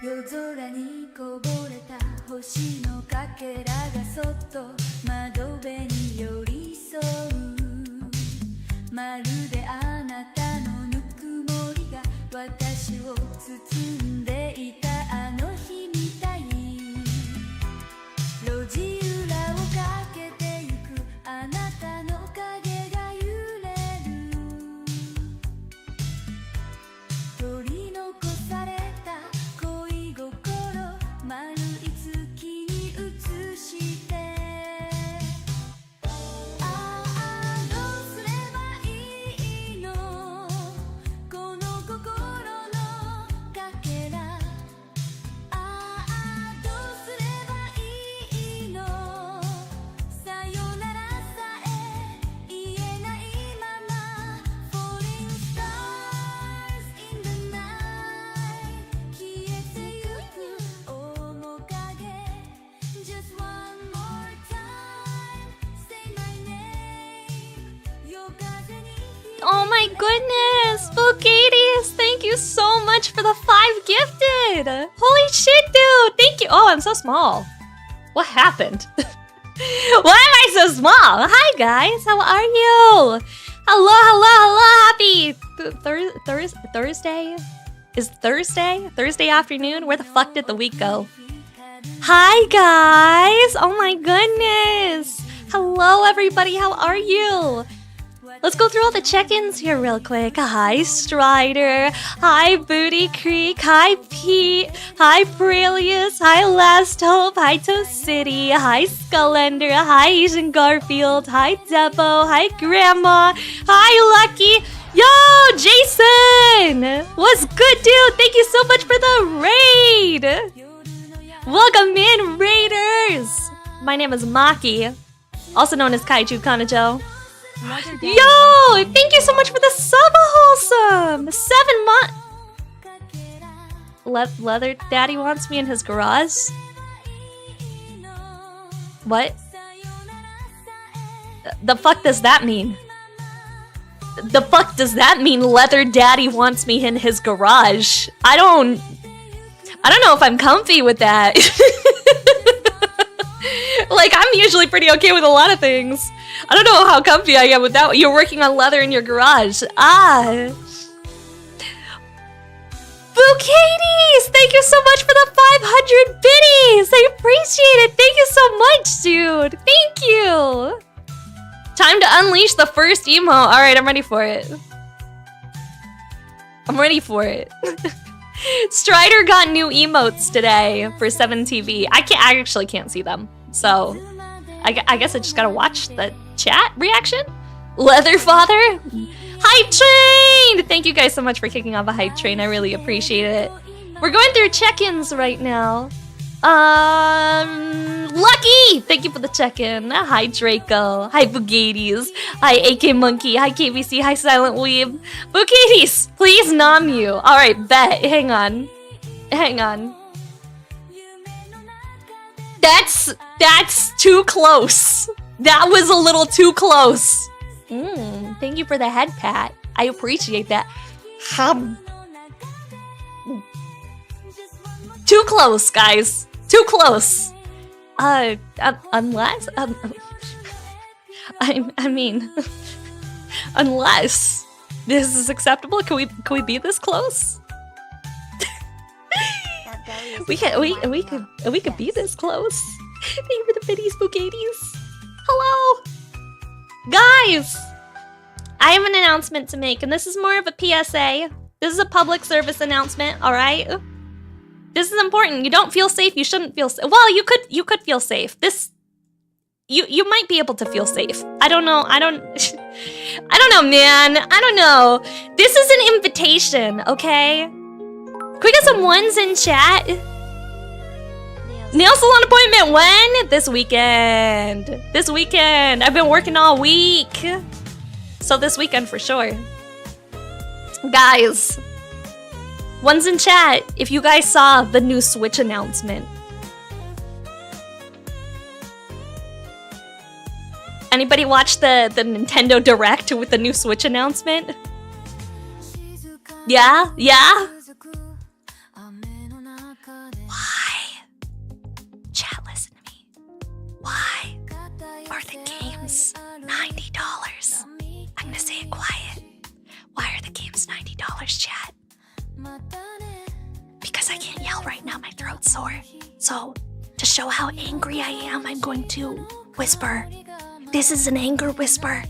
夜空にこぼれた星のかけらがそっと窓辺に寄り添うまるであなたのぬくもりが私を包んでいたあの日みたい路地裏をかけてゆくあなたの影が揺れる取り残された恋心丸い月に映してああどうすればいいのこの心のかけらああどうすればいいのさよならさえ言えないまま Falling stars in the night 消えてゆく面影 Just one more time say my name 夜風に Oh my goodness! Spookies! Thank you so much for the 5 gifted! Holy shit, dude! Thank you! Oh, I'm so small. What happened? Why am I so small? Hi, guys! How are you? Hello! Happy Thursday? Is Thursday? Thursday afternoon? Where the fuck did the week go? Hi, guys! Oh my goodness! Hello, everybody! How are you? Let's go through all the check-ins here real quick. Hi, Strider. Hi, Booty Creek. Hi, Pete. Hi, Prelius. Hi, Last Hope. Hi, Toast City. Hi, Skullender. Hi, Asian Garfield. Hi, Debo. Hi, Grandma. Hi, Lucky. Yo, Jason! What's good, dude? Thank you so much for the raid! Welcome in, Raiders! My name is Maki, also known as Kaiju Kanajo. Yo! Thank you so much for the sub, Wholesome! 7 months! Leather Daddy wants me in his garage? What? The fuck does that mean? The fuck does that mean Leather Daddy wants me in his garage? I don't know if I'm comfy with that. Like, I'm usually pretty okay with a lot of things. I don't know how comfy I am with that. You're working on leather in your garage. Ah. Bouqueties! Thank you so much for the 500 biddies! I appreciate it! Thank you so much, dude! Thank you! Time to unleash the first emo. Alright, I'm ready for it. I'm ready for it. Strider got new emotes today for 7TV. I actually can't see them. So, I guess I just gotta watch the chat reaction. Leather Father, Hype Train! Thank you guys so much for kicking off a Hype Train. I really appreciate it. We're going through check-ins right now. Lucky! Thank you for the check-in. Hi, Draco. Hi, Bugattis. Hi, AK Monkey. Hi, KBC. Hi, Silent Weeb. Bugattis, please nom you. Alright, bet. Hang on. Hang on. That's too close. That was a little too close. Thank you for the head pat. I appreciate that. Too close, guys. Too close. Unless I mean, unless this is acceptable, can we be this close? we could be this close. Thank you for the biddies, Bugattis. Hello, guys. I have an announcement to make, and this is more of a PSA. This is a public service announcement. All right. This is important. You don't feel safe, you shouldn't feel safe. Well, you could feel safe. You might be able to feel safe. I don't know. I don't know, man. I don't know. This is an invitation, okay? Can we get some ones in chat? Nail salon appointment when? This weekend. This weekend. I've been working all week. So this weekend for sure. Guys. Ones in chat, if you guys saw the new Switch announcement. Anybody watch the Nintendo Direct with the new Switch announcement? Yeah? Yeah? games $90? I'm gonna say it quiet. Why are the games $90, chat? Because I can't yell right now, my throat's sore. So, to show how angry I am, I'm going to whisper. This is an anger whisper.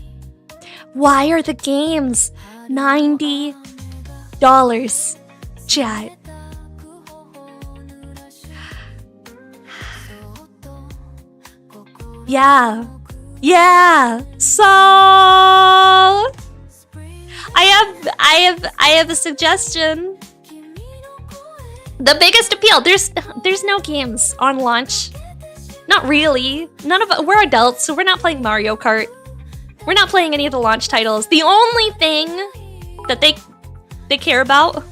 Why are the games $90, chat? Yeah. So I have a suggestion. The biggest appeal. There's no games on launch. Not really. None of we're adults, so we're not playing Mario Kart. We're not playing any of the launch titles. The only thing that they care about.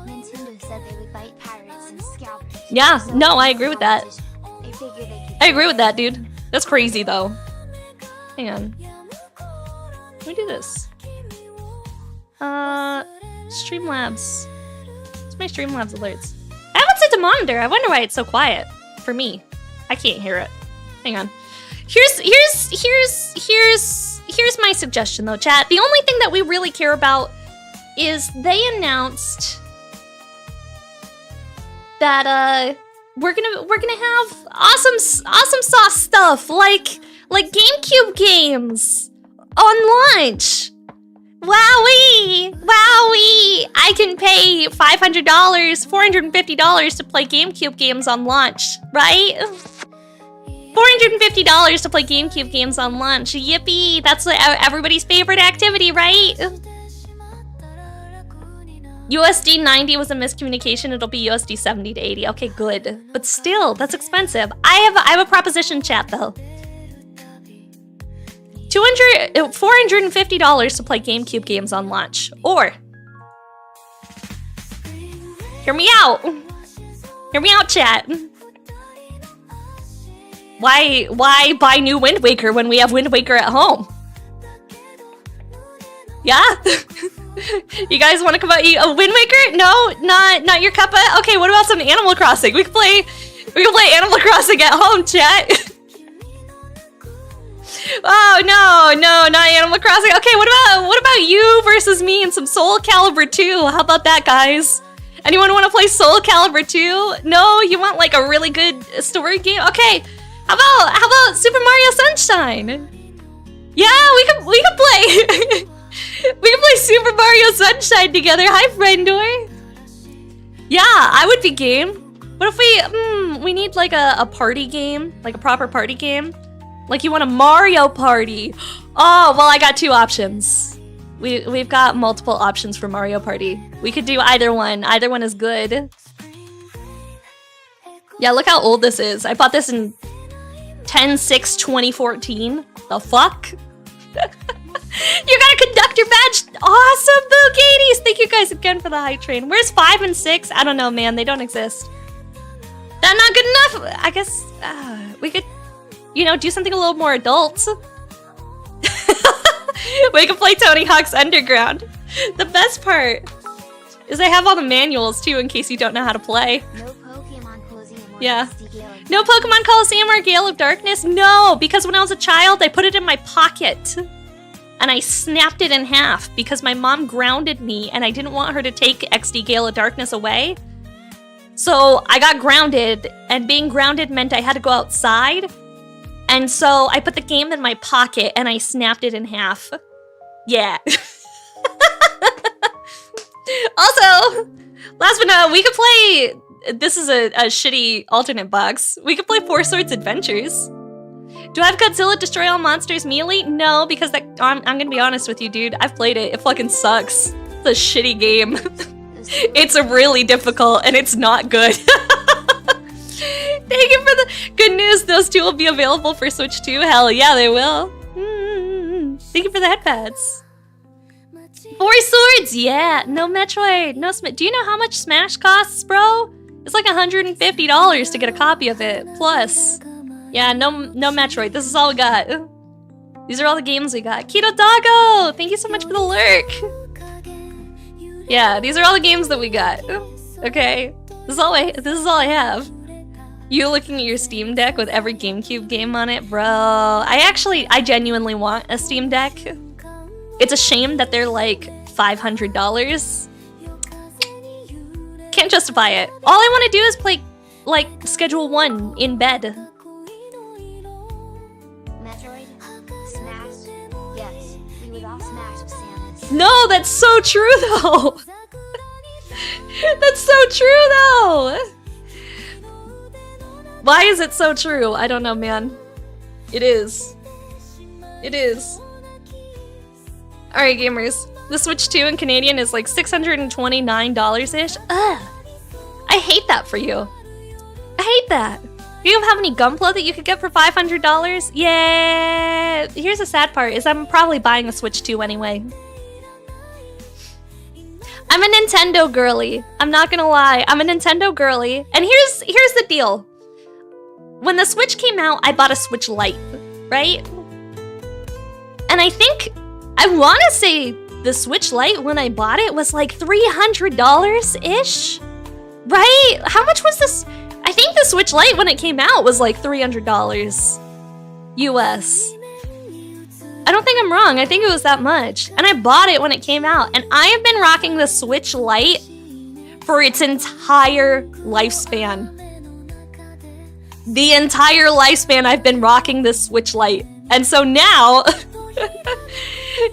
Nintendo said they would bite pirates and scalpers. Yeah, no, I agree with that. I agree with that, dude. That's crazy, though. Hang on. Let me do this. Streamlabs. What's my Streamlabs alerts? I haven't set to monitor. I wonder why it's so quiet. For me. I can't hear it. Hang on. Here's my suggestion, though, chat. The only thing that we really care about is they announced that, we're gonna have awesome sauce stuff like GameCube games on launch. Wowee! I can pay $500, $450 to play GameCube games on launch, right? $450 to play GameCube games on launch. Yippee! That's everybody's favorite activity, right? USD 90 was a miscommunication. It'll be USD 70 to 80. Okay, good. But still, that's expensive. I have a proposition, chat, though. $450 to play GameCube games on launch. Or, hear me out. Hear me out, chat. Why buy new Wind Waker when we have Wind Waker at home? Yeah? You guys want to come out eat a Wind Waker? No, not your cuppa. Okay, what about some Animal Crossing? We can play Animal Crossing at home, chat. Oh no, not Animal Crossing. Okay, what about you versus me and some Soul Calibur 2? How about that, guys? Anyone want to play Soul Calibur 2? No, you want like a really good story game? Okay, how about Super Mario Sunshine? Yeah, we can play. We can play Super Mario Sunshine together. Hi, Friendor. Yeah, I would be game. What if we need like a party game, like a proper party game? Like you want a Mario Party? Oh, well, I got two options. We've got multiple options for Mario Party. We could do either one. Either one is good. Yeah, look how old this is. I bought this in 10/6/2014. The fuck? You got a conductor badge. Awesome, Boogaties. Thank you guys again for the hype train. Where's 5 and 6? I don't know, man. They don't exist. That not good enough? I guess we could, do something a little more adult. We can play Tony Hawk's Underground. The best part is I have all the manuals too in case you don't know how to play. No Pokemon Coliseum. Yeah. No Pokemon Coliseum or Gale of Darkness? No, because when I was a child, I put it in my pocket. And I snapped it in half because my mom grounded me and I didn't want her to take XD Gale of Darkness away. So I got grounded, and being grounded meant I had to go outside. And so I put the game in my pocket and I snapped it in half. Yeah. Also, last but not, we could play, this is a shitty alternate box. We could play Four Swords Adventures. Do I have Godzilla Destroy All Monsters Melee? No, because I'm gonna be honest with you, dude. I've played it. It fucking sucks. It's a shitty game. It's really difficult, and it's not good. Thank you for the good news. Those two will be available for Switch 2. Hell yeah, they will. Thank you for the headpads. Four Swords, yeah. No Metroid, no Smash. Do you know how much Smash costs, bro? It's like $150 to get a copy of it. Plus, yeah, no Metroid. This is all we got. These are all the games we got. Keto Doggo, thank you so much for the lurk. Yeah, these are all the games that we got. Okay, this is all I have. You looking at your Steam Deck with every GameCube game on it? Bro, I genuinely want a Steam Deck. It's a shame that they're like $500. Can't justify it. All I want to do is play, like, Schedule 1 in bed. Metroid? Smash? Yes, we would all smash with Samus. No, that's so true though. That's so true though. Why is it so true? I don't know, man. It is. It is. Alright, gamers. The Switch 2 in Canadian is like $629-ish. Ugh. I hate that for you. I hate that. You don't have any Gunpla that you could get for $500? Yeah. Here's the sad part, is I'm probably buying a Switch 2 anyway. I'm a Nintendo girly. I'm not gonna lie. I'm a Nintendo girly. And here's the deal. When the Switch came out, I bought a Switch Lite, right? And I think, I want to say the Switch Lite when I bought it was like $300-ish, right? How much was this? I think the Switch Lite when it came out was like $300 US. I don't think I'm wrong. I think it was that much. And I bought it when it came out. And I have been rocking the Switch Lite for its entire lifespan. The entire lifespan I've been rocking this Switch Lite. And so now,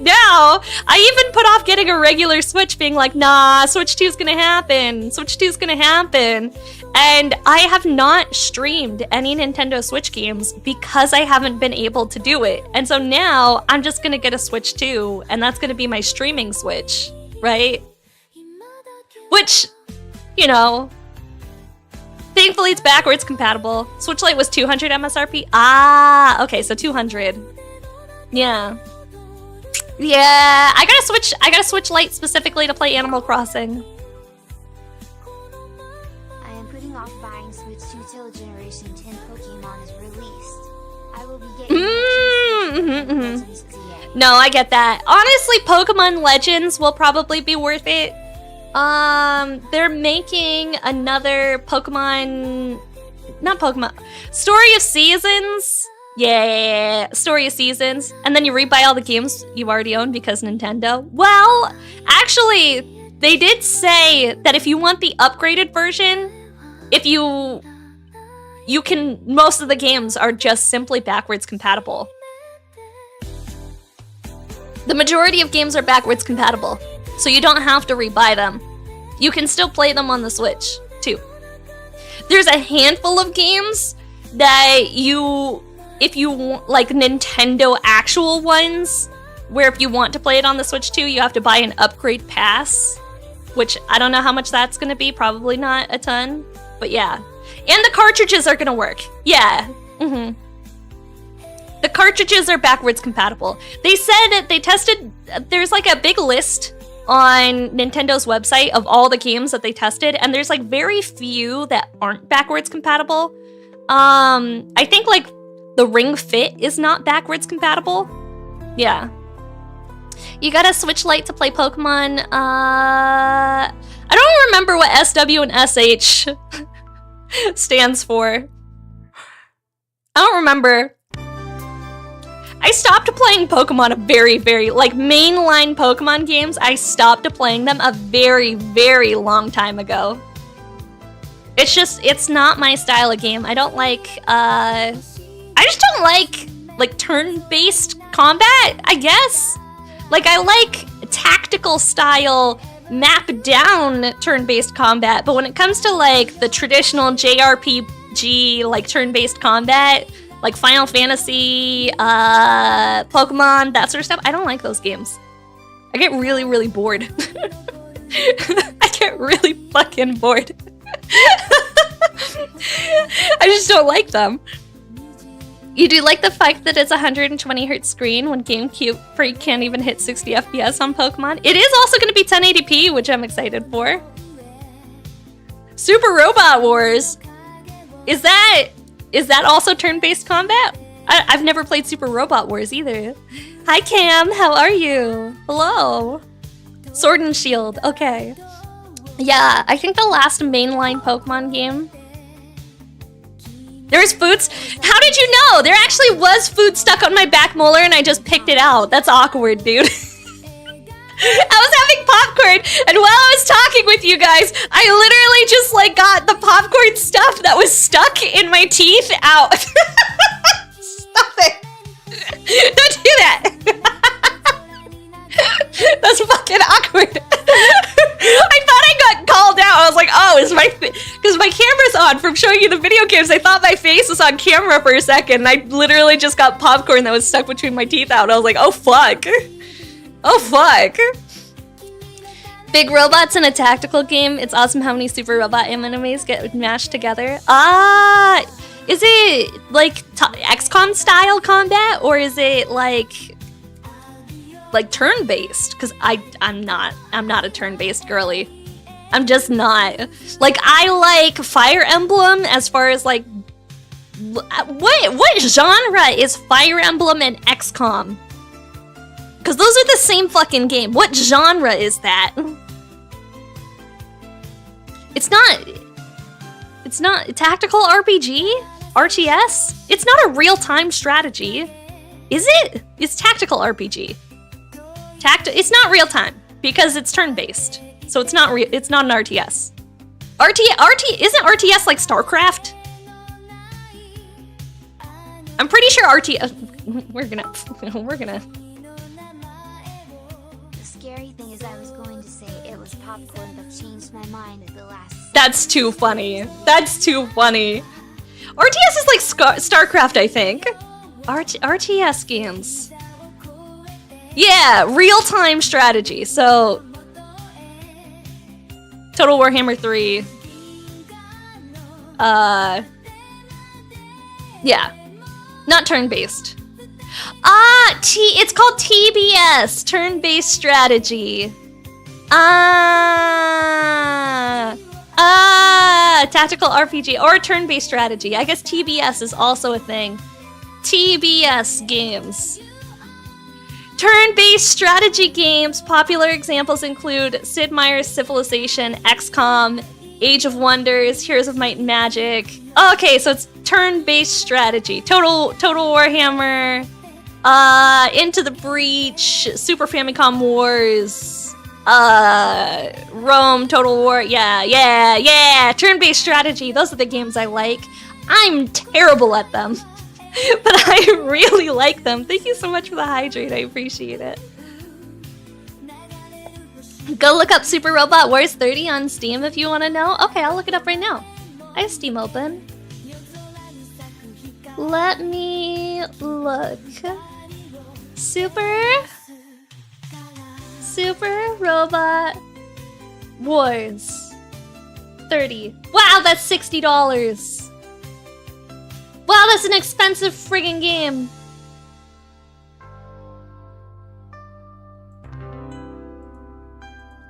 now, I even put off getting a regular Switch, being like, nah, Switch 2's gonna happen. Switch 2's gonna happen. And I have not streamed any Nintendo Switch games because I haven't been able to do it. And so now, I'm just gonna get a Switch 2, and that's gonna be my streaming Switch, right? Which, you know, thankfully it's backwards compatible. Switch Lite was 200 MSRP. Ah, okay, so 200. Yeah. Yeah, I got a Switch Lite specifically to play Animal Crossing. I am putting off buying Switch 2 till Generation 10 Pokemon is released. I will be getting Legends ZA. No, I get that. Honestly, Pokemon Legends will probably be worth it. They're making another Story of Seasons. Yeah, Story of Seasons. And then you rebuy all the games you already own because Nintendo. Well, actually, they did say that if you want the upgraded version, if you can, most of the games are just simply backwards compatible. The majority of games are backwards compatible, so you don't have to rebuy them. You can still play them on the Switch, too. There's a handful of games that if you want, like Nintendo actual ones, where if you want to play it on the Switch 2, you have to buy an upgrade pass, which I don't know how much that's gonna be, probably not a ton, but yeah. And the cartridges are gonna work. Yeah, The cartridges are backwards compatible. They said they tested, there's like a big list on Nintendo's website of all the games that they tested, and there's like very few that aren't backwards compatible. I think like the Ring Fit is not backwards compatible. Yeah. You got a Switch Lite to play Pokemon. I don't remember what SW and SH stands for. I don't remember. I stopped playing Pokemon a very, like mainline Pokemon games, I stopped playing them a very, very long time ago. It's not my style of game. I don't like, I just don't like turn-based combat, I guess. Like, I like tactical style, map-down turn-based combat, but when it comes to, like, the traditional JRPG, like, turn-based combat, like Final Fantasy, Pokemon, that sort of stuff, I don't like those games. I get really, really bored. I get really fucking bored. I just don't like them. You do like the fact that it's 120Hz screen when GameCube Freak can't even hit 60 FPS on Pokemon? It is also going to be 1080p, which I'm excited for. Super Robot Wars. Is that also turn-based combat? I've never played Super Robot Wars either. Hi Cam, how are you? Hello. Sword and Shield, okay. Yeah, I think the last mainline Pokemon game There's food. How did you know? There actually was food stuck on my back molar and I just picked it out. That's awkward, dude. I was having popcorn, and while I was talking with you guys, I literally just like got the popcorn stuff that was stuck in my teeth out. Stop it. Don't do that. That's fucking awkward. I thought I got called out. I was like, oh, is my... Because my camera's on from showing you the video games. I thought my face was on camera for a second. And I literally just got popcorn that was stuck between my teeth out. And I was like, oh, fuck. Oh, fuck. Big robots in a tactical game. It's awesome how many super robot animes get mashed together. Ah, is it like XCOM style combat, or is it like turn-based? Because I'm not a turn-based girly. I'm just not. Like, I like Fire Emblem as far as like what genre is Fire Emblem and XCOM? Because those are the same fucking game. What genre is that? It's not a tactical RPG? RTS? It's not a real-time strategy. Is it? It's tactical RPG. It's not real-time because it's turn-based. So it's not an RTS. Isn't RTS like StarCraft? I'm pretty sure RTS... We're gonna... The scary thing is I was going to say it was popcorn, but changed my mind at the last. That's too funny. That's too funny. RTS is like StarCraft, I think. RTS games. Yeah, real-time strategy. So, Total Warhammer 3. Yeah, not turn-based. It's called TBS, turn-based strategy. Tactical RPG or turn-based strategy. I guess TBS is also a thing. TBS games. Turn-based strategy games. Popular examples include Sid Meier's Civilization, XCOM, Age of Wonders, Heroes of Might and Magic. Okay, so it's turn-based strategy. Total Warhammer, Into the Breach, Super Famicom Wars, Rome, Total War. Yeah. Turn-based strategy. Those are the games I like. I'm terrible at them, but I really like them. Thank you so much for the hydrate. I appreciate it. Go look up Super Robot Wars 30 on Steam if you want to know. Okay, I'll look it up right now. I have Steam open. Let me look. Super Robot Wars 30. Wow, that's $60. Wow, that's an expensive friggin' game.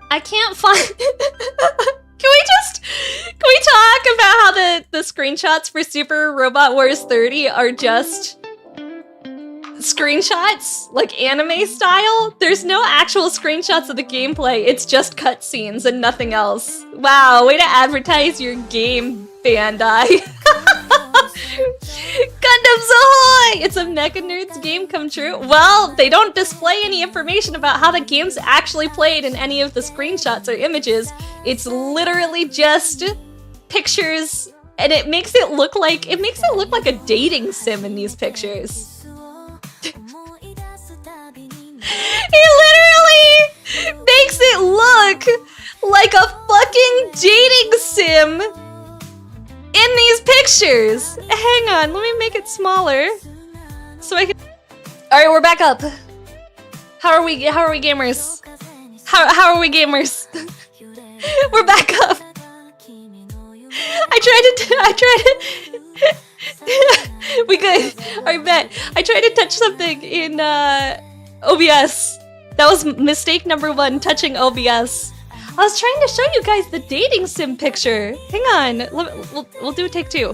I can't find... Can we talk about how the screenshots for Super Robot Wars 30 are just screenshots, like anime style? There's no actual screenshots of the gameplay. It's just cutscenes and nothing else. Wow, way to advertise your game, Bandai. Gundams ahoy! It's a Mecha Nerds game come true. Well, they don't display any information about how the game's actually played in any of the screenshots or images. It's literally just pictures, and it makes it look like a dating sim in these pictures. It literally makes it look like a fucking dating sim in these pictures. Hang on, let me make it smaller so I can... Alright, we're back up. How are we gamers? How are we gamers? We're back up. I tried to we good. Alright, bet. I tried to touch something in OBS. That was mistake number 1, touching OBS. I was trying to show you guys the dating sim picture. Hang on, we'll do a take 2.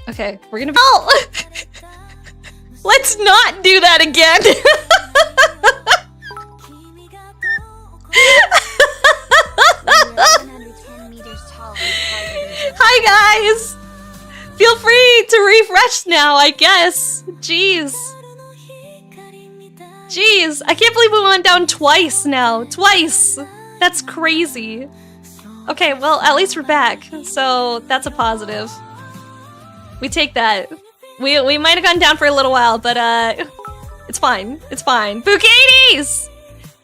Okay, we're gonna... Oh! Let's not do that again! Hi, guys! Feel free to refresh now, I guess. Jeez. Jeez, I can't believe we went down twice now. Twice! That's crazy. Okay, well, at least we're back. So, that's a positive. We take that. We might have gone down for a little while, but it's fine. It's fine. Bouqueties!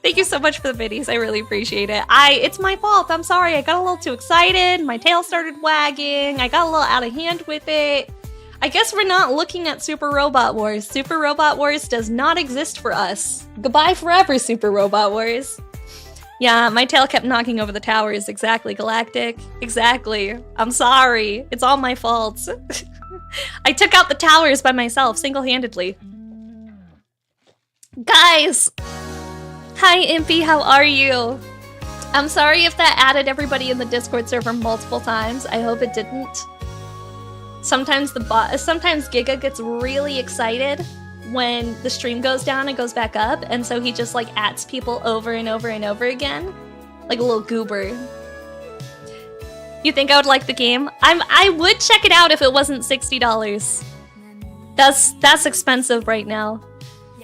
Thank you so much for the biddies. I really appreciate it. It's my fault. I'm sorry. I got a little too excited. My tail started wagging. I got a little out of hand with it. I guess we're not looking at Super Robot Wars. Super Robot Wars does not exist for us. Goodbye forever, Super Robot Wars. Yeah, my tail kept knocking over the towers. Exactly, Galactic. Exactly. I'm sorry. It's all my fault. I took out the towers by myself, single-handedly. Guys! Hi, Impy, how are you? I'm sorry if that added everybody in the Discord server multiple times. I hope it didn't. Sometimes sometimes Giga gets really excited when the stream goes down and goes back up, and so he just like adds people over and over and over again. Like a little goober. You think I would like the game? I would check it out if it wasn't $60. That's expensive right now.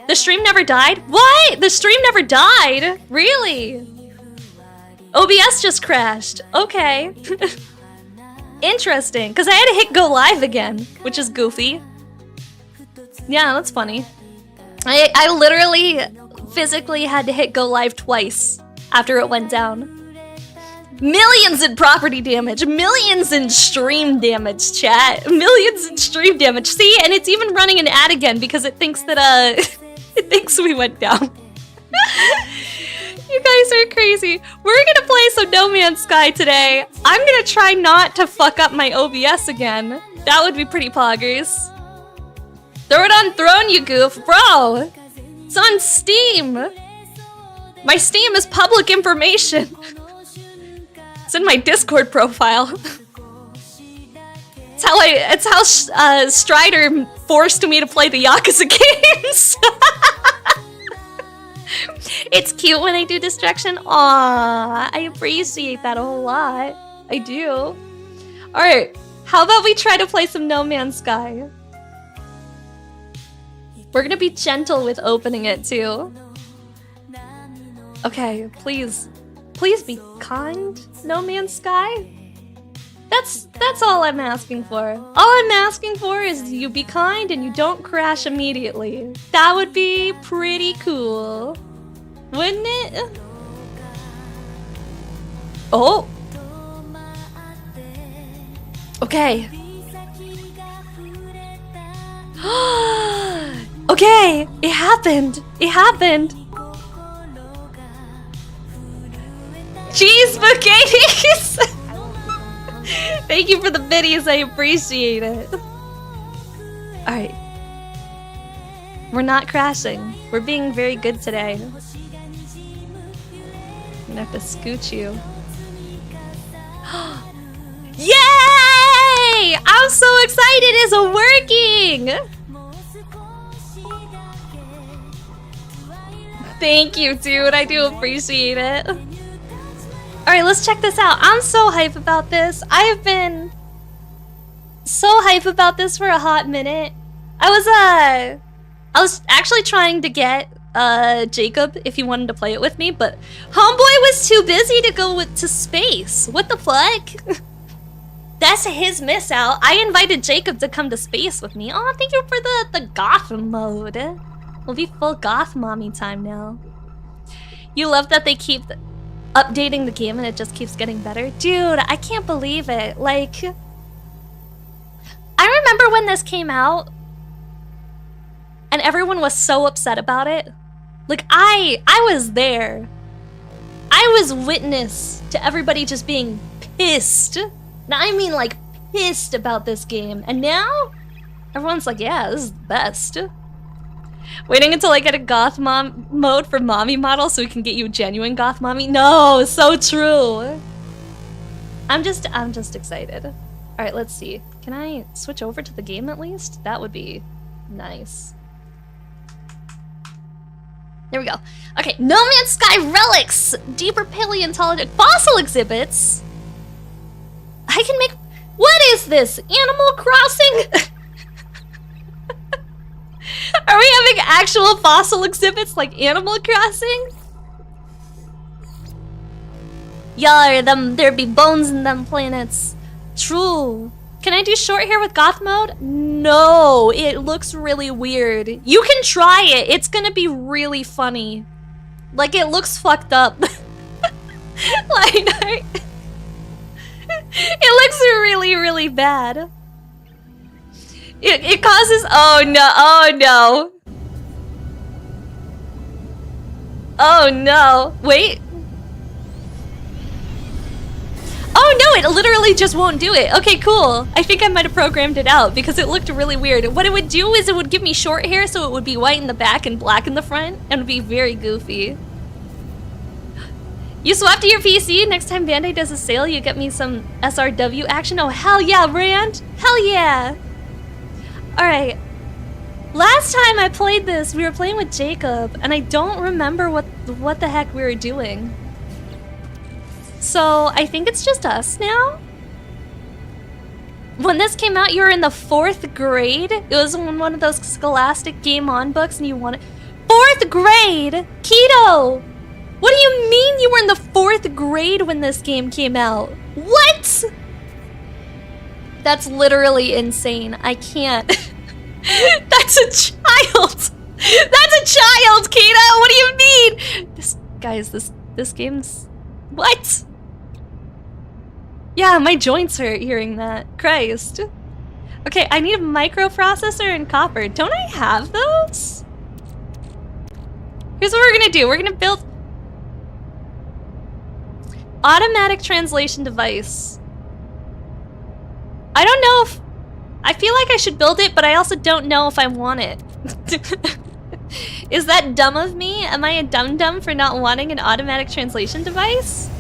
The stream never died? What? The stream never died? Really? OBS just crashed. Okay. Interesting, because I had to hit go live again, which is goofy. Yeah, that's funny. I literally physically had to hit go live twice after it went down. Millions in property damage, millions in stream damage, chat. Millions in stream damage. See, and it's even running an ad again because it thinks that it thinks we went down. You guys are crazy. We're gonna play some No Man's Sky today. I'm gonna try not to fuck up my OBS again. That would be pretty poggers. Throw it on Throne, you goof. Bro, it's on Steam. My Steam is public information. It's in my Discord profile. It's how Strider forced me to play the Yakuza games. It's cute when I do destruction. Aww, I appreciate that a whole lot. I do. Alright, how about we try to play some No Man's Sky? We're gonna be gentle with opening it too. Okay, please. Please be kind, No Man's Sky. That's all I'm asking for. All I'm asking for is you be kind and you don't crash immediately. That would be pretty cool. Wouldn't it? Oh! Okay. Okay! It happened! It happened! Jeez, Bouqueties! Thank you for the biddies, I appreciate it. Alright. We're not crashing. We're being very good today. I'm gonna have to scoot you. Yay! I'm so excited, it's working! Thank you, dude. I do appreciate it. Alright, let's check this out. I'm so hype about this. I have been so hype about this for a hot minute. I was actually trying to get Jacob if he wanted to play it with me, but homeboy was too busy to go to space. What the fuck? That's his miss out. I invited Jacob to come to space with me. Oh, thank you for the goth mode. We'll be full goth mommy time now. You love that they keep updating the game and it just keeps getting better? Dude, I can't believe it. Like, I remember when this came out and everyone was so upset about it. Like, I was there. I was witness to everybody just being pissed. Now, I mean, like, pissed about this game. And now, everyone's like, yeah, this is the best. Waiting until I get a goth mom mode for mommy model so we can get you a genuine goth mommy. No, so true. I'm just excited. All right, let's see. Can I switch over to the game at least? That would be nice. There we go. Okay, No Man's Sky relics, deeper paleontologic fossil exhibits. I can make. What is this? Animal Crossing? Are we having actual fossil exhibits like Animal Crossing? Yeah, there be bones in them planets. True. Can I do short hair with goth mode? No, it looks really weird. You can try it. It's gonna be really funny. Like, it looks fucked up. Like, it looks really, really bad. It causes, oh no. Oh no, wait. Oh no, it literally just won't do it. Okay, cool. I think I might have programmed it out because it looked really weird. What it would do is it would give me short hair, so it would be white in the back and black in the front, and it would be very goofy. You swapped to your PC? Next time Bandai does a sale, you get me some SRW action? Oh, hell yeah, Rand! Hell yeah! Alright. Last time I played this, we were playing with Jacob, and I don't remember what the heck we were doing. So, I think it's just us now? When this came out, you were in the 4th grade? It was in one of those Scholastic Game On books, and you wanted... 4th grade? Keto! What do you mean you were in the 4th grade when this game came out? What? That's literally insane. I can't. That's a child! That's a child, Keto! What do you mean? This game's... What? Yeah, my joints hurt hearing that. Christ. Okay, I need a microprocessor and copper. Don't I have those? Here's what we're gonna do. We're gonna build... automatic translation device. I don't know if... I feel like I should build it, but I also don't know if I want it. Is that dumb of me? Am I a dum-dum for not wanting an automatic translation device?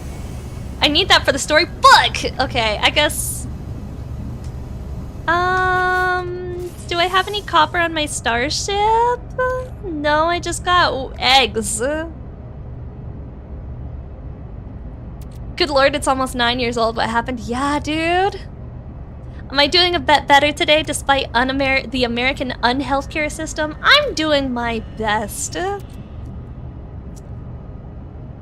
I need that for the story. Fuck! Okay, I guess... do I have any copper on my starship? No, I just got eggs. Good lord, it's almost 9 years old. What happened? Yeah, dude. Am I doing a bit better today despite the American unhealthcare system? I'm doing my best.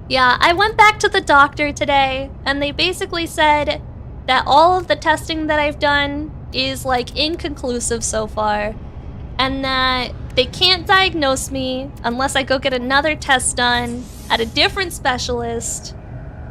Yeah, I went back to the doctor today, and they basically said that all of the testing that I've done is, like, inconclusive so far, and that they can't diagnose me unless I go get another test done at a different specialist,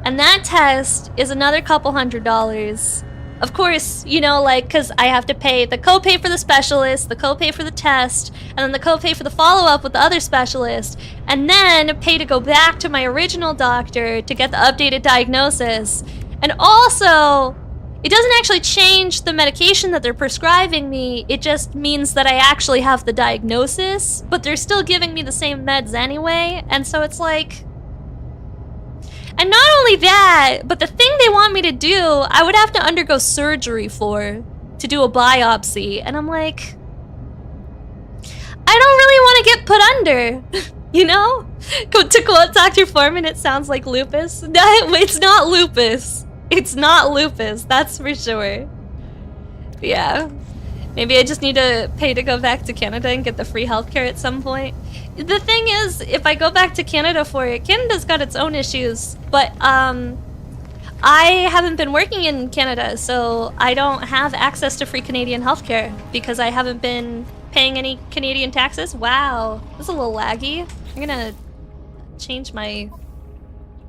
and that test is another couple $100. Of course, you know, like, because I have to pay the copay for the specialist, the copay for the test, and then the copay for the follow-up with the other specialist, and then pay to go back to my original doctor to get the updated diagnosis. And also, it doesn't actually change the medication that they're prescribing me, it just means that I actually have the diagnosis, but they're still giving me the same meds anyway, and so it's like... And not only that, but the thing they want me to do, I would have to undergo surgery for, to do a biopsy. And I'm like, I don't really want to get put under, you know? To quote Dr. Foreman, it sounds like lupus. No, it's not lupus. It's not lupus, that's for sure. Yeah. Maybe I just need to pay to go back to Canada and get the free healthcare at some point. The thing is, if I go back to Canada for it, Canada's got its own issues, but I haven't been working in Canada, so I don't have access to free Canadian healthcare because I haven't been paying any Canadian taxes. Wow, that's a little laggy. I'm gonna change my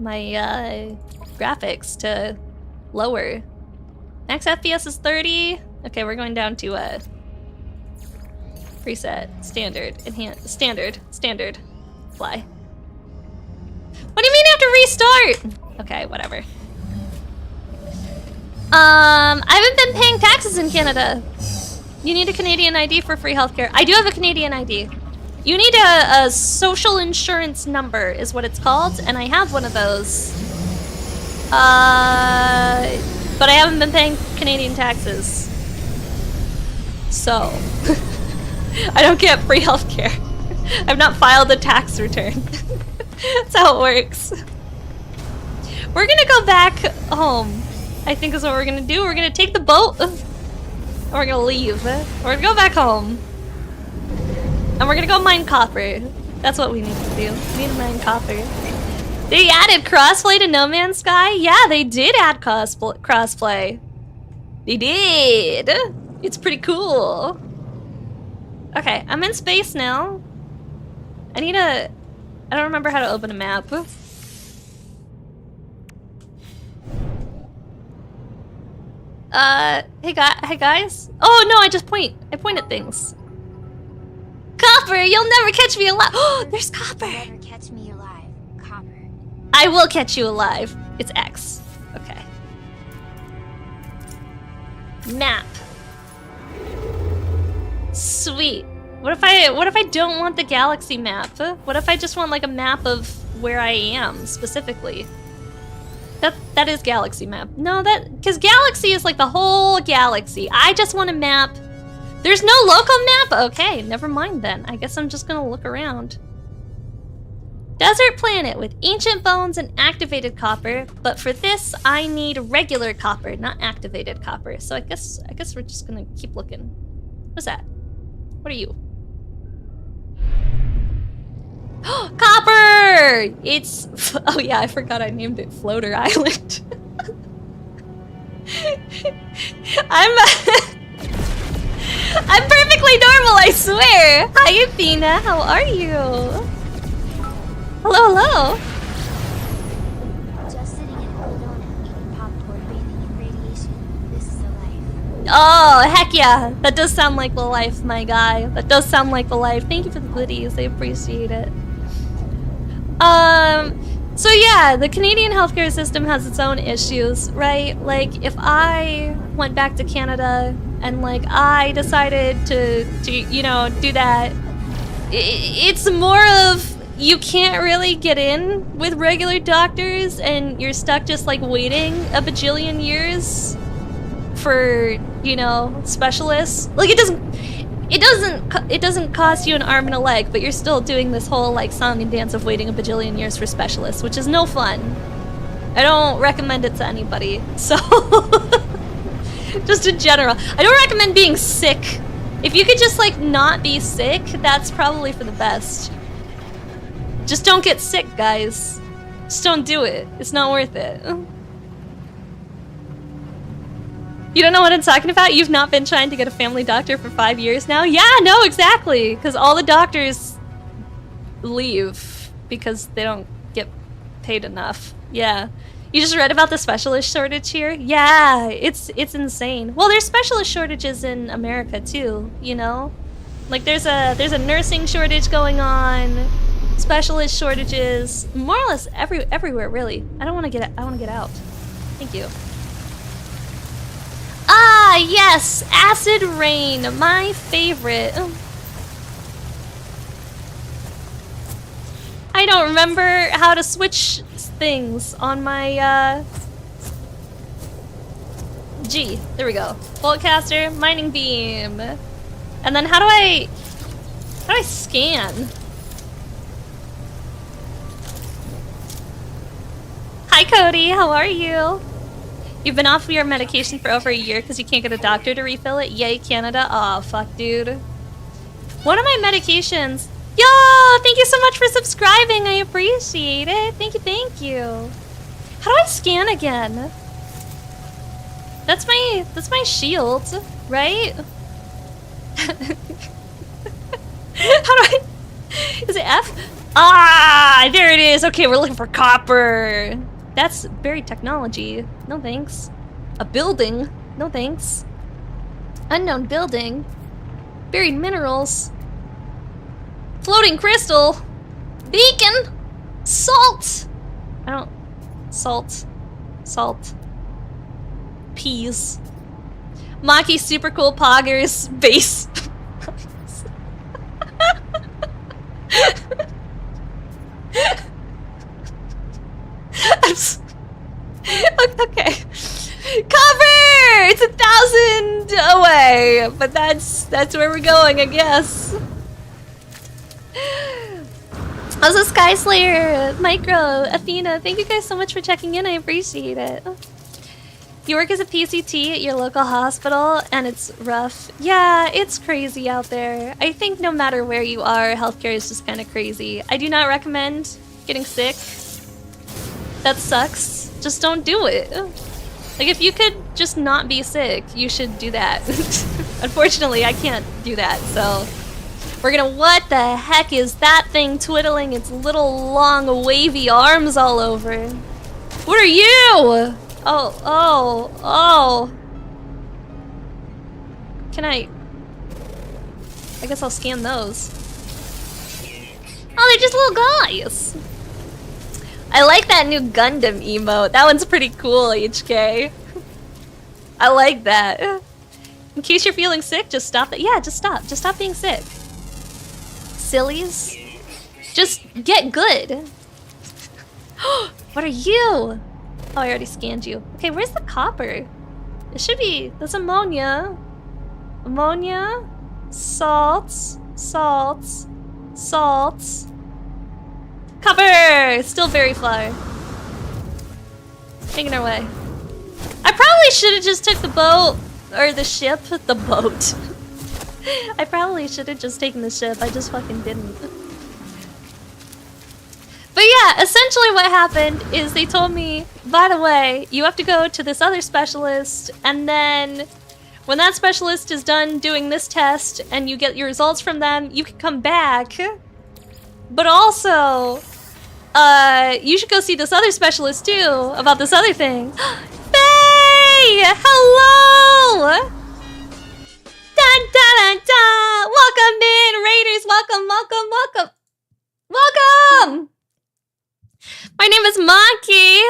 graphics to lower. Max FPS is 30. Okay, we're going down to preset, standard, enhance, standard, fly. What do you mean you have to restart? Okay, whatever. I haven't been paying taxes in Canada. You need a Canadian ID for free healthcare. I do have a Canadian ID. You need a social insurance number is what it's called, and I have one of those. But I haven't been paying Canadian taxes. So, I don't get free healthcare. I've not filed a tax return. That's how it works. We're gonna go back home, I think is what we're gonna do. We're gonna take the boat And we're gonna leave. We're gonna go back home. And we're gonna go mine copper. That's what we need to do. We need to mine copper. They added crossplay to No Man's Sky? Yeah, they did add crossplay. They did. It's pretty cool. Okay, I'm in space now. I don't remember how to open a map. Hey guys. Oh no, I point at things. Copper, you'll never catch me alive. Oh, there's copper. Never catch me alive, copper. I will catch you alive. It's X. Okay. Map. Sweet. What if I don't want the galaxy map? What if I just want like a map of where I am specifically? That is galaxy map. No, because galaxy is like the whole galaxy. I just want a map. There's no local map? Okay, never mind then. I guess I'm just gonna look around. Desert planet with ancient bones and activated copper, but for this I need regular copper, not activated copper. So I guess we're just gonna keep looking. What's that? What are you? Copper! It's... Oh yeah, I forgot I named it Floater Island. I'm perfectly normal, I swear! Hi Athena, how are you? Hello. Just sitting in Arizona, eating popcorn, bathing in radiation. This is the life. Oh, heck yeah. That does sound like the life, my guy. That does sound like the life. Thank you for the goodies, I appreciate it. So yeah, the Canadian healthcare system has its own issues, right? Like, if I went back to Canada and like I decided to you know, do that, it's more of you can't really get in with regular doctors and you're stuck just like waiting a bajillion years for, you know, specialists. Like it doesn't cost you an arm and a leg, but you're still doing this whole like song and dance of waiting a bajillion years for specialists, which is no fun. I don't recommend it to anybody. So just in general, I don't recommend being sick. If you could just like not be sick, that's probably for the best. Just don't get sick, guys. Just don't do it. It's not worth it. You don't know what I'm talking about? You've not been trying to get a family doctor for 5 years now? Yeah, no, exactly. Because all the doctors leave because they don't get paid enough. Yeah. You just read about the specialist shortage here? Yeah, it's insane. Well, there's specialist shortages in America too, you know? Like there's a nursing shortage going on, specialist shortages, more or less everywhere really. I want to get out. Thank you. Ah, yes! Acid Rain, my favorite. I don't remember how to switch things on my, G. There we go. Boltcaster, Mining Beam. And then how do I scan? Hi, Cody. How are you? You've been off your medication for over a year because you can't get a doctor to refill it? Yay, Canada. Aw, fuck, dude. One of my medications... Yo, thank you so much for subscribing. I appreciate it. Thank you. How do I scan again? That's my shield, right? How do I... Is it F? Ah, there it is. Okay, we're looking for copper. That's buried technology. No thanks. A building. No thanks. Unknown building. Buried minerals. Floating crystal. Beacon. Salt. Salt. Peas. Maki super cool poggers. Base. Okay. Cover! It's 1,000 away, but that's where we're going, I guess. Also, Sky Slayer, Micro, Athena, thank you guys so much for checking in. I appreciate it. You work as a PCT at your local hospital, and it's rough. Yeah, it's crazy out there. I think no matter where you are, healthcare is just kind of crazy. I do not recommend getting sick. That sucks. Just don't do it. Like, if you could just not be sick, you should do that. Unfortunately, I can't do that, so... We're gonna... What the heck is that thing twiddling its little, long, wavy arms all over? What are you? Oh. Can I guess I'll scan those. Oh, they're just little guys. I like that new Gundam emote. That one's pretty cool, HK. I like that. In case you're feeling sick, just stop it. Yeah, just stop. Just stop being sick. Sillies. Just get good. What are you? Oh, I already scanned you. Okay, where's the copper? It should be... That's ammonia. Ammonia. Salts. Salts. Salts. Copper! Still very far. Making our way. I probably should have just took the boat. Or the ship. The boat. I probably should have just taken the ship. I just fucking didn't. But yeah, essentially what happened is they told me, by the way, you have to go to this other specialist, and then when that specialist is done doing this test and you get your results from them, you can come back. But also, you should go see this other specialist too about this other thing. Faye! Hello! Dun, dun, dun, dun. Welcome in, Raiders! Welcome, welcome, welcome! Welcome! My name is Maki,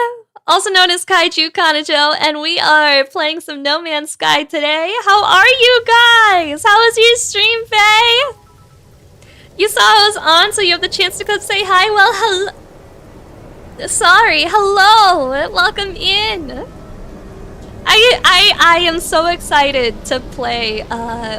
also known as Kaiju Kanajo, and we are playing some No Man's Sky today. How are you guys? How was your stream, Faye? You saw I was on, so you have the chance to come say hi. Well, hello. Sorry, hello. Welcome in. I am so excited to play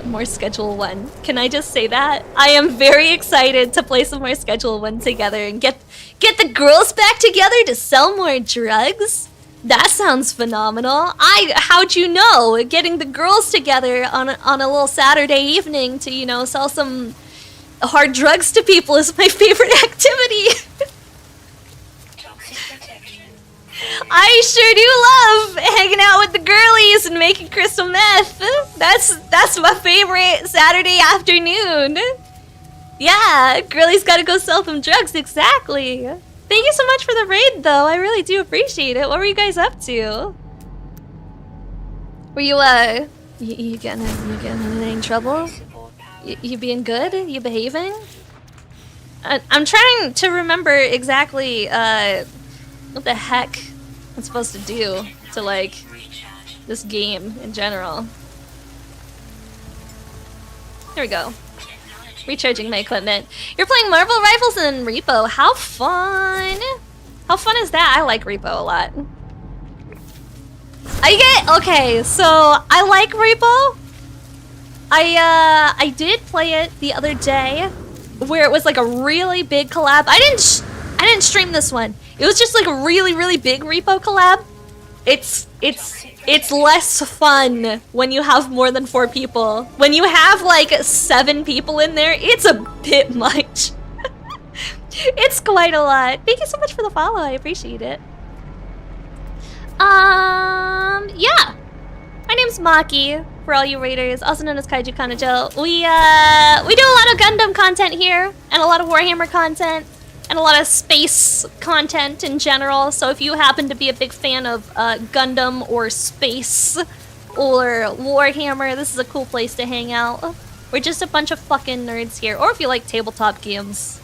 more Schedule 1. Can I just say that? I am very excited to play some more Schedule 1 together and get the girls back together to sell more drugs. That sounds phenomenal. How'd you know? Getting the girls together on a little Saturday evening to, you know, sell some hard drugs to people is my favorite activity. I sure do love hanging out with the girlies and making crystal meth. That's my favorite Saturday afternoon. Yeah, girlies gotta go sell some drugs, exactly. Thank you so much for the raid, though. I really do appreciate it. What were you guys up to? Were you getting in any trouble? You being good? You behaving? I'm trying to remember exactly what the heck I'm supposed to do to, like, this game in general. Here we go. Recharging my equipment. You're playing Marvel Rifles and Repo. How fun! How fun is that? I like Repo a lot. Okay, so I like Repo. I did play it the other day, where it was like a really big collab. I didn't stream this one. It was just like a really, really big Repo collab. It's less fun when you have more than 4 people. When you have like 7 people in there, it's a bit much. It's quite a lot. Thank you so much for the follow. I appreciate it. Yeah. My name's Maki, for all you raiders, also known as Kaiju Kanajo. We do a lot of Gundam content here, and a lot of Warhammer content, and a lot of space content in general. So if you happen to be a big fan of Gundam or space or Warhammer, this is a cool place to hang out. We're just a bunch of fucking nerds here. Or if you like tabletop games.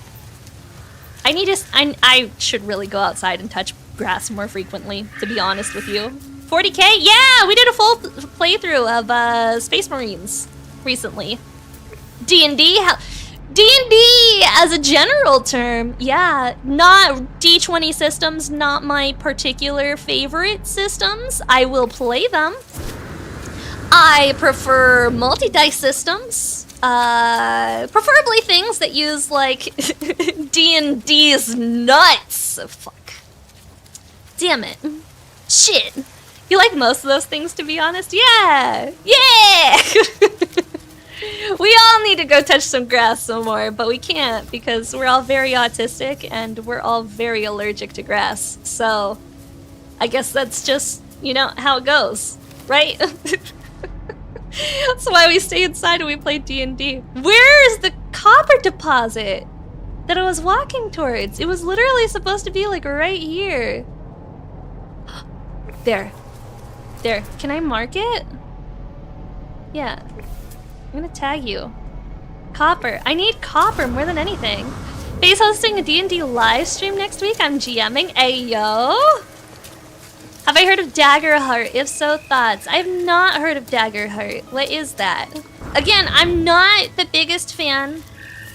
I should really go outside and touch grass more frequently, to be honest with you. 40k? Yeah, we did a full playthrough of Space Marines recently. D&D? D&D as a general term, yeah. Not D20 systems, not my particular favorite systems. I will play them. I prefer multi-dice systems. Preferably things that use, like, D&D's nuts. Fuck. Damn it. Shit. You like most of those things, to be honest? Yeah! Yeah! We all need to go touch some grass some more, but we can't because we're all very autistic and we're all very allergic to grass. So, I guess that's just, you know, how it goes, right? That's why we stay inside and we play D&D. Where is the copper deposit that I was walking towards? It was literally supposed to be like right here. There. There. Can I mark it? Yeah. I'm gonna tag you. Copper. I need copper more than anything. Face hosting a D&D live stream next week. I'm GMing. Ayo! Have I heard of Daggerheart? If so, thoughts. I have not heard of Daggerheart. What is that? Again, I'm not the biggest fan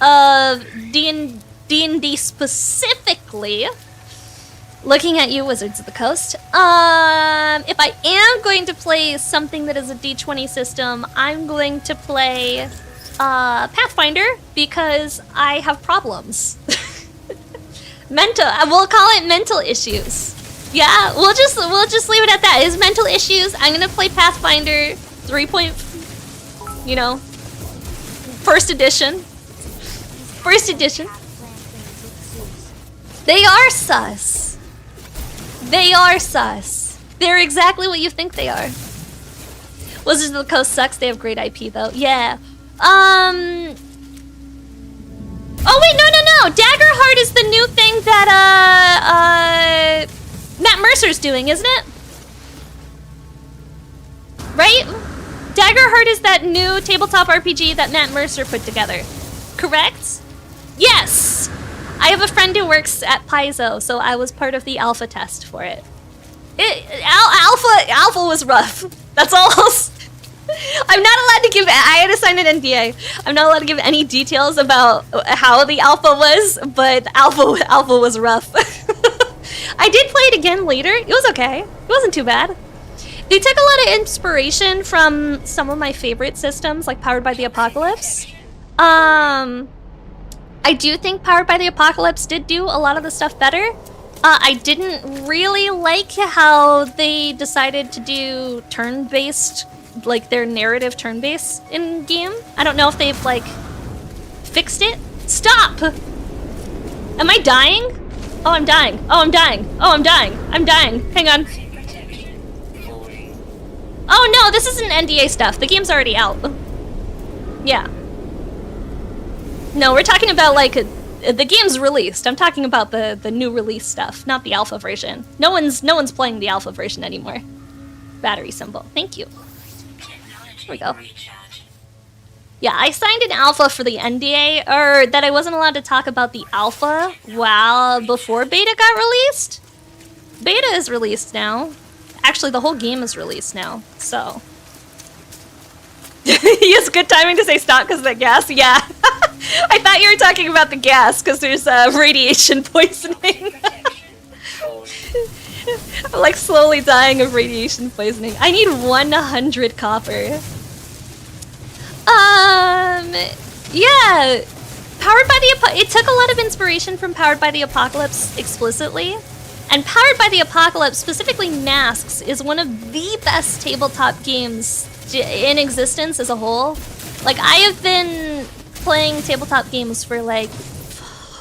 of D&D specifically. Looking at you, Wizards of the Coast. If I am going to play something that is a D20 system, I'm going to play Pathfinder because I have problems. We'll call it mental issues. Yeah, we'll just leave it at that. It's mental issues. I'm gonna play Pathfinder 3. You know, first edition. First edition. They are sus. They are sus. They're exactly what you think they are. Wizards of the Coast sucks. They have great IP though. Yeah. Oh wait, no. Daggerheart is the new thing that Matt Mercer's doing, isn't it? Right? Daggerheart is that new tabletop RPG that Matt Mercer put together. Correct? Yes! I have a friend who works at Paizo, so I was part of the alpha test for it. Alpha was rough. That's all I'm not allowed to give... I had to sign an NDA. I'm not allowed to give any details about how the alpha was, but alpha was rough. I did play it again later. It was okay. It wasn't too bad. They took a lot of inspiration from some of my favorite systems, like Powered by the Apocalypse. I do think Powered by the Apocalypse did do a lot of the stuff better. I didn't really like how they decided to do turn-based, like their narrative turn-based in game. I don't know if they've like fixed it. Stop! Am I dying? Oh, I'm dying. Oh, I'm dying. Oh, I'm dying. I'm dying. Hang on. Oh no, this isn't NDA stuff. The game's already out. Yeah. No, we're talking about like the game's released. I'm talking about the new release stuff, not the alpha version. No one's playing the alpha version anymore. Battery symbol. Thank you. Here we go. Yeah, I signed an alpha for the NDA, or that I wasn't allowed to talk about the alpha before beta got released. Beta is released now. Actually, the whole game is released now, so. Yes, good timing to say stop because of the gas. Yeah. I thought you were talking about the gas because there's radiation poisoning. I'm like slowly dying of radiation poisoning. I need 100 copper. Yeah. Powered by the it took a lot of inspiration from Powered by the Apocalypse explicitly. And Powered by the Apocalypse, specifically Masks, is one of the best tabletop games in existence as a whole. Like, I have been playing tabletop games for like...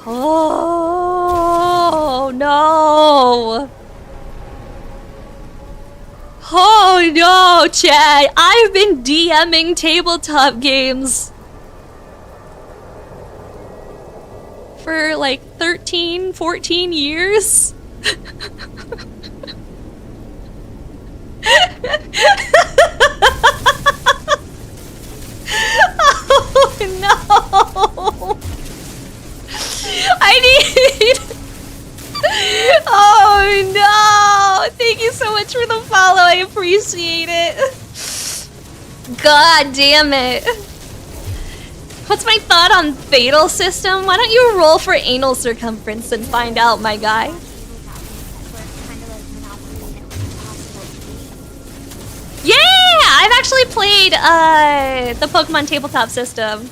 Oh, no. Oh, no, Chad. I've been DMing tabletop games for like 13, 14 years. Oh no! I need... Oh no! Thank you so much for the follow, I appreciate it. God damn it. What's my thought on Fatal System? Why don't you roll for anal circumference and find out, my guy? Yeah! I've actually played the Pokemon tabletop system.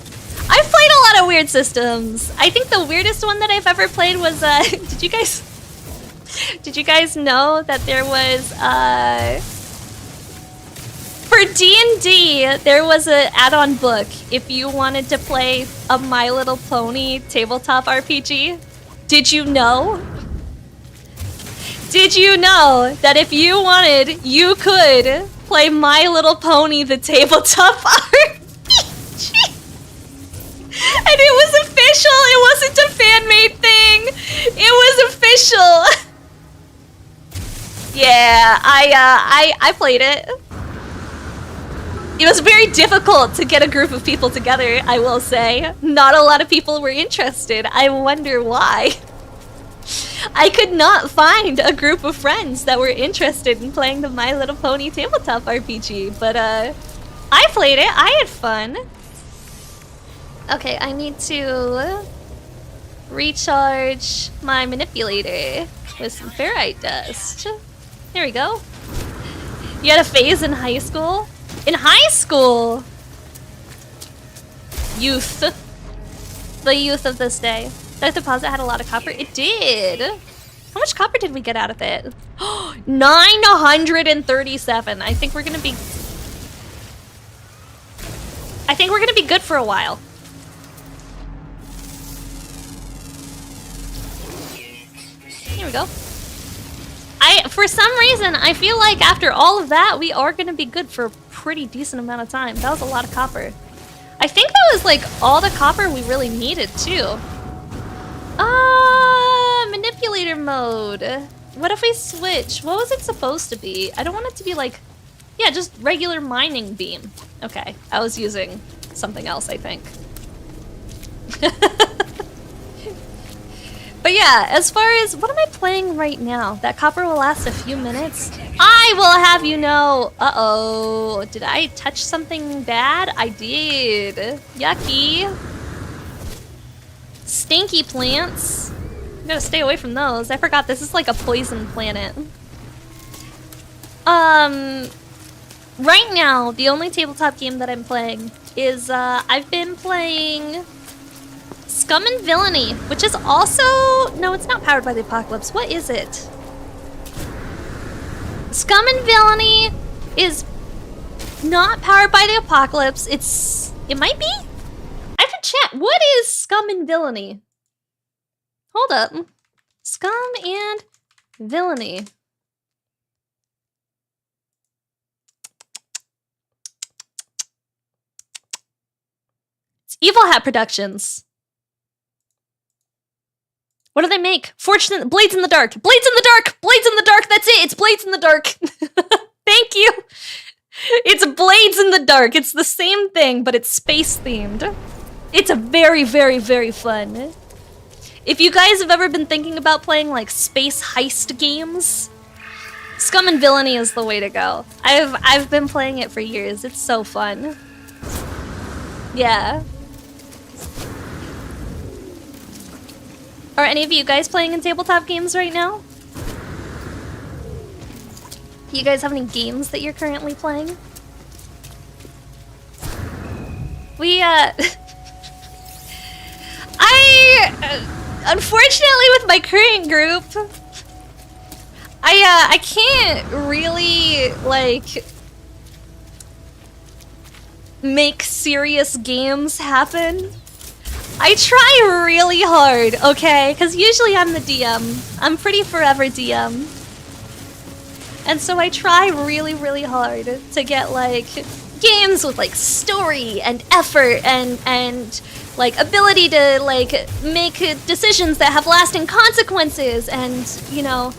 I've played a lot of weird systems. I think the weirdest one that I've ever played was did you guys know that there was D&D, there was an add-on book if you wanted to play a My Little Pony tabletop RPG. Did you know? Did you know that if you wanted, you could play My Little Pony the tabletop RPG? And it was official. It wasn't a fan-made thing. It was official. Yeah, I played it. It was very difficult to get a group of people together, I will say. Not a lot of people were interested. I wonder why. I could not find a group of friends that were interested in playing the My Little Pony tabletop RPG, but I played it. I had fun. Okay, I need to recharge my manipulator with some ferrite dust. There we go. You had a phase in high school? In high school! Youth. The youth of this day. That deposit had a lot of copper? It did! How much copper did we get out of it? 937. I think we're gonna be good for a while. Here we go. For some reason, I feel like after all of that, we are gonna be good for a pretty decent amount of time. That was a lot of copper. I think that was like all the copper we really needed too. Manipulator mode. What if we switch? What was it supposed to be? I don't want it to be like, yeah, just regular mining beam. Okay, I was using something else, I think. But yeah, as far as, what am I playing right now? That copper will last a few minutes. I will have you know, uh-oh, did I touch something bad? I did. Yucky. Stinky plants. You gotta stay away from those. I forgot this is like a poison planet. Right now, the only tabletop game that I'm playing is, I've been playing Scum and Villainy, which is also... No, it's not powered by the apocalypse. What is it? Scum and Villainy is not powered by the apocalypse. It might be? I have to check. What is Scum and Villainy? Hold up. Scum and Villainy. It's Evil Hat Productions. What do they make? Fortunate Blades in the Dark. Blades in the Dark! Blades in the Dark! That's it! It's Blades in the Dark! Thank you! It's Blades in the Dark. It's the same thing, but it's space themed. It's a very, very, very fun. If you guys have ever been thinking about playing like space heist games, Scum and Villainy is the way to go. I've been playing it for years. It's so fun. Yeah. Are any of you guys playing in tabletop games right now? You guys have any games that you're currently playing? We, unfortunately with my current group, I can't really, like, make serious games happen. I try really hard, okay? Because usually I'm the DM. I'm pretty forever DM. And so I try really, really hard to get, like, games with, like, story and effort and like, ability to, like, make decisions that have lasting consequences and, you know,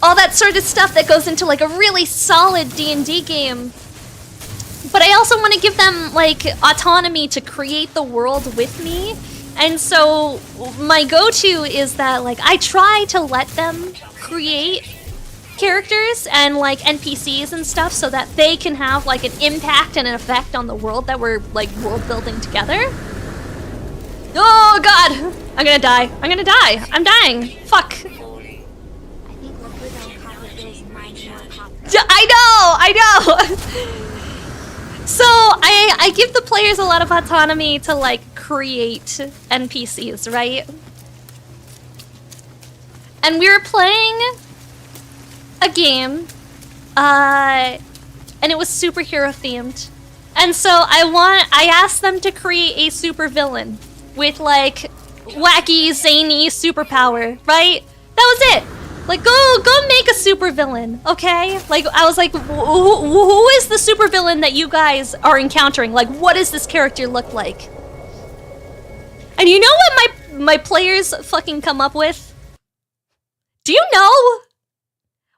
all that sort of stuff that goes into, like, a really solid D&D game. But I also want to give them, like, autonomy to create the world with me. And so my go-to is that, like, I try to let them create characters and, like, NPCs and stuff so that they can have, like, an impact and an effect on the world that we're, like, world building together. Oh, God! I'm gonna die. I'm gonna die. I'm dying. Fuck. I know! So, I give the players a lot of autonomy to, like, create NPCs, right? And we were playing a game, and it was superhero themed. And so I asked them to create a supervillain with like wacky, zany superpower, right? That was it. Like, go make a supervillain, okay? Like, I was like, who is the supervillain that you guys are encountering? Like, what does this character look like? And you know what my players fucking come up with? Do you know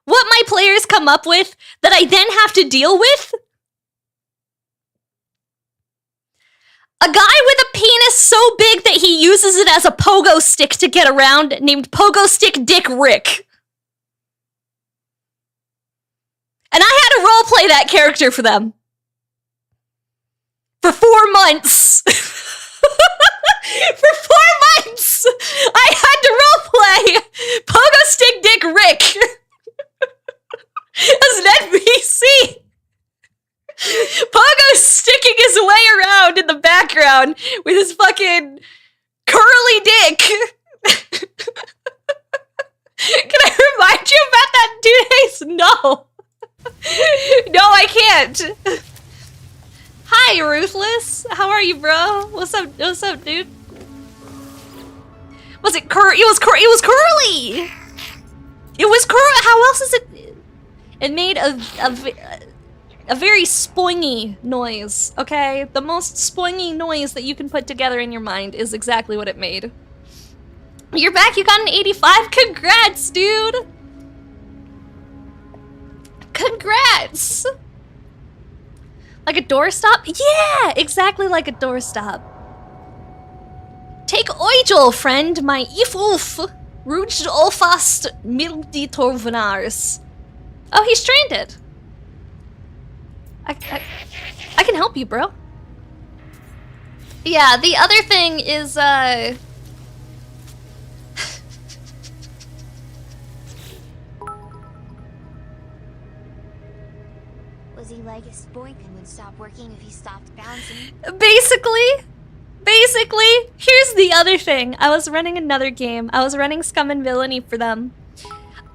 what my players come up with that I then have to deal with? A guy with a penis so big that he uses it as a pogo stick to get around, named Pogo Stick Dick Rick. And I had to roleplay that character for them. For 4 months. For 4 months! I had to roleplay Pogo Stick Dick Rick as an NPC. Pogo sticking his way around in the background with his fucking curly dick. Can I remind you about that, 2 days? No. No, I can't. Hi, Ruthless. How are you, bro? What's up, dude? Was it curly? It was curly. It was curly. How else is it? It made a very spoingy noise, okay? The most spoingy noise that you can put together in your mind is exactly what it made. You're back, you got an 85? Congrats, dude! Congrats! Like a doorstop? Yeah, exactly like a doorstop. Take Oijol, friend, my ifulf, rujd olfast mildi torvenars. Oh, he's stranded. I can help you, bro. Yeah, the other thing is, Was he like a spoink and would stop working if he stopped bouncing? Basically, here's the other thing. I was running another game. I was running Scum and Villainy for them.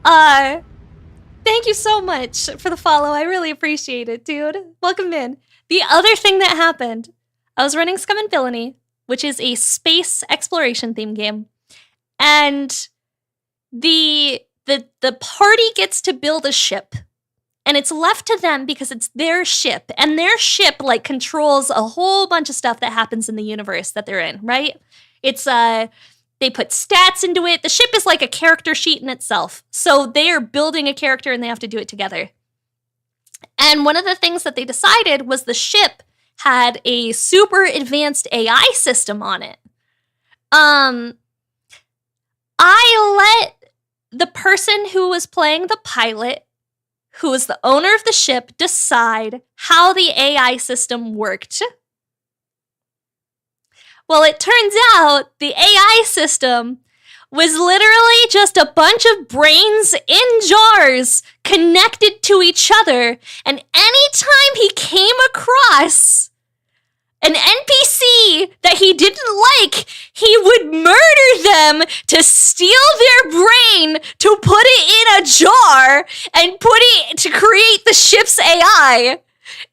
Thank you so much for the follow. I really appreciate it, dude. Welcome in. The other thing that happened, I was running Scum and Villainy, which is a space exploration theme game. And the party gets to build a ship. And it's left to them because it's their ship. And their ship, like, controls a whole bunch of stuff that happens in the universe that they're in, right? It's, they put stats into it. The ship is like a character sheet in itself. So they are building a character and they have to do it together. And one of the things that they decided was the ship had a super advanced AI system on it. I let the person who was playing the pilot, who was the owner of the ship, decide how the AI system worked. Well, it turns out the AI system was literally just a bunch of brains in jars connected to each other, and anytime he came across an NPC that he didn't like, he would murder them to steal their brain, to put it in a jar, and put it to create the ship's AI.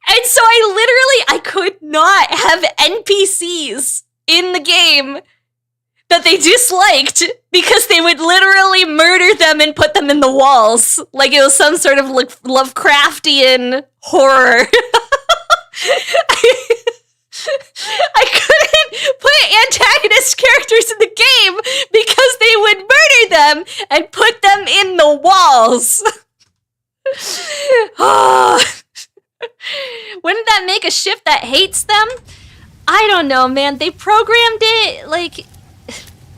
And so I could not have NPCs in the game that they disliked because they would literally murder them and put them in the walls. Like it was some sort of Lovecraftian horror. I couldn't put antagonist characters in the game because they would murder them and put them in the walls. Wouldn't that make a ship that hates them? I don't know, man. They programmed it, like...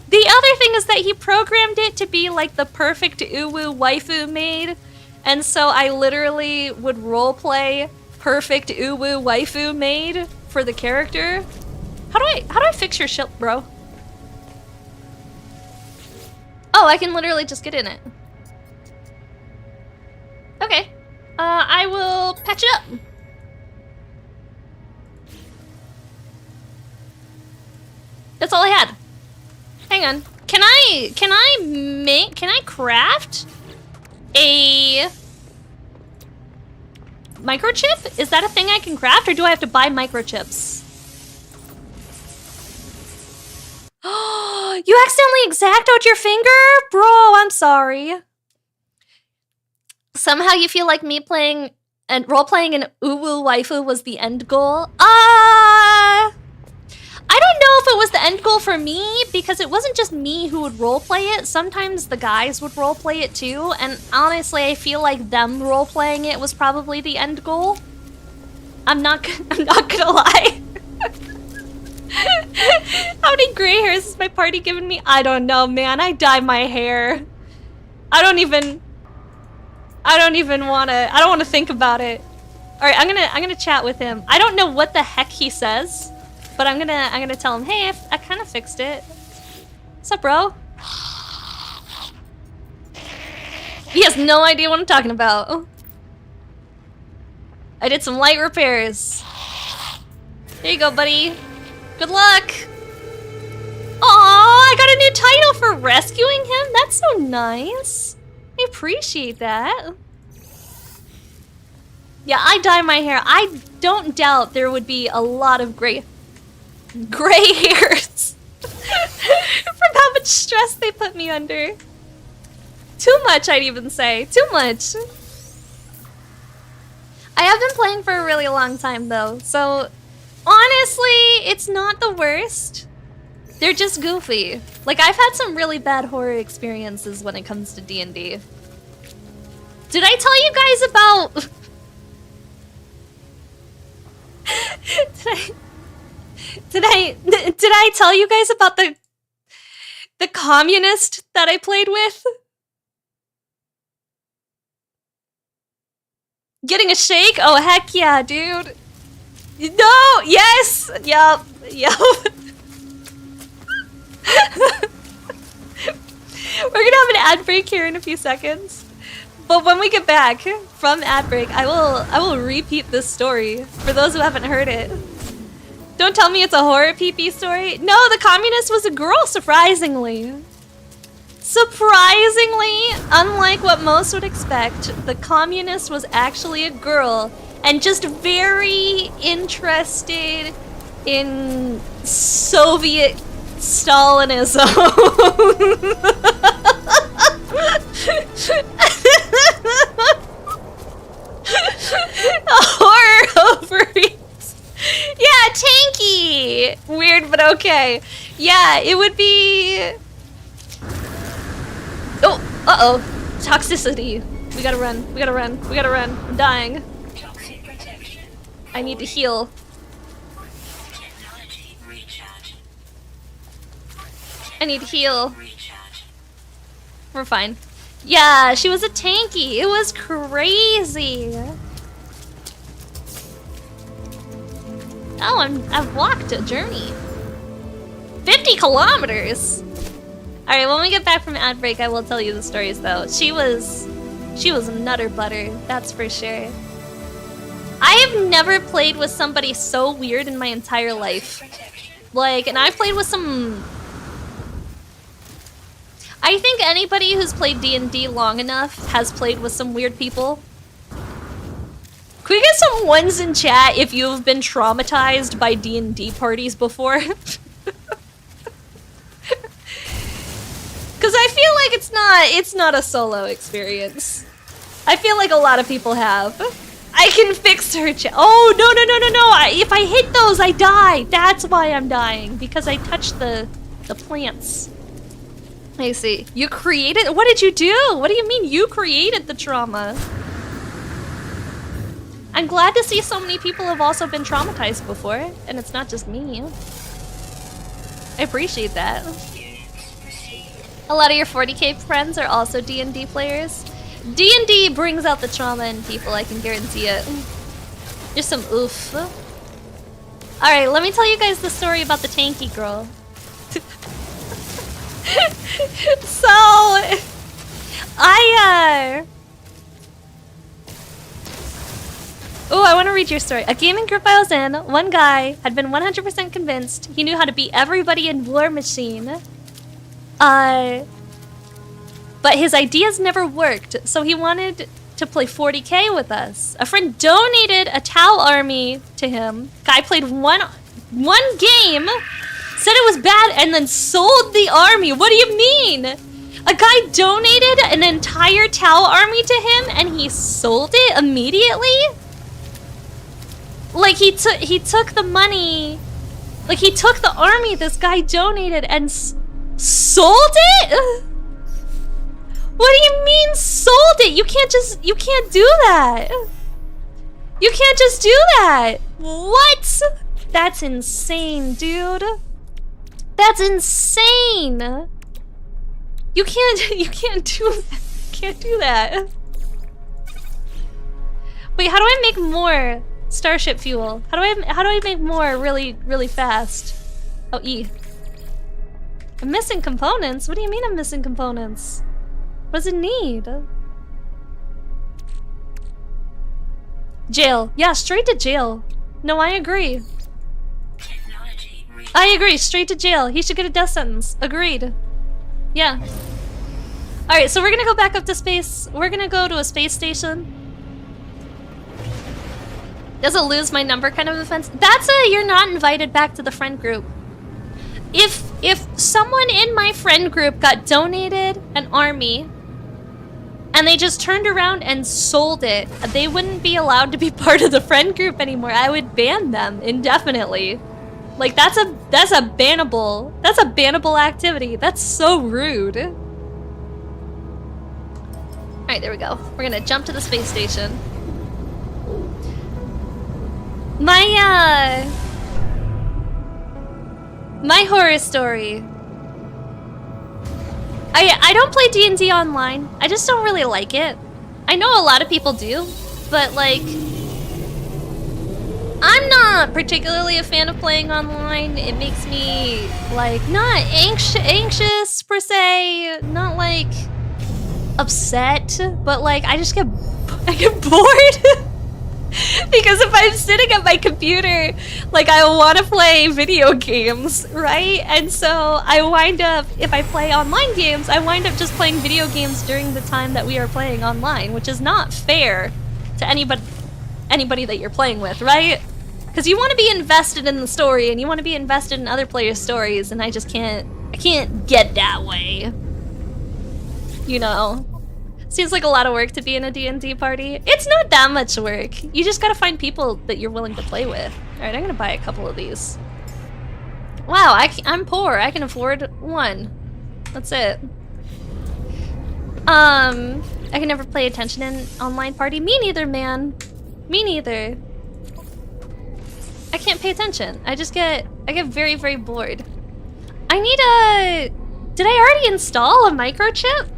The other thing is that he programmed it to be, like, the perfect uwu waifu maid. And so I literally would roleplay perfect uwu waifu maid for the character. How do I fix your ship, bro? Oh, I can literally just get in it. Okay. I will patch it up. That's all I had. Hang on. Can I craft a Microchip? Is that a thing I can craft, or do I have to buy microchips? You accidentally exact out your finger? Bro, I'm sorry. Somehow you feel like me playing and role-playing an uwu waifu was the end goal? I don't know if it was the end goal for me, because it wasn't just me who would roleplay it. Sometimes the guys would roleplay it too, and honestly, I feel like them roleplaying it was probably the end goal. I'm not gonna lie. How many gray hairs is my party giving me? I don't know, man. I dye my hair. I don't wanna think about it. Alright, I'm gonna chat with him. I don't know what the heck he says, but I'm gonna tell him, hey, I kinda fixed it. What's up, bro? He has no idea what I'm talking about. I did some light repairs. Here you go, buddy. Good luck. Aw, I got a new title for rescuing him. That's so nice. I appreciate that. Yeah, I dye my hair. I don't doubt there would be a lot of gray hairs from how much stress they put me under. Too much, I'd even say. Too much. I have been playing for a really long time, though, so honestly, it's not the worst. They're just goofy. Like, I've had some really bad horror experiences when it comes to D&D. Did I tell you guys about... Did I tell you guys about the communist that I played with? Getting a shake? Oh, heck yeah, dude. No! Yes! Yup. We're gonna have an ad break here in a few seconds. But when we get back from ad break, I will repeat this story for those who haven't heard it. Don't tell me it's a horror PP story. No, the communist was a girl, surprisingly. Surprisingly, unlike what most would expect, the communist was actually a girl and just very interested in Soviet Stalinism. Horror overeats. Yeah, tanky. Weird, but okay. Yeah, it would be... Oh, uh-oh. Toxicity. We gotta run. I'm dying. I need to heal. I need to heal. We're fine. Yeah, she was a tanky. It was crazy. Oh, I've walked a journey. 50 kilometers. All right, when we get back from ad break, I will tell you the stories though. She was nutter butter, that's for sure. I have never played with somebody so weird in my entire life. Like, and I've played with some... I think anybody who's played D&D long enough has played with some weird people. Can we get some ones in chat if you've been traumatized by D&D parties before? Because I feel like it's not a solo experience. I feel like a lot of people have. I can fix her chat. Oh, no. If I hit those, I die. That's why I'm dying. Because I touched the plants. I see. You created? What did you do? What do you mean you created the trauma? I'm glad to see so many people have also been traumatized before, and it's not just me. I appreciate that. A lot of your 40k friends are also D&D players. D&D brings out the trauma in people, I can guarantee it. There's some oof. Alright, let me tell you guys the story about the tanky girl. So, oh, I want to read your story. A gaming group I was in, one guy had been 100% convinced he knew how to beat everybody in War Machine. But his ideas never worked, so he wanted to play 40k with us. A friend donated a Tau army to him. Guy played one game, said it was bad, and then sold the army. What do you mean? A guy donated an entire Tau army to him and he sold it immediately? Like he took the money, like he took the army this guy donated and sold it? What do you mean sold it? You can't do that. You can't just do that. What? That's insane, dude. That's insane. You can't do that. Can't do that. Wait, how do I make more starship fuel? How do I make more really fast? Oh, E. I'm missing components? What do you mean I'm missing components? What does it need? Jail. Yeah, straight to jail. No, I agree. I agree, straight to jail. He should get a death sentence. Agreed. Yeah. Alright, so we're gonna go back up to space. We're gonna go to a space station. Does it lose my number kind of offense? That's a you're not invited back to the friend group. If someone in my friend group got donated an army and they just turned around and sold it, they wouldn't be allowed to be part of the friend group anymore. I would ban them indefinitely. Like that's a bannable activity. That's so rude. Alright, there we go. We're gonna jump to the space station. My horror story. I don't play D&D online. I just don't really like it. I know a lot of people do, but like I'm not particularly a fan of playing online. It makes me like not anxious per se, not like upset, but like I get bored. Because if I'm sitting at my computer, like I want to play video games, right? And so I wind up, if I play online games, I wind up just playing video games during the time that we are playing online, which is not fair to anybody that you're playing with, right? Because you want to be invested in the story and you want to be invested in other players' stories, and I can't get that way. You know? Seems like a lot of work to be in a D&D party. It's not that much work. You just gotta find people that you're willing to play with. Alright, I'm gonna buy a couple of these. Wow, I'm poor. I can afford one. That's it. I can never pay attention in online party. Me neither, man. Me neither. I can't pay attention. I get very, very bored. I need a... Did I already install a microchip?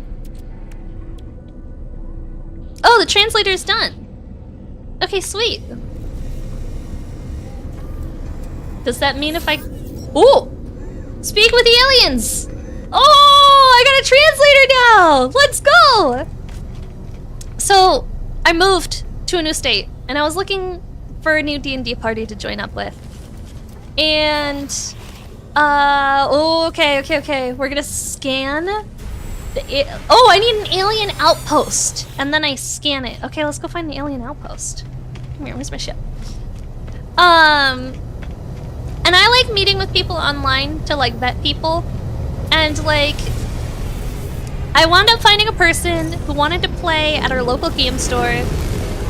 Oh, the translator's done. Okay, sweet. Does that mean if I... Oh! Speak with the aliens! Oh, I got a translator now! Let's go! So, I moved to a new state, and I was looking for a new D&D party to join up with. And... okay. We're gonna scan... Oh, I need an alien outpost. And then I scan it. Okay, let's go find the alien outpost. Come here, where's my ship? And I like meeting with people online to like vet people. And like, I wound up finding a person who wanted to play at our local game store.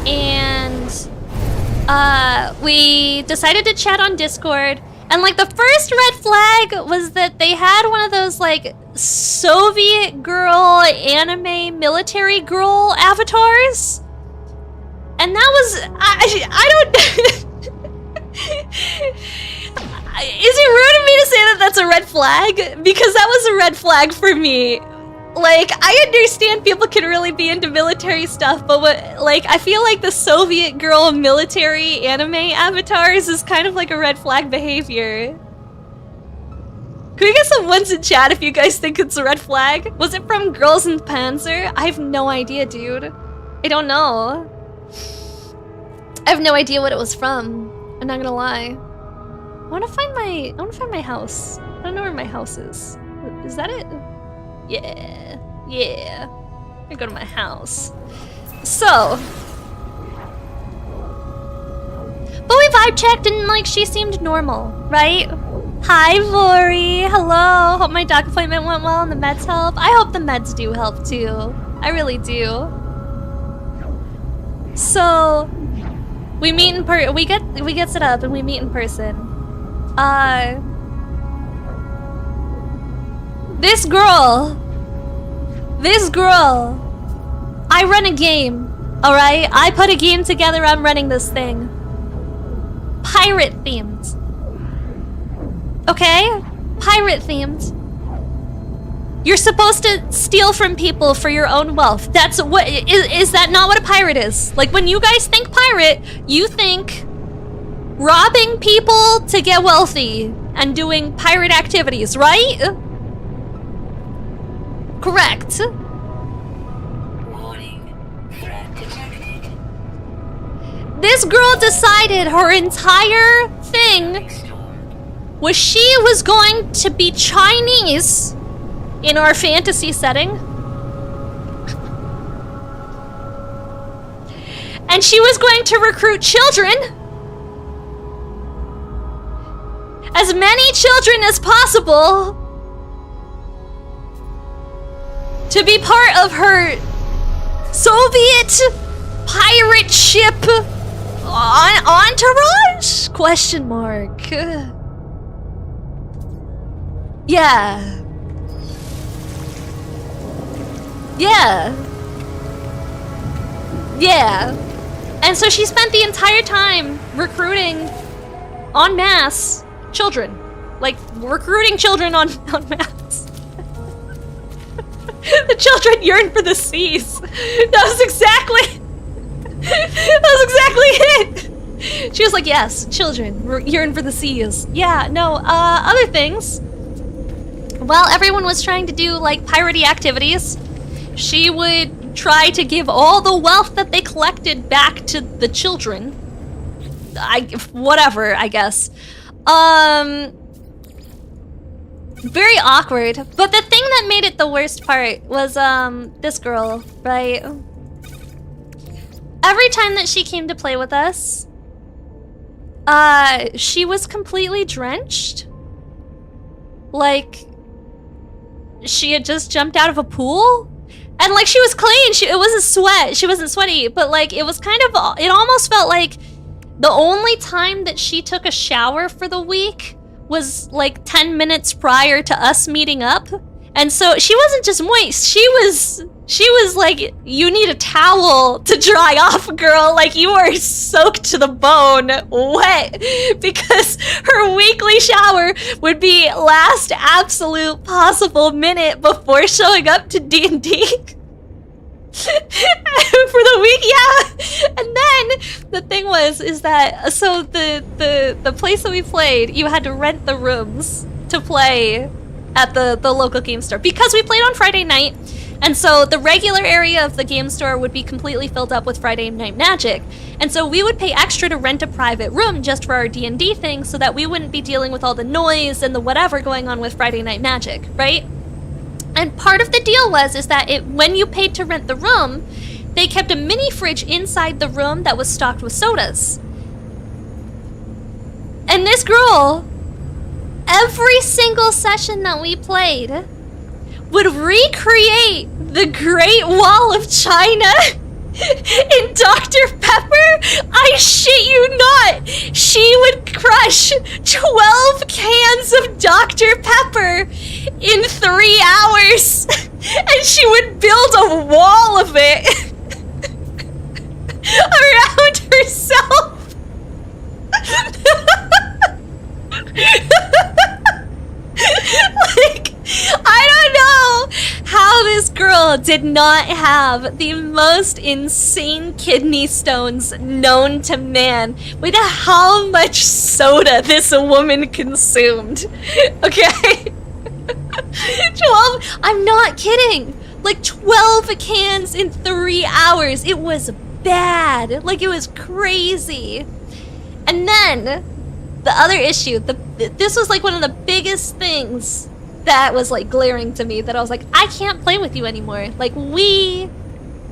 And we decided to chat on Discord. And like the first red flag was that they had one of those like Soviet girl anime military girl avatars. And that was, I don't, is it rude of me to say that that's a red flag? Because that was a red flag for me. Like, I understand people can really be into military stuff, but what, like, I feel like the Soviet girl military anime avatars is kind of like a red flag behavior. Can we get some ones in chat if you guys think it's a red flag? Was it from Girls in Panzer? I have no idea, dude. I don't know. I have no idea what it was from. I'm not gonna lie. I wanna find my house. I don't know where my house is. Is that it? Yeah. I go to my house. So. But we vibe checked and like she seemed normal, right? Hi Vori, hello. Hope my doc appointment went well and the meds help. I hope the meds do help too. I really do. So we meet in we get set up and we meet in person. This girl, I run a game, alright? I put a game together, I'm running this thing. Pirate themed. Okay? Pirate themed. You're supposed to steal from people for your own wealth. That's what, is that not what a pirate is? Like when you guys think pirate, you think robbing people to get wealthy and doing pirate activities, right? Correct. Warning. Threat detected. This girl decided her entire thing was she was going to be Chinese in our fantasy setting. And she was going to recruit children. As many children as possible. To be part of her Soviet pirate ship entourage? Question mark. Yeah. Yeah. Yeah. And so she spent the entire time recruiting en masse children. Like, recruiting children en masse. The children yearn for the seas. That was exactly it. She was like, yes, children yearn for the seas. Yeah, no, other things. While everyone was trying to do like piratey activities, she would try to give all the wealth that they collected back to the children. Whatever, I guess. Very awkward. But the thing that made it the worst part was this girl, right? Every time that she came to play with us, she was completely drenched. Like, she had just jumped out of a pool. And like, she was clean, it wasn't sweat, she wasn't sweaty, but like, it was kind of, it almost felt like the only time that she took a shower for the week was like 10 minutes prior to us meeting up. And so she wasn't just moist, she was like, you need a towel to dry off, girl. Like, you are soaked to the bone wet, because her weekly shower would be last absolute possible minute before showing up to D&D. For the week, yeah. And then the thing is that so the place that we played, you had to rent the rooms to play at the local game store, because we played on Friday night. And so the regular area of the game store would be completely filled up with Friday Night Magic. And so we would pay extra to rent a private room just for our D&D thing, so that we wouldn't be dealing with all the noise and the whatever going on with Friday Night Magic, right? And part of the deal is that when you paid to rent the room, they kept a mini fridge inside the room that was stocked with sodas. And this girl, every single session that we played, would recreate the Great Wall of China in Dr. Pepper. I shit you not. She would crush 12 cans of Dr. Pepper in 3 hours. And she would build a wall of it around herself. Like, I don't know how this girl did not have the most insane kidney stones known to man with how much soda this woman consumed. Okay? 12, I'm not kidding. Like 12 cans in 3 hours. It was bad. Like, it was crazy. And then the other issue, this was like one of the biggest things that was like glaring to me, that I was like, I can't play with you anymore. Like, we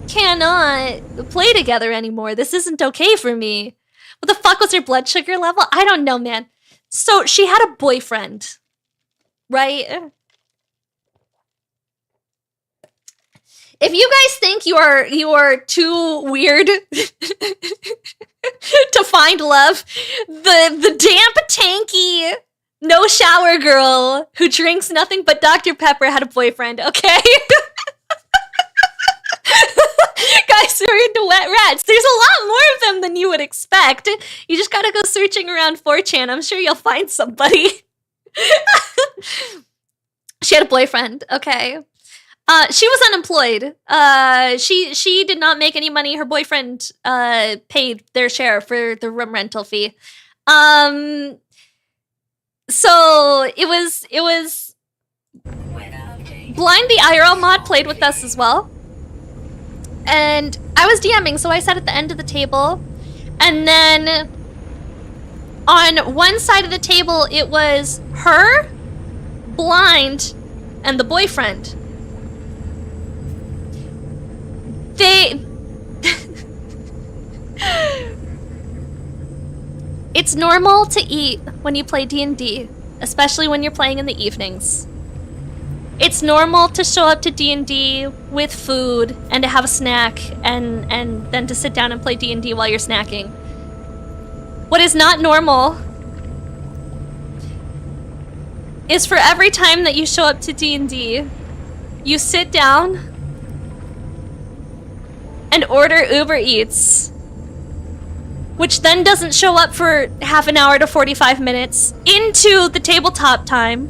cannot play together anymore. This isn't okay for me. What the fuck was her blood sugar level? I don't know, man. So she had a boyfriend, right? If you guys think you are too weird to find love, the damp, tanky, no shower girl who drinks nothing but Dr. Pepper had a boyfriend, okay? Guys who are into wet rats. There's a lot more of them than you would expect. You just gotta go searching around 4chan. I'm sure you'll find somebody. She had a boyfriend, okay? She was unemployed. She did not make any money. Her boyfriend paid their share for the room rental fee. So it was Blind the IRL mod played with us as well. And I was DMing, so I sat at the end of the table. And then on one side of the table, it was her, Blind, and the boyfriend. It's normal to eat when you play D&D, especially when you're playing in the evenings. It's normal to show up to D&D with food and to have a snack and then to sit down and play D&D while you're snacking. What is not normal is for every time that you show up to D&D, you sit down and order Uber Eats, which then doesn't show up for half an hour to 45 minutes into the tabletop time,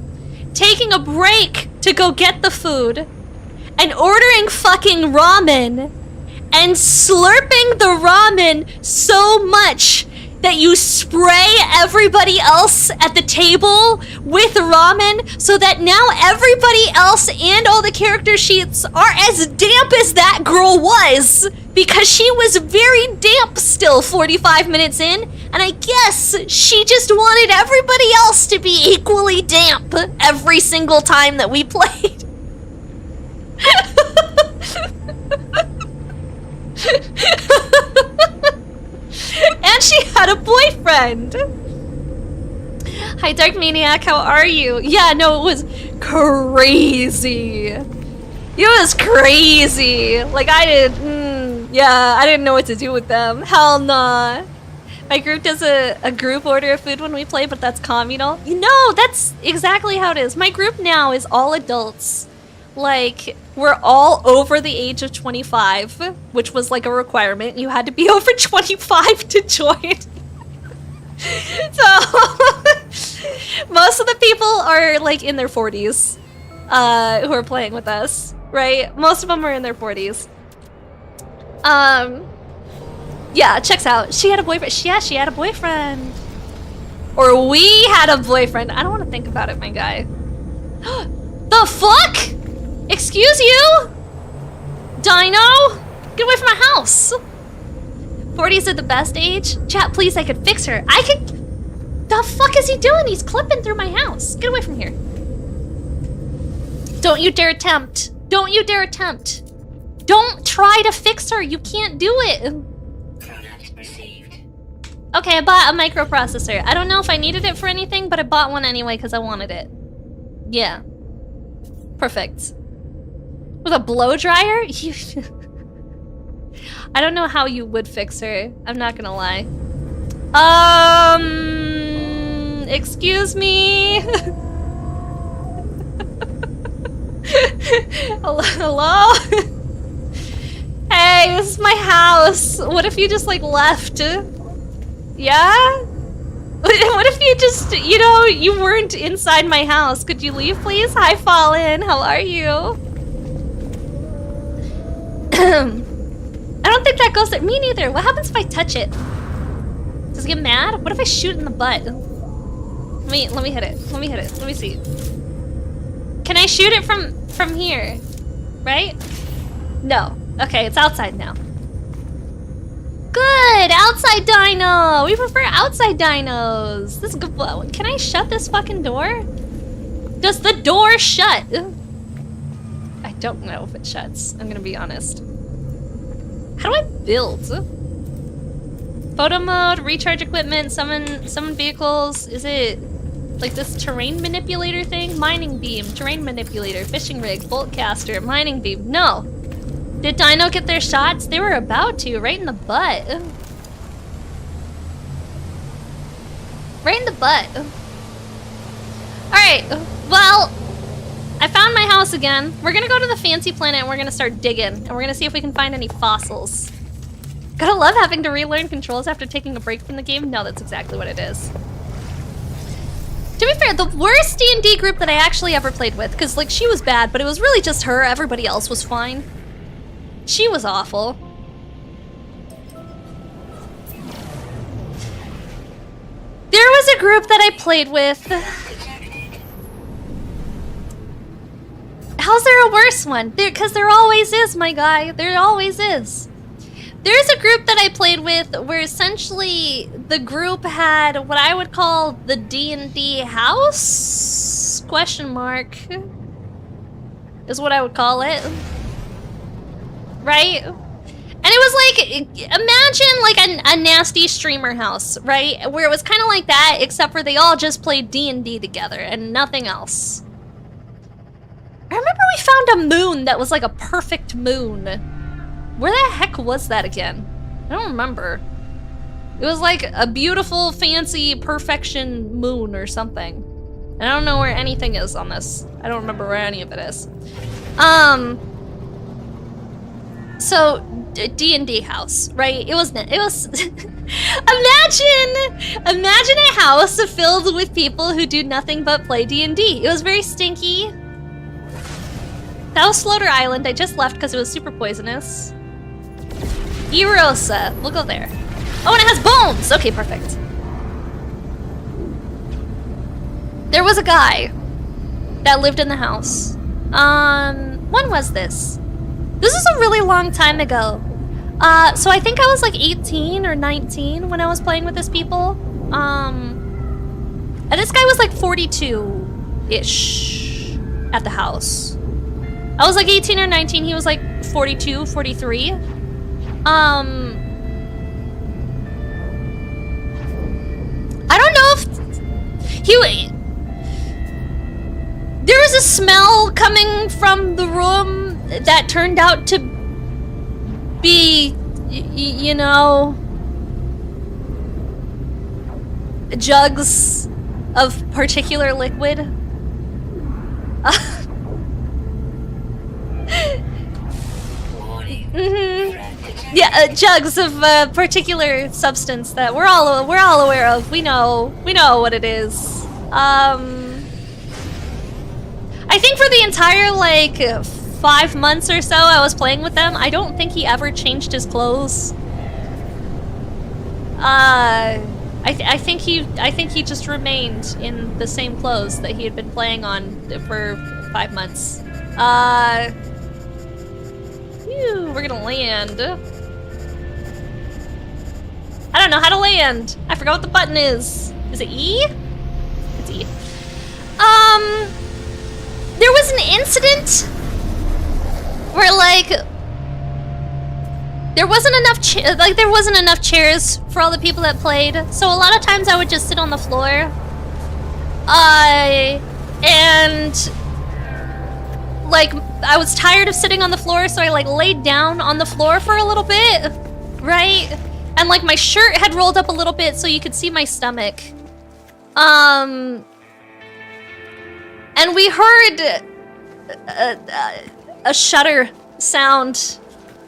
taking a break to go get the food, and ordering fucking ramen, and slurping the ramen so much that you spray everybody else at the table with ramen so that now everybody else and all the character sheets are as damp as that girl was, because she was very damp still 45 minutes in, and I guess she just wanted everybody else to be equally damp every single time that we played. And she had a boyfriend. Hi, Dark Maniac, how are you? Yeah, no, it was crazy. It was crazy. Like, I didn't know what to do with them. Hell nah. My group does a group order of food when we play, but that's communal. No, that's exactly how it is. My group now is all adults. Like, we're all over the age of 25, which was like a requirement. You had to be over 25 to join. So, most of the people are like in their 40s who are playing with us, right? Most of them are in their 40s. Yeah, checks out. She had a boyfriend. Yeah, she had a boyfriend. Or we had a boyfriend. I don't want to think about it, my guy. The fuck? Excuse you? Dino? Get away from my house. 40s are the best age? Chat, please, I could fix her. I could... The fuck is he doing? He's clipping through my house. Get away from here. Don't you dare attempt. Don't you dare attempt. Don't try to fix her. You can't do it. Product received. Okay, I bought a microprocessor. I don't know if I needed it for anything, but I bought one anyway because I wanted it. Yeah. Perfect. With a blow dryer? I don't know how you would fix her. I'm not gonna lie. Excuse me? Hello? Hey, this is my house. What if you just, like, left? Yeah? What if you just, you know, you weren't inside my house? Could you leave, please? Hi, Fallen. How are you? I don't think that goes there. Me neither. What happens if I touch it? Does it get mad? What if I shoot it in the butt? Let me hit it. Let me hit it. Let me see. Can I shoot it from here? Right? No. Okay, it's outside now. Good! Outside dino! We prefer outside dinos! This is good. Can I shut this fucking door? Does the door shut? I don't know if it shuts. I'm gonna be honest. How do I build? Photo mode, recharge equipment, summon vehicles. Is it like this terrain manipulator thing? Mining beam, terrain manipulator, fishing rig, bolt caster, mining beam. No. Did Dino get their shots? They were about to, right in the butt. Right in the butt. Alright, well, I found my house again. We're gonna go to the fancy planet and we're gonna start digging. And we're gonna see if we can find any fossils. Gotta love having to relearn controls after taking a break from the game. No, that's exactly what it is. To be fair, the worst D&D group that I actually ever played with, because like she was bad, but it was really just her, everybody else was fine. She was awful. There was a group that I played with. How's there a worse one? Because there always is, my guy. There always is. There's a group that I played with where essentially the group had what I would call the D&D house? Question mark. Is what I would call it. Right? And it was like, imagine like a nasty streamer house, right? Where it was kind of like that, except for they all just played D&D together and nothing else. I remember we found a moon that was like a perfect moon. Where the heck was that again? I don't remember. It was like a beautiful, fancy, perfection moon or something. And I don't know where anything is on this. I don't remember where any of it is. So D&D house, right? It was imagine a house filled with people who do nothing but play D&D. It was very stinky. That was Floater Island. I just left because it was super poisonous. Erosa. We'll go there. Oh, and it has bones! Okay, perfect. There was a guy that lived in the house. When was this? This is a really long time ago. So I think I was like 18 or 19 when I was playing with this people. And this guy was like 42-ish at the house. I was like 18 or 19, he was like 42, 43. I don't know if there was a smell coming from the room that turned out to be, you know, jugs of particular liquid. Yeah, jugs of particular substance that we're all aware of. We know what it is. I think for the entire like 5 months or so I was playing with them, I don't think he ever changed his clothes. I think he just remained in the same clothes that he had been playing on for 5 months. We're gonna land. I don't know how to land. I forgot what the button is. Is it E? It's E. There was an incident where like there wasn't enough chairs for all the people that played. So a lot of times I would just sit on the floor. And like I was tired of sitting on the floor, so I like laid down on the floor for a little bit, right? And like my shirt had rolled up a little bit so you could see my stomach. And we heard a shutter sound,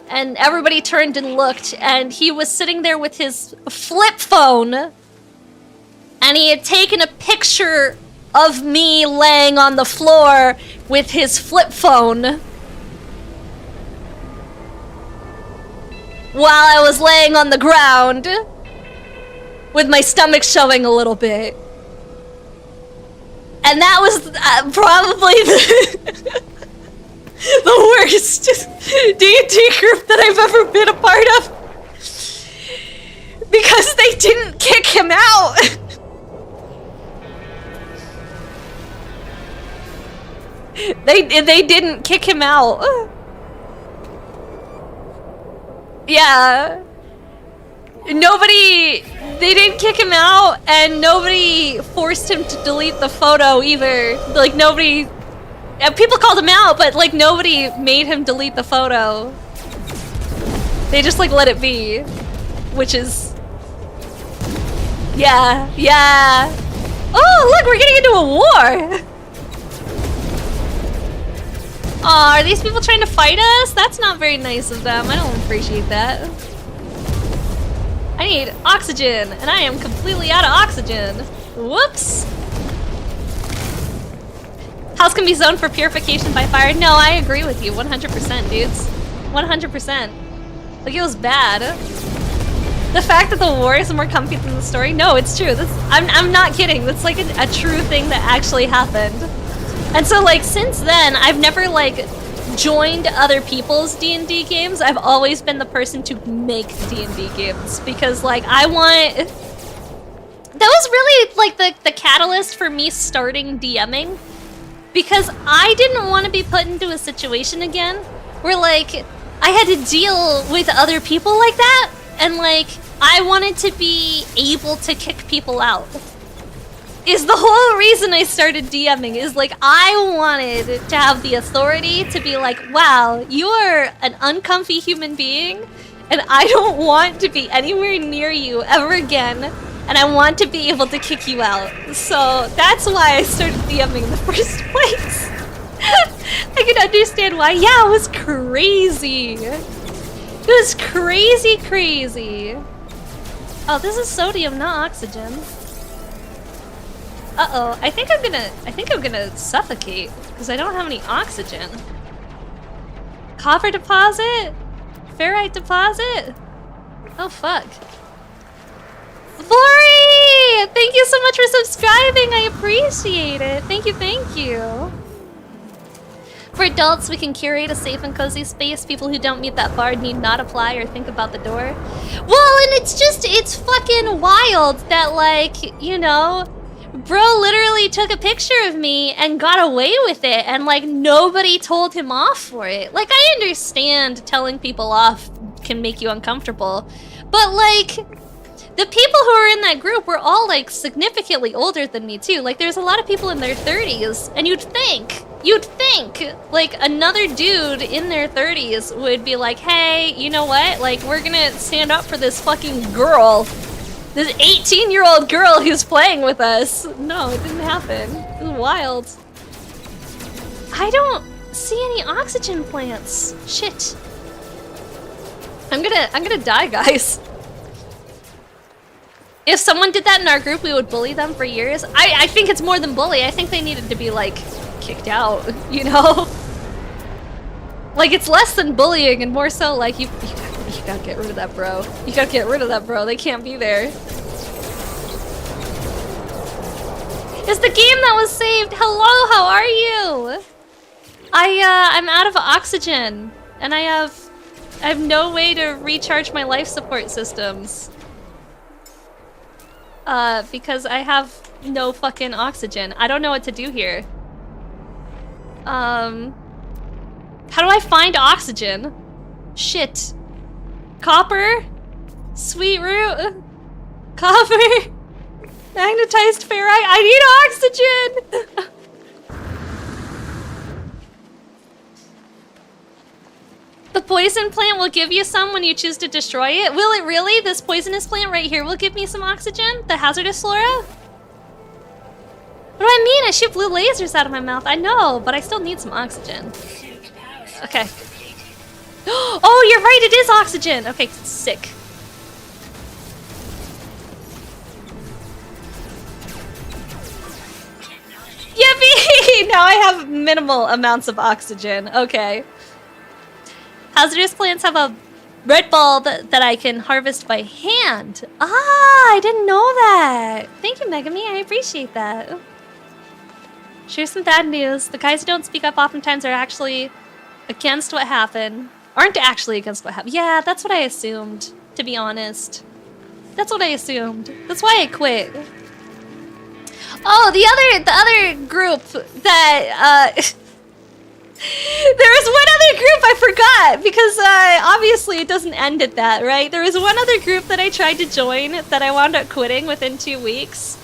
and everybody turned and looked, and he was sitting there with his flip phone, and he had taken a picture of me laying on the floor with his flip phone while I was laying on the ground with my stomach showing a little bit. And that was probably the worst D&D group that I've ever been a part of, because they didn't kick him out. They didn't kick him out. Yeah. Nobody, they didn't kick him out, and nobody forced him to delete the photo either. Like, nobody, people called him out, but like nobody made him delete the photo. They just like let it be, which is, yeah. Oh, look, we're getting into a war. Aw, are these people trying to fight us? That's not very nice of them. I don't appreciate that. I need oxygen, and I am completely out of oxygen. Whoops. House can be zoned for purification by fire. No, I agree with you 100%, dudes. 100%. Like, it was bad. The fact that the war is more comfy than the story? No, it's true. I'm not kidding. That's like a true thing that actually happened. And so, like, since then, I've never, like, joined other people's D&D games. I've always been the person to make D&D games because, like, that was really like the catalyst for me starting DMing, because I didn't want to be put into a situation again where, like, I had to deal with other people like that, and, like, I wanted to be able to kick people out. Is the whole reason I started DMing, is like I wanted to have the authority to be like, wow, you are an uncomfy human being and I don't want to be anywhere near you ever again, and I want to be able to kick you out. So that's why I started DMing in the first place. I can understand why. Yeah, it was crazy. It was crazy. Oh, this is sodium, not oxygen. Uh-oh, I think I'm gonna suffocate because I don't have any oxygen. Copper deposit? Ferrite deposit? Oh fuck. Lori! Thank you so much for subscribing, I appreciate it. Thank you. For adults, we can curate a safe and cozy space. People who don't meet that bar need not apply or think about the door. Well, and it's fucking wild that, like, you know, bro literally took a picture of me and got away with it, and like nobody told him off for it. Like, I understand telling people off can make you uncomfortable, but like the people who were in that group were all like significantly older than me too. Like, there's a lot of people in their 30s, and you'd think like another dude in their 30s would be like, hey, you know what? Like, we're gonna stand up for this fucking girl. This 18-year-old girl who's playing with us. No, it didn't happen. It was wild. I don't see any oxygen plants. Shit. I'm gonna die, guys. If someone did that in our group, we would bully them for years. I think it's more than bully. I think they needed to be, like, kicked out, you know? Like, it's less than bullying and more so, like, you gotta get rid of that, bro. You gotta get rid of that, bro. They can't be there. It's the game that was saved. Hello, how are you? I'm out of oxygen, and I have no way to recharge my life support systems. Because I have no fucking oxygen. I don't know what to do here. How do I find oxygen? Shit. Copper? Sweet root? Copper? Magnetized ferrite? I need oxygen! The poison plant will give you some when you choose to destroy it. Will it really? This poisonous plant right here will give me some oxygen? The hazardous flora? What do I mean? I shoot blue lasers out of my mouth. I know, but I still need some oxygen. Okay. Oh, you're right, it is oxygen! Okay, sick. Yippee! Now I have minimal amounts of oxygen. Okay. Hazardous plants have a red ball that I can harvest by hand. Ah, I didn't know that. Thank you, Megami. I appreciate that. Here's some bad news. The guys who don't speak up oftentimes are actually against what happened. Aren't actually against what happened. Yeah, that's what I assumed, to be honest. That's what I assumed. That's why I quit. Oh, the other group that There was one other group I forgot because obviously it doesn't end at that, right? There was one other group that I tried to join that I wound up quitting within 2 weeks.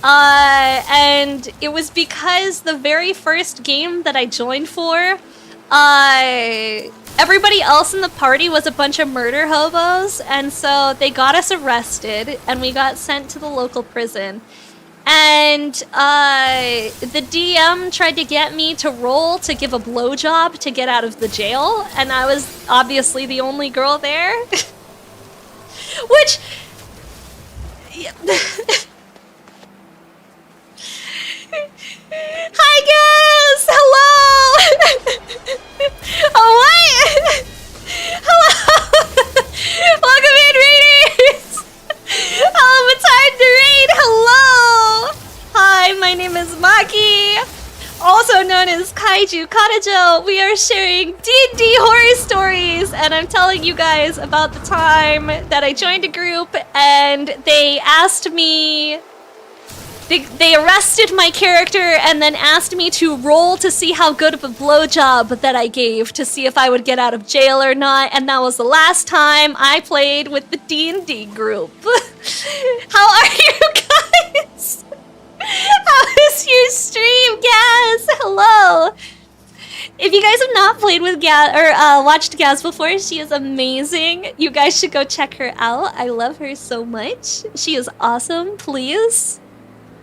And it was because the very first game that I joined for, everybody else in the party was a bunch of murder hobos, and so they got us arrested and we got sent to the local prison. And the DM tried to get me to roll to give a blowjob to get out of the jail, and I was obviously the only girl there. Which... Hi guys! Hello! Oh, what? Hello! Welcome in, raiders! Oh, it's hard to raid! Hello! Hi, my name is Maki, also known as Kaiju Katajo. We are sharing D&D horror stories, and I'm telling you guys about the time that I joined a group and they asked me... They arrested my character and then asked me to roll to see how good of a blowjob that I gave to see if I would get out of jail or not, and that was the last time I played with the D&D group. How are you guys? How is your stream, Gaz? Hello. If you guys have not played with Gaz or watched Gaz before, she is amazing. You guys should go check her out. I love her so much. She is awesome. Please.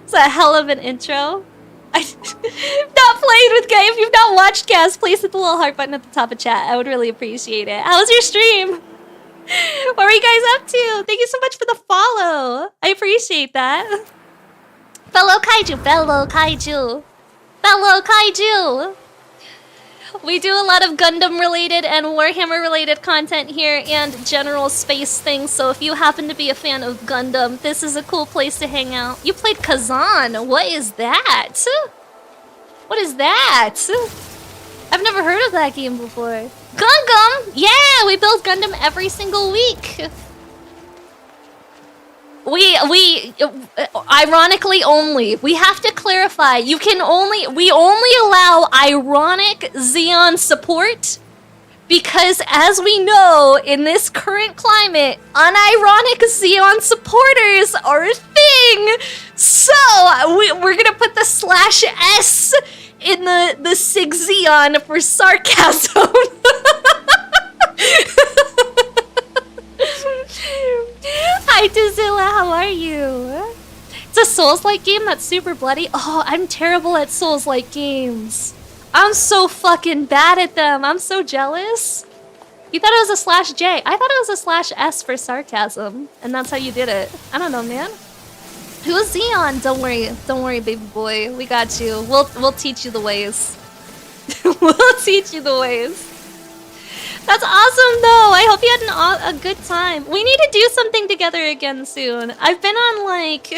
It's a hell of an intro. I've not played with Gaz. If you've not watched Gaz, please hit the little heart button at the top of chat. I would really appreciate it. How was your stream? What were you guys up to? Thank you so much for the follow. I appreciate that. Fellow Kaiju, fellow Kaiju, fellow Kaiju. We do a lot of Gundam related and Warhammer related content here and general space things, so if you happen to be a fan of Gundam, this is a cool place to hang out. You played Kazan. What is that? What is that? I've never heard of that game before. Gundam! Yeah, we build Gundam every single week. We ironically only. We have to clarify. We only allow ironic Xeon support because, as we know, in this current climate, unironic Xeon supporters are a thing. So we're gonna put the /S in the Sig Xeon for sarcasm. Hi Tazilla, how are you? It's a Souls-like game that's super bloody. Oh, I'm terrible at Souls-like games. I'm so fucking bad at them. I'm so jealous. You thought it was a /J. I thought it was a /S for sarcasm, and that's how you did it. I don't know, man. Who is Xeon? Don't worry, baby boy. We got you. We'll teach you the ways. We'll teach you the ways. That's awesome, though. I hope you had a good time. We need to do something together again soon. I've been on, like,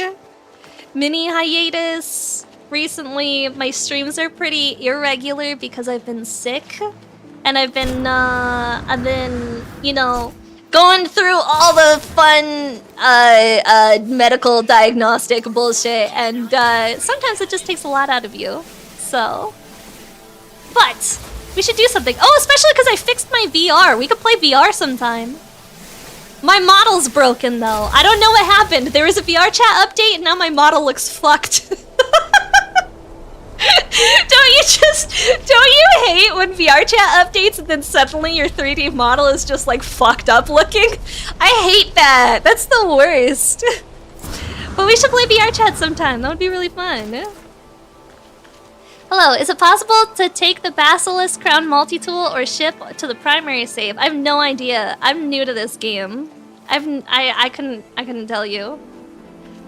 mini hiatus recently. My streams are pretty irregular because I've been sick. And I've been, you know, going through all the fun, medical diagnostic bullshit. And, sometimes it just takes a lot out of you. So. But we should do something. Oh, especially because I fixed my VR. We could play VR sometime. My model's broken, though. I don't know what happened. There was a VR chat update, and now my model looks fucked. Don't you hate when VR chat updates and then suddenly your 3D model is just, like, fucked up looking? I hate that. That's the worst. But we should play VR chat sometime. That would be really fun. Hello, is it possible to take the Basilisk Crown multi-tool or ship to the primary save? I have no idea. I'm new to this game. I couldn't tell you.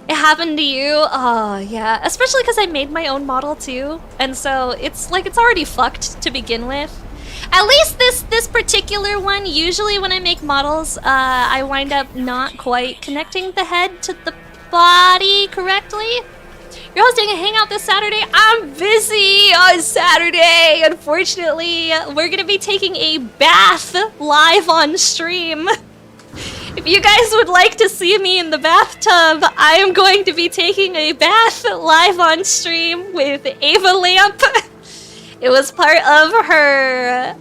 It happened to you? Oh, yeah. Especially because I made my own model too. And so it's like it's already fucked to begin with. At least this particular one, usually when I make models, I wind up not quite connecting the head to the body correctly. You're hosting a hangout this Saturday? I'm busy on Saturday. Unfortunately, we're gonna be taking a bath live on stream. If you guys would like to see me in the bathtub, I am going to be taking a bath live on stream with Ava Lamp It was part of her,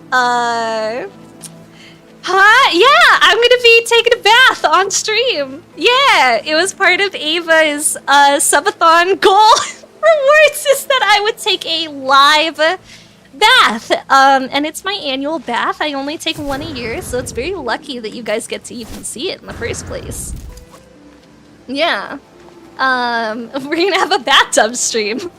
Huh? Yeah, I'm gonna be taking a bath on stream. Yeah, it was part of Ava's, subathon goal rewards is that I would take a live bath. And it's my annual bath. I only take one a year, so it's very lucky that you guys get to even see it in the first place. Yeah. We're gonna have a bathtub stream.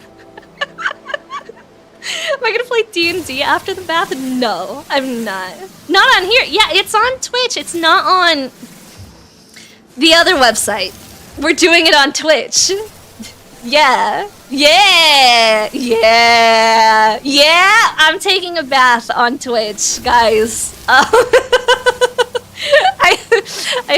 Am I gonna play D&D after the bath? No, I'm not. Not on here. Yeah, it's on Twitch. It's not on the other website. We're doing it on Twitch. Yeah. Yeah. Yeah. Yeah. I'm taking a bath on Twitch, guys. I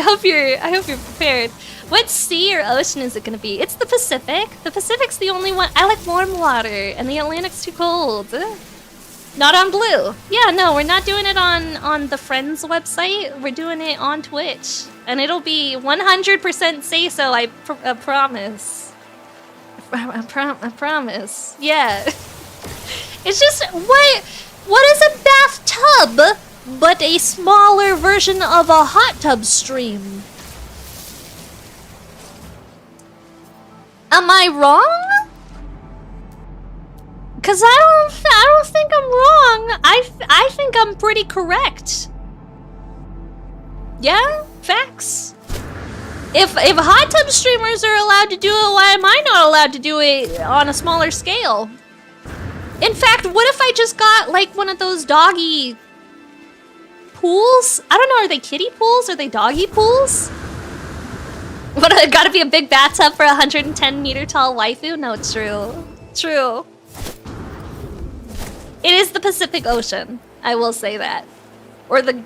hope you're prepared. What sea or ocean is it gonna be? It's the Pacific. The Pacific's the only one. I like warm water, and the Atlantic's too cold. Not on blue. Yeah, no, we're not doing it on the Friends website. We're doing it on Twitch, and it'll be 100% say so. I promise. I promise. Yeah. It's just what is a bathtub but a smaller version of a hot tub stream? Am I wrong? Cause I don't think I'm wrong. I think I'm pretty correct. Yeah, facts. If hot tub streamers are allowed to do it, why am I not allowed to do it on a smaller scale? In fact, what if I just got like one of those doggy pools? I don't know, are they kiddie pools? Are they doggy pools? What, it gotta be a big bathtub for a 110-meter tall waifu? No, true. True. It is the Pacific Ocean. I will say that. Or the...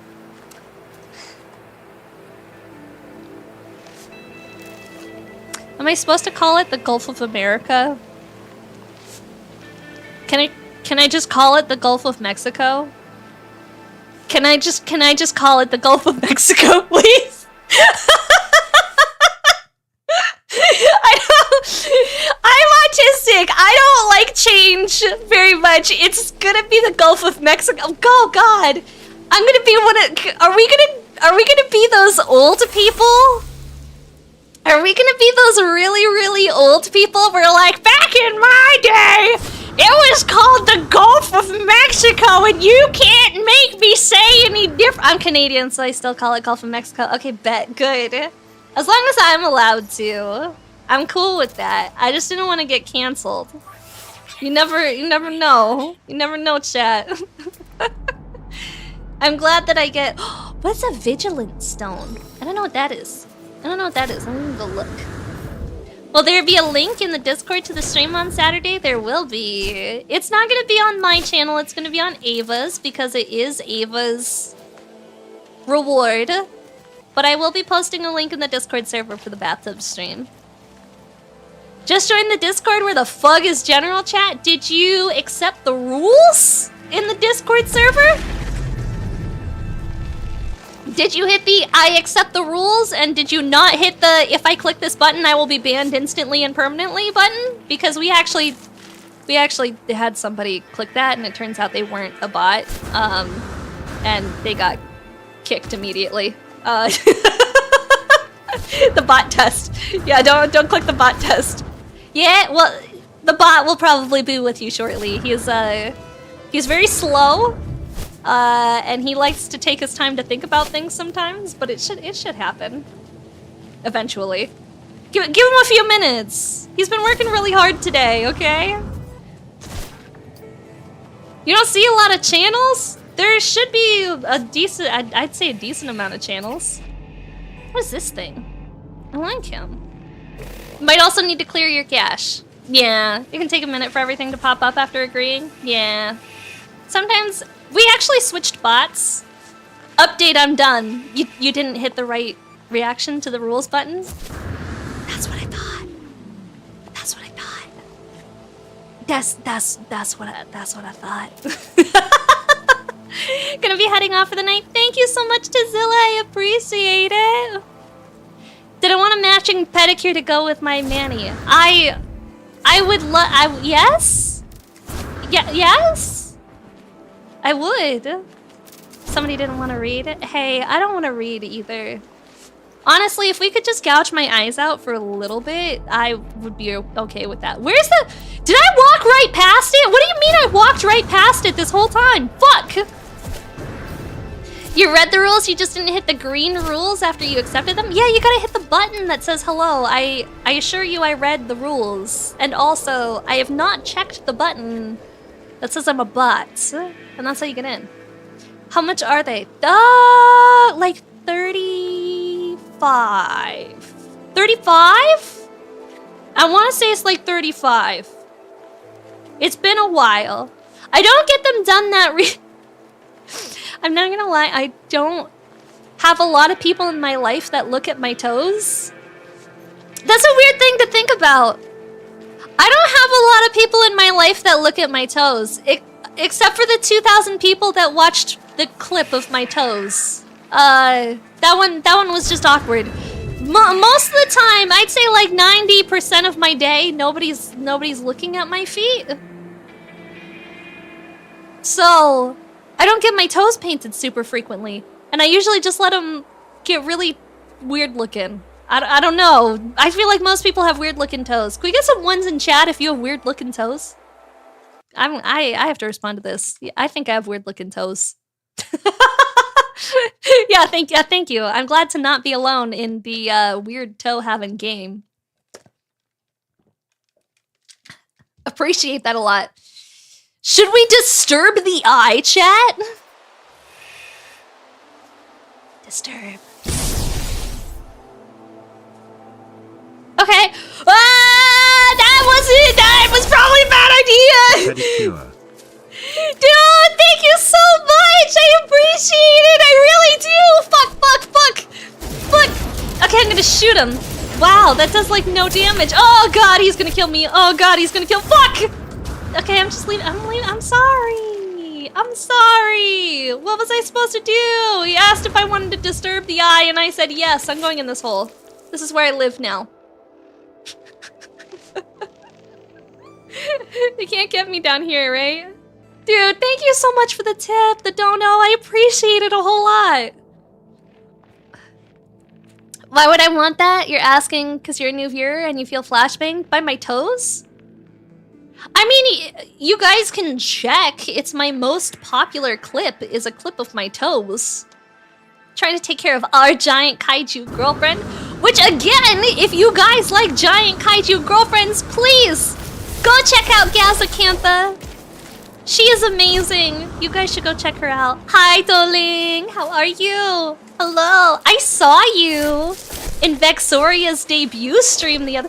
Am I supposed to call it the Gulf of America? Can I just call it the Gulf of Mexico? Can I just call it the Gulf of Mexico, please? I'm autistic. I don't like change very much. It's gonna be the Gulf of Mexico. Oh God, I'm gonna be one of. Are we gonna be those old people? Are we gonna be those really old people? We're like, back in my day, it was called the Gulf of Mexico, and you can't make me say any different. I'm Canadian, so I still call it Gulf of Mexico. Okay, bet. Good. As long as I'm allowed to. I'm cool with that. I just didn't want to get canceled. You never know. You never know, chat. I'm glad that I get... What's a Vigilance Stone? I don't know what that is. I'm gonna go look. Will there be a link in the Discord to the stream on Saturday? There will be. It's not gonna be on my channel. It's gonna be on Ava's because it is Ava's reward. But I will be posting a link in the Discord server for the bathtub stream. Just joined the Discord. Where the fuck is general chat? Did you accept the rules in the Discord server? Did you hit the I accept the rules, and did you not hit the if I click this button I will be banned instantly and permanently button? Because we actually had somebody click that and it turns out they weren't a bot. And they got kicked immediately. The bot test. Yeah, don't click the bot test. Yeah, well, the bot will probably be with you shortly. He's very slow, and he likes to take his time to think about things sometimes. But it should happen eventually. Give him a few minutes. He's been working really hard today. Okay. You don't see a lot of channels? There should be a decent, I'd say a decent amount of channels. What is this thing? I like him. Might also need to clear your cache. Yeah, it can take a minute for everything to pop up after agreeing. Yeah. Sometimes, we actually switched bots. Update, I'm done. You didn't hit the right reaction to the rules button? That's what I thought. That's what I thought. That's what I thought. Gonna be heading off for the night. Thank you so much to Zilla. I appreciate it. Did I want a matching pedicure to go with my mani? I would love. Yes. Yeah. Yes. I would. Somebody didn't want to read it. Hey, I don't want to read either. Honestly, if we could just gouge my eyes out for a little bit, I would be okay with that. Where's the... Did I walk right past it? What do you mean I walked right past it this whole time? Fuck! You read the rules, you just didn't hit the green rules after you accepted them? Yeah, you gotta hit the button that says hello. I assure you I read the rules. And also, I have not checked the button that says I'm a bot. And that's how you get in. How much are they? Like 35. 35? I want to say it's like 35. It's been a while. I don't get them done that I'm not gonna lie, I don't have a lot of people in my life that look at my toes. That's a weird thing to think about. I don't have a lot of people in my life that look at my toes. Except for the 2,000 people that watched the clip of my toes. That one was just awkward. Most of the time, I'd say like 90% of my day, nobody's looking at my feet. So, I don't get my toes painted super frequently. And I usually just let them get really weird looking. I don't know. I feel like most people have weird looking toes. Can we get some ones in chat if you have weird looking toes? I have to respond to this. I think I have weird looking toes. Yeah, thank you. I'm glad to not be alone in the weird toe having game. Appreciate that a lot. Should we disturb the eye, chat? Disturb. Okay. That was probably a bad idea. Pedicure. Dude, thank you so much. I appreciate it. I really do. Fuck. Okay, I'm gonna shoot him. Wow, that does like no damage. Oh god, he's gonna kill me. Oh god, he's gonna kill. Fuck. Okay, I'm just leaving. I'm leaving. I'm sorry. What was I supposed to do? He asked if I wanted to disturb the eye, and I said yes. I'm going in this hole. This is where I live now. They can't get me down here, right? Dude, thank you so much for the tip, the dono. I appreciate it a whole lot. Why would I want that? You're asking because you're a new viewer and you feel flashbanged by my toes? I mean, you guys can check. It's my most popular clip is a clip of my toes. Trying to take care of our giant kaiju girlfriend. Which again, if you guys like giant kaiju girlfriends, please go check out Gazakantha. She is amazing. You guys should go check her out. Hi, darling. How are you? Hello. I saw you in Vexoria's debut stream the other.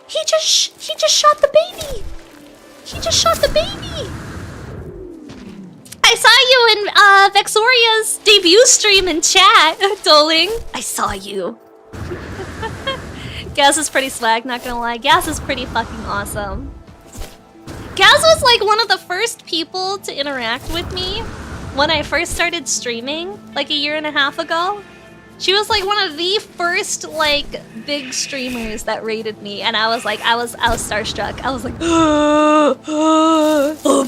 He just shot the baby. I saw you in Vexoria's debut stream in chat, darling. I saw you. Gaz is pretty swag, not gonna lie. Gaz is pretty fucking awesome. Gaz was like one of the first people to interact with me when I first started streaming, like a year and a half ago. She was like one of the first like big streamers that rated me, and I was starstruck. I was like, oh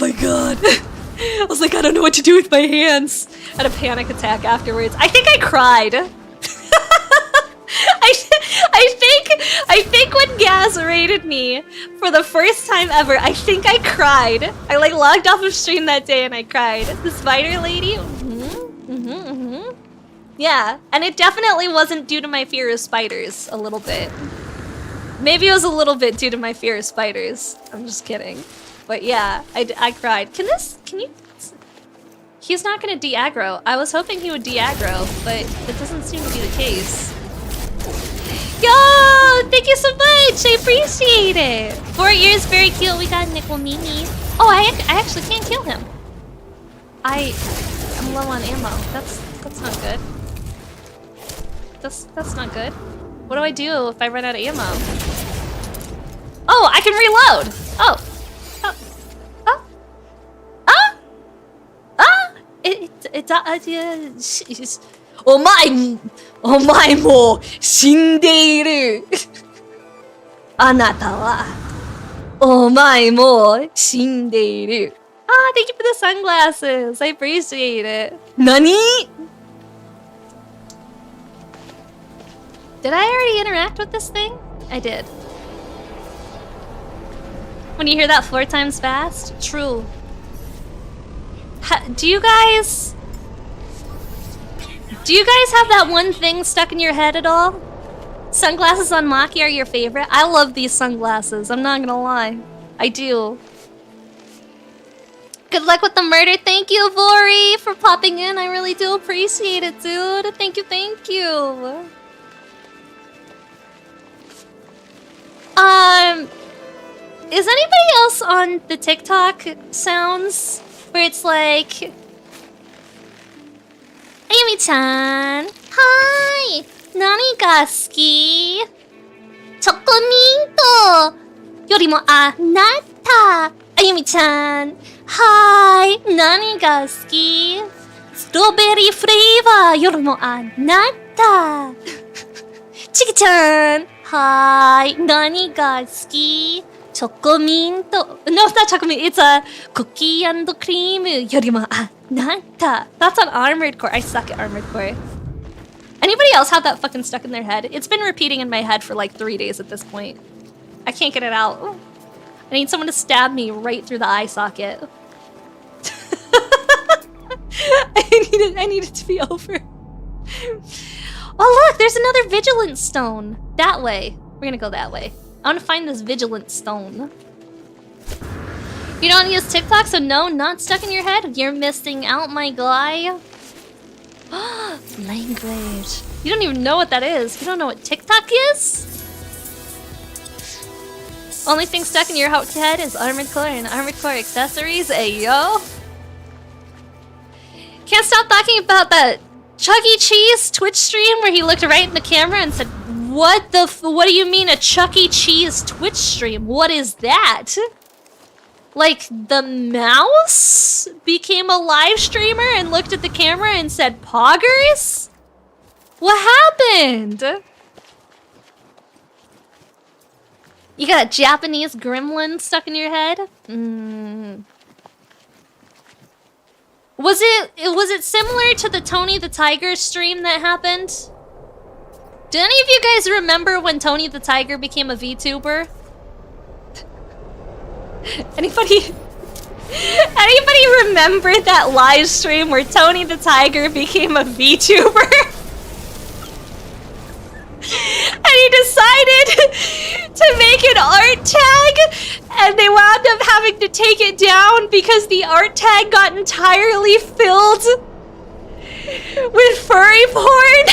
my god. I was like, I don't know what to do with my hands. I had a panic attack afterwards. I think I cried. I think when Gaz rated me for the first time ever, I think I cried. I like logged off of stream that day and I cried. The spider lady? Yeah, and it definitely wasn't due to my fear of spiders, a little bit. Maybe it was a little bit due to my fear of spiders. I'm just kidding. But yeah, I cried. Can you? He's not gonna de-aggro. I was hoping he would de-aggro, but that doesn't seem to be the case. Yo, thank you so much. I appreciate it. 4 years, very cute. We got Nickel Mimi. Oh, I actually can't kill him. I'm low on ammo. That's not good. That's not good. What do I do if I run out of ammo? Oh, I can reload. Oh. Omae mo shindeiru. Anata wa omae mo shindeiru. Ah, thank you for the sunglasses. I appreciate it. Nani? Did I already interact with this thing? I did. When you hear that 4 times fast? True. Do you guys have that one thing stuck in your head at all? Sunglasses on Maki are your favorite? I love these sunglasses, I'm not gonna lie. I do. Good luck with the murder. Thank you, Vori, for popping in. I really do appreciate it, dude. Thank you, thank you. Is anybody else on the TikTok sounds where it's like, Ayumi-chan, hi, nani ga suki? Chocolate yorimo anata. Ayumi-chan, hi, nani ga suki? Strawberry flavor yorimo anata. Chiki-chan, hi, nani ga suki? Chocolate. No, it's not chocolate. It's a cookie and cream. Yorimo anata. That's on Armored Core. I suck at Armored Core. Anybody else have that fucking stuck in their head? It's been repeating in my head for like 3 days at this point. I can't get it out. Ooh. I need someone to stab me right through the eye socket. I need it to be over. Oh look, there's another Vigilance Stone. That way. We're gonna go that way. I want to find this Vigilance Stone. You don't use TikTok, so no, not stuck in your head? You're missing out, my guy. Language. You don't even know what that is. You don't know what TikTok is? Only thing stuck in your head is Armored Core and Armored Core accessories. Hey, yo. Can't stop talking about that Chuck E. Cheese Twitch stream where he looked right in the camera and said, what do you mean a Chuck E. Cheese Twitch stream? What is that? Like, the mouse became a live streamer and looked at the camera and said, Poggers? What happened? You got a Japanese gremlin stuck in your head? Was it similar to the Tony the Tiger stream that happened? Do any of you guys remember when Tony the Tiger became a VTuber? Anybody remember that live stream where Tony the Tiger became a VTuber? And he decided to make an art tag, and they wound up having to take it down because the art tag got entirely filled with furry porn.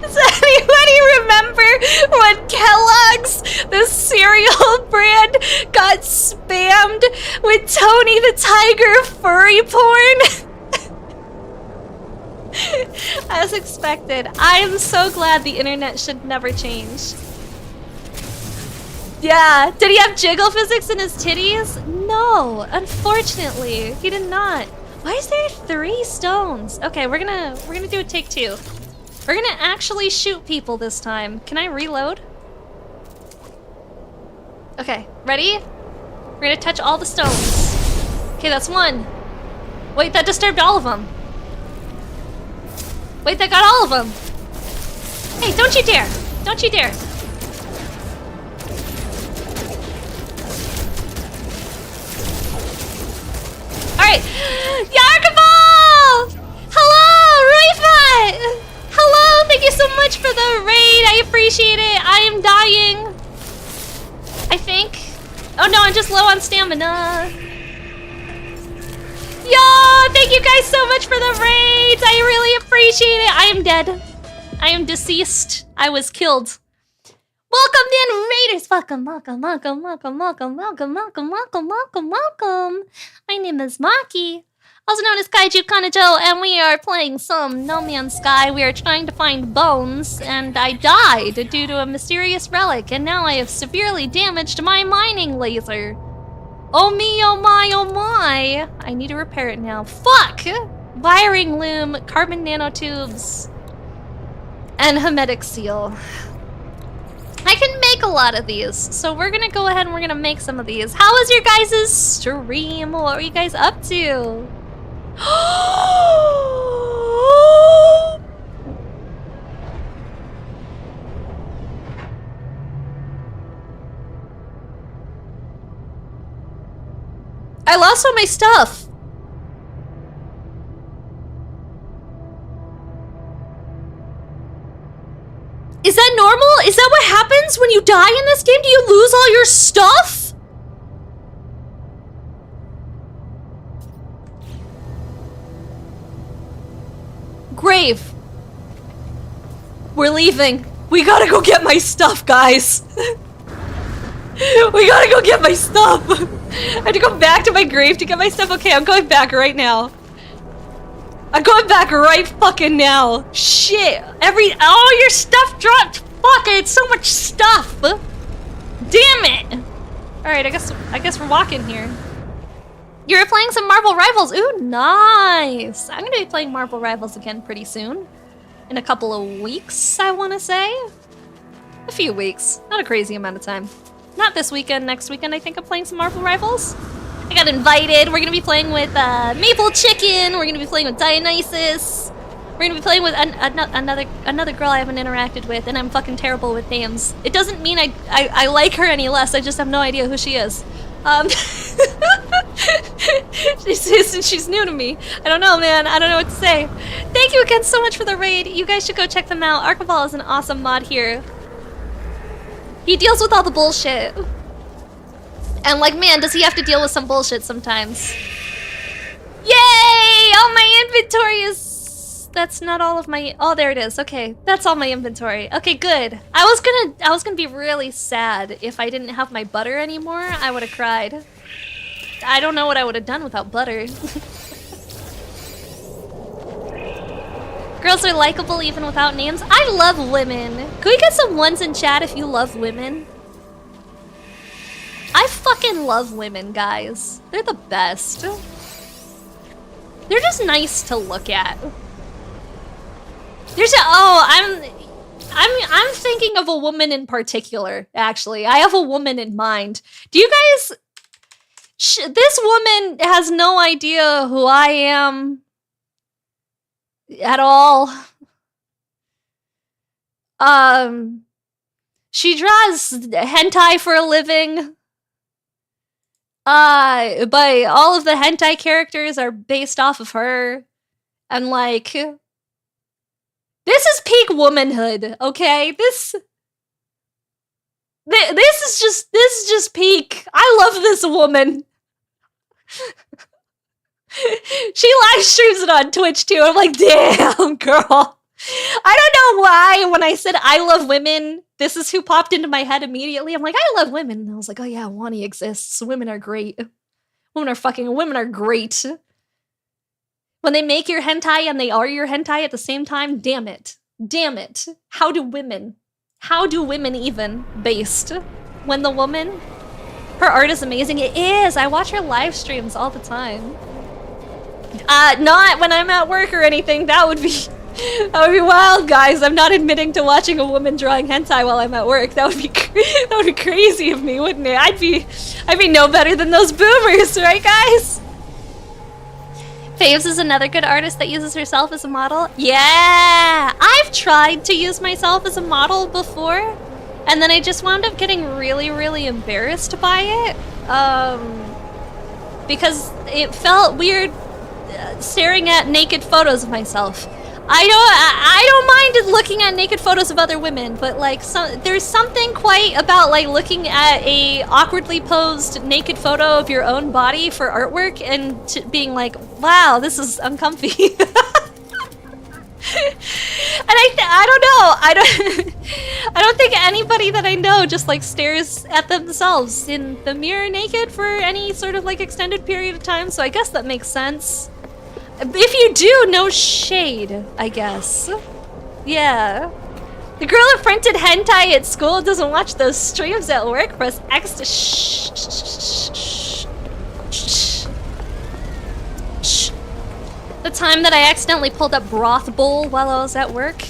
Does anybody remember when Kellogg's, the cereal brand, got spammed with Tony the Tiger furry porn? As expected. I am so glad the internet should never change. Yeah, did he have jiggle physics in his titties? No, unfortunately, he did not. Why is there 3 stones? Okay, we're gonna do a take 2. We're gonna actually shoot people this time. Can I reload? Okay, ready? We're gonna touch all the stones. Okay, that's 1. Wait, that disturbed all of them. Wait, that got all of them. Hey, don't you dare! Don't you dare! Alright! Yarkaball! Hello, Royfat! Hello, thank you so much for the raid. I appreciate it. I am dying. I think. Oh no, I'm just low on stamina. Yo, thank you guys so much for the raids. I really appreciate it. I am dead. I am deceased. I was killed. Welcome in, raiders. Welcome. My name is Maki, also known as Kaiju Kanajo, and we are playing some No Man's Sky. We are trying to find bones, and I died due to a mysterious relic, and now I have severely damaged my mining laser. Oh me, oh my, oh my. I need to repair it now. Fuck! Wiring loom, carbon nanotubes. And Hermetic Seal. I can make a lot of these, so we're gonna go ahead and we're gonna make some of these. How was your guys' stream? What were you guys up to? I lost all my stuff. Is that normal? Is that what happens when you die in this game? Do you lose all your stuff? Grave. We're leaving. We gotta go get my stuff, guys. We gotta go get my stuff. I have to go back to my grave to get my stuff. Okay, I'm going back right now. I'm going back right fucking now. Shit. Oh, your stuff dropped. Fuck, it's so much stuff. Damn it. Alright, I guess we're walking here. You were playing some Marvel Rivals. Ooh, nice. I'm gonna be playing Marvel Rivals again pretty soon. In a couple of weeks, I wanna say. A few weeks. Not a crazy amount of time. Not this weekend, next weekend I think I'm playing some Marvel Rivals. I got invited. We're gonna be playing with Maple Chicken. We're gonna be playing with Dionysus. We're gonna be playing with another girl I haven't interacted with, and I'm fucking terrible with names. It doesn't mean I like her any less. I just have no idea who she is. She's new to me. I don't know, man. I don't know what to say. Thank you again so much for the raid. You guys should go check them out. Archibald is an awesome mod here. He deals with all the bullshit. And like, man, does he have to deal with some bullshit sometimes. Yay! All my inventory is... That's not all of my... Oh, there it is. Okay, that's all my inventory. Okay, good. I was gonna be really sad if I didn't have my butter anymore. I would have cried. I don't know what I would have done without butter. Girls are likable even without names. I love women. Can we get some ones in chat if you love women? I fucking love women, guys. They're the best. They're just nice to look at. I'm thinking of a woman in particular, actually. I have a woman in mind. Do you guys... this woman has no idea who I am at all. She draws hentai for a living. But all of the hentai characters are based off of her. And like... This is peak womanhood, okay? This is just peak. I love this woman. She live streams it on Twitch too. I'm like, damn, girl. I don't know why when I said I love women, this is who popped into my head immediately. I'm like, I love women. And I was like, oh yeah, Wani exists. Women are great. Women are great. When they make your hentai and they are your hentai at the same time, damn it. Damn it. How do women even based? When the woman, her art is amazing. It is. I watch her live streams all the time. Not when I'm at work or anything. That would be wild, guys. I'm not admitting to watching a woman drawing hentai while I'm at work. That would be crazy of me, wouldn't it? I'd be no better than those boomers, right, guys? Faves is another good artist that uses herself as a model. Yeah! I've tried to use myself as a model before, and then I just wound up getting really, really embarrassed by it. Because it felt weird staring at naked photos of myself. I don't mind looking at naked photos of other women, but like there's something quite about like looking at a awkwardly posed naked photo of your own body for artwork and being like, wow, this is uncomfy. And I don't think anybody that I know just like stares at themselves in the mirror naked for any sort of like extended period of time, so I guess that makes sense. If you do, no shade, I guess. Yeah. The girl who printed hentai at school doesn't watch those streams at work. Press X to shh. The time that I accidentally pulled up Broth Bowl while I was at work.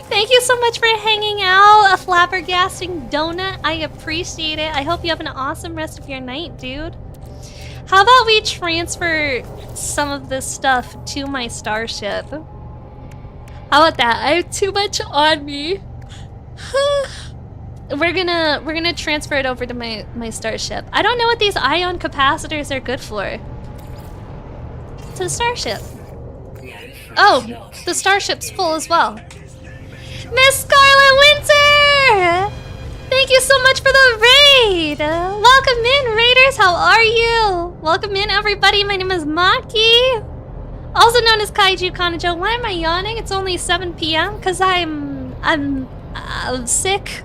Thank you so much for hanging out, a flabbergasting donut. I appreciate it. I hope you have an awesome rest of your night, dude. How about we transfer some of this stuff to my starship? How about that? I have too much on me. We're gonna transfer it over to my starship. I don't know what these ion capacitors are good for. To the starship. Oh, the starship's full as well. Miss Scarlet Winter! Thank you so much for the raid! Welcome in, raiders, how are you? Welcome in, everybody, my name is Maki. Also known as Kaiju Kanajo. Why am I yawning? It's only 7 p.m. Because I'm sick.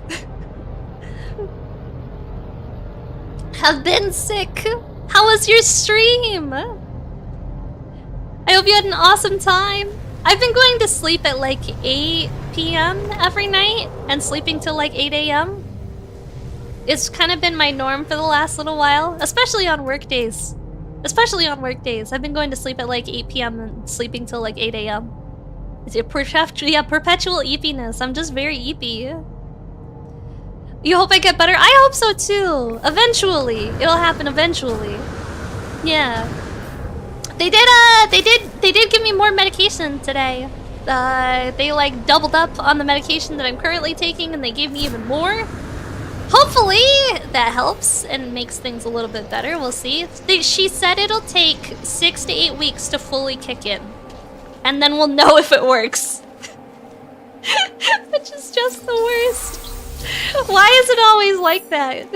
Have been sick. How was your stream? I hope you had an awesome time. I've been going to sleep at like 8 p.m. every night and sleeping till like 8 a.m. It's kind of been my norm for the last little while, especially on work days. I've been going to sleep at like 8 p.m. and sleeping till like 8 a.m. It's a perpetual eepiness. I'm just very eepy. You hope I get better? I hope so too. Eventually. It'll happen eventually. Yeah. They did give me more medication today. They like doubled up on the medication that I'm currently taking and they gave me even more. Hopefully that helps and makes things a little bit better. We'll see. She said it'll take 6 to 8 weeks to fully kick in. And then we'll know if it works. Which is just the worst. Why is it always like that?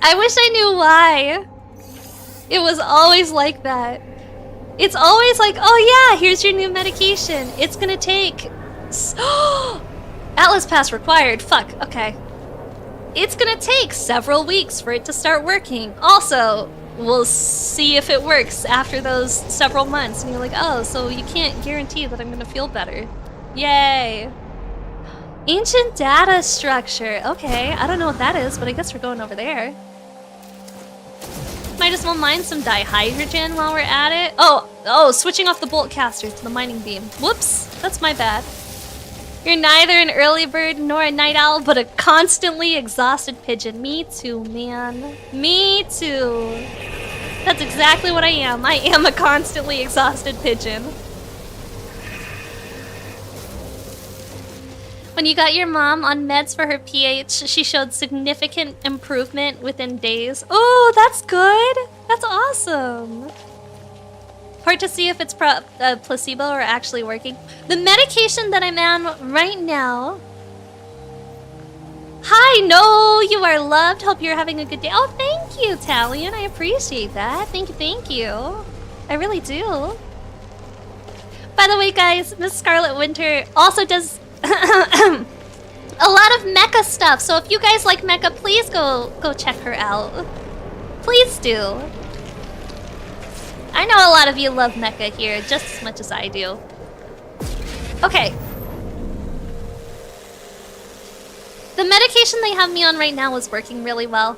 I wish I knew why. It was always like that. It's always like, oh yeah, here's your new medication. It's gonna take... Atlas Pass required. Fuck, okay. It's gonna take several weeks for it to start working. Also, we'll see if it works after those several months. And you're like, oh, so you can't guarantee that I'm gonna feel better. Yay. Ancient data structure. Okay, I don't know what that is, but I guess we're going over there. Might as well mine some dihydrogen while we're at it. Oh, switching off the bolt caster to the mining beam. Whoops, that's my bad. You're neither an early bird nor a night owl, but a constantly exhausted pigeon. Me too, man. Me too. That's exactly what I am. I am a constantly exhausted pigeon. When you got your mom on meds for her pH, she showed significant improvement within days. Oh, that's good. That's awesome. Hard to see if it's placebo or actually working. The medication that I'm on right now... Hi, no, you are loved. Hope you're having a good day. Oh, thank you, Talion. I appreciate that. Thank you. I really do. By the way, guys, Miss Scarlet Winter also does... a lot of mecha stuff, so if you guys like mecha, please go check her out. Please do. I know a lot of you love mecha here just as much as I do. Okay. The medication they have me on right now is working really well.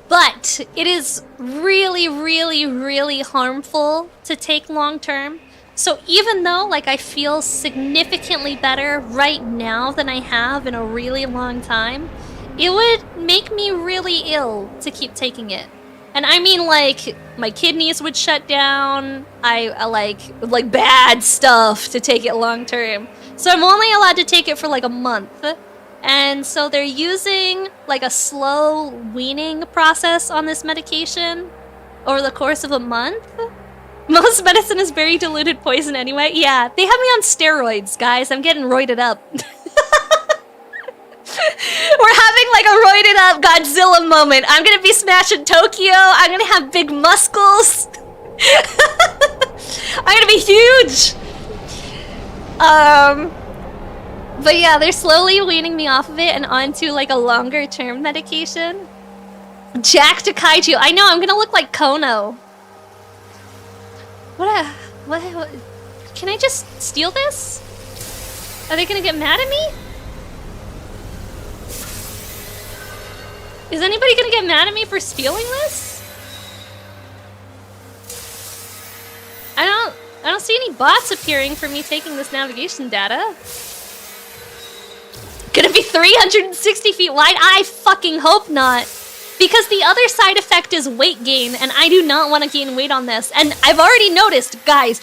But it is really harmful to take long term. So even though like I feel significantly better right now than I have in a really long time, it would make me really ill to keep taking it. And I mean like my kidneys would shut down, I like bad stuff to take it long term. So I'm only allowed to take it for like a month. And so they're using like a slow weaning process on this medication over the course of a month. Most medicine is very diluted poison anyway. Yeah, they have me on steroids, guys. I'm getting roided up. We're having like a roided up Godzilla moment. I'm gonna be smashing Tokyo. I'm gonna have big muscles. I'm gonna be huge. But yeah, they're slowly weaning me off of it and onto like a longer term medication. Jack to Kaiju. I know, I'm gonna look like Kono. What? Can I just steal this? Are they gonna get mad at me? Is anybody gonna get mad at me for stealing this? I I don't see any bots appearing for me taking this navigation data. Gonna be 360 feet wide? I fucking hope not. Because the other side effect is weight gain, and I do not want to gain weight on this. And I've already noticed, guys,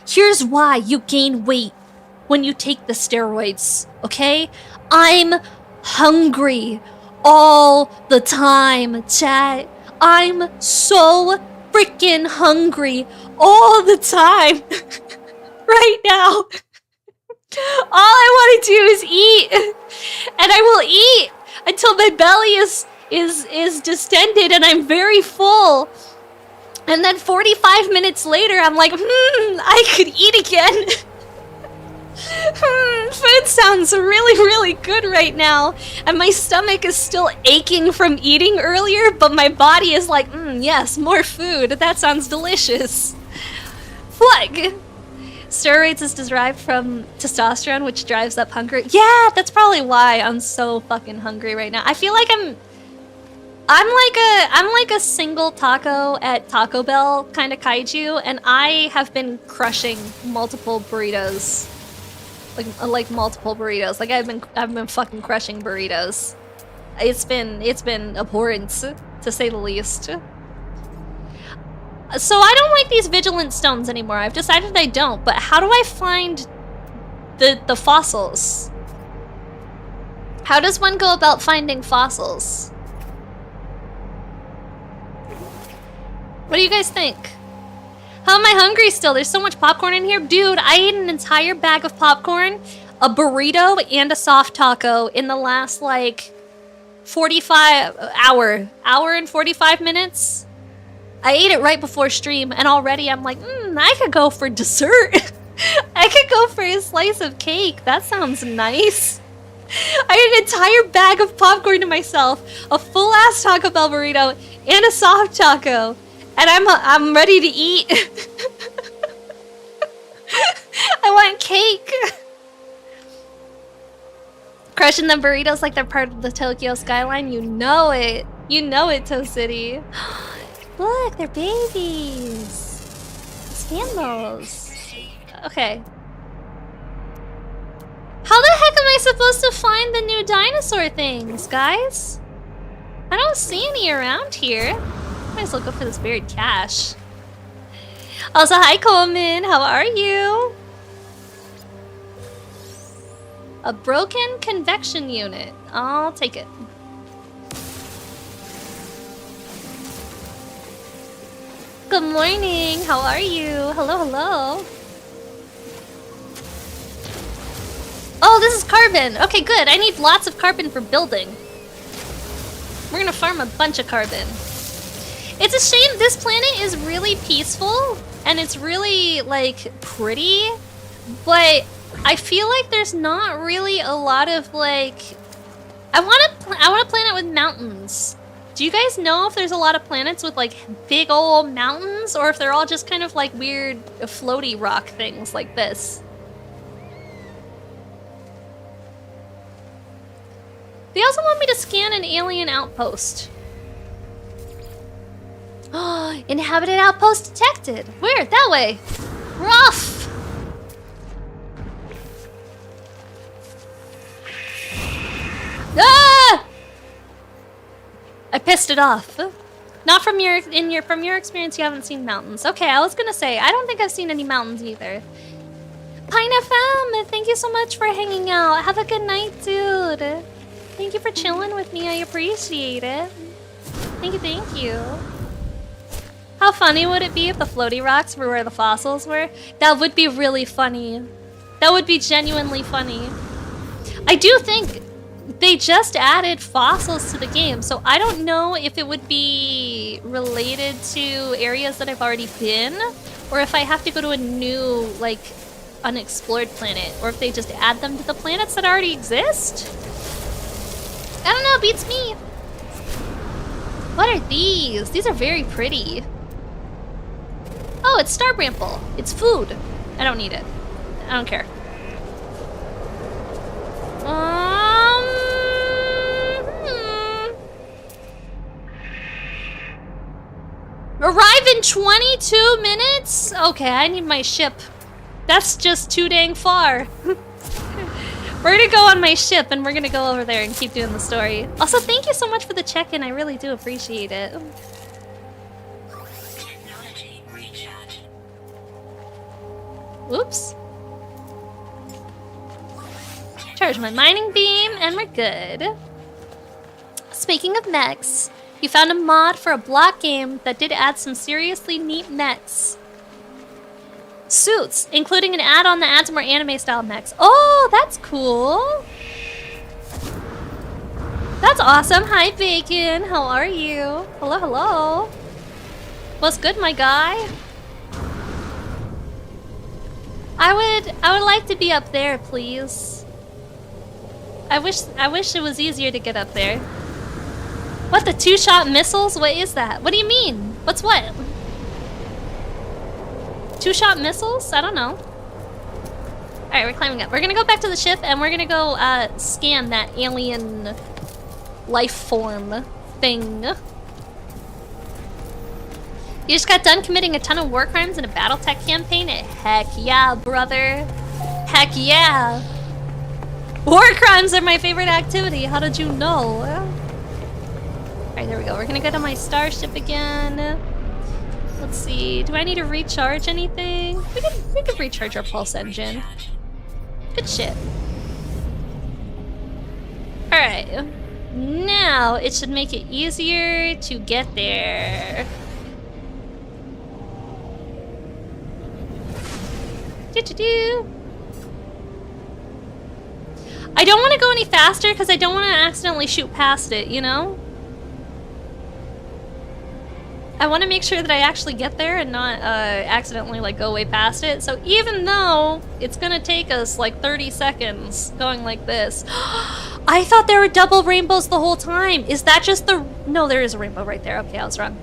here's why you gain weight when you take the steroids, okay? I'm hungry all the time, chat. I'm so freaking hungry all the time right now. All I want to do is eat, and I will eat until my belly is distended and I'm very full. And then 45 minutes later, I'm like, I could eat again. Food sounds really, really good right now. And my stomach is still aching from eating earlier, but my body is like, yes, more food. That sounds delicious. Fuck. Steroids is derived from testosterone, which drives up hunger. Yeah, that's probably why I'm so fucking hungry right now. I feel like I'm like a single taco at Taco Bell kind of kaiju, and I have been crushing multiple burritos. Like multiple burritos. Like I've been fucking crushing burritos. It's been abhorrent, to say the least. So I don't like these vigilant stones anymore. I've decided I don't, but how do I find the fossils? How does one go about finding fossils? What do you guys think? How am I hungry still? There's so much popcorn in here. Dude, I ate an entire bag of popcorn, a burrito, and a soft taco in the last, like, hour and 45 minutes. I ate it right before stream, and already I'm like, I could go for dessert. I could go for a slice of cake. That sounds nice. I ate an entire bag of popcorn to myself, a full-ass Taco Bell burrito, and a soft taco. And I'm ready to eat. I want cake. Crushing the burritos like they're part of the Tokyo skyline. You know it. You know it, Toe City. Look, they're babies. Scan those. Okay. How the heck am I supposed to find the new dinosaur things, guys? I don't see any around here. Might as well go for this buried cache. Also, hi Coleman, how are you? A broken convection unit. I'll take it. Good morning, how are you? Hello, hello. Oh, this is carbon. Okay, good. I need lots of carbon for building. We're gonna farm a bunch of carbon. It's a shame this planet is really peaceful and it's really, like, pretty, but I feel like there's not really a lot of, like... I want a planet with mountains. Do you guys know if there's a lot of planets with, like, big old mountains, or if they're all just kind of, like, weird floaty rock things like this? They also want me to scan an alien outpost. Oh, inhabited outpost detected. Where? That way. We're off. Ah! I pissed it off. Not from your experience. You haven't seen mountains. Okay, I was gonna say I don't think I've seen any mountains either. Pine FM, thank you so much for hanging out. Have a good night, dude. Thank you for chilling with me. I appreciate it. Thank you, thank you. How funny would it be if the floaty rocks were where the fossils were? That would be really funny. That would be genuinely funny. I do think they just added fossils to the game, so I don't know if it would be related to areas that I've already been, or if I have to go to a new, like, unexplored planet, or if they just add them to the planets that already exist. I don't know, beats me. What are these? These are very pretty. Oh, it's star bramble. It's food. I don't need it. I don't care. Arrive in 22 minutes? Okay, I need my ship. That's just too dang far. We're gonna go on my ship and we're gonna go over there and keep doing the story. Also, thank you so much for the check-in. I really do appreciate it. Technology recharge. Oops. Charge my mining beam and we're good. Speaking of mechs, you found a mod for a block game that did add some seriously neat mechs. Suits, including an add-on that adds more anime-style mechs. Oh, that's cool. That's awesome. Hi, Bacon. How are you? Hello, hello. What's good, my guy? I would like to be up there, please. I wish it was easier to get up there. What, the two-shot missiles? What is that? What do you mean? What's what? Two-shot missiles? I don't know. Alright, we're climbing up. We're gonna go back to the ship and we're gonna go scan that alien life form thing. You just got done committing a ton of war crimes in a BattleTech campaign? Heck yeah, brother. Heck yeah. War crimes are my favorite activity. How did you know? Alright, there we go. We're gonna go to my starship again. Let's see. Do I need to recharge anything? We could recharge our pulse engine. Good shit. Alright. Now it should make it easier to get there. Do-do-do. I don't want to go any faster because I don't want to accidentally shoot past it, you know? I want to make sure that I actually get there and not accidentally like go way past it. So even though it's gonna take us like 30 seconds going like this. I thought there were double rainbows the whole time. Is that just the... No, there is a rainbow right there. Okay, I was wrong.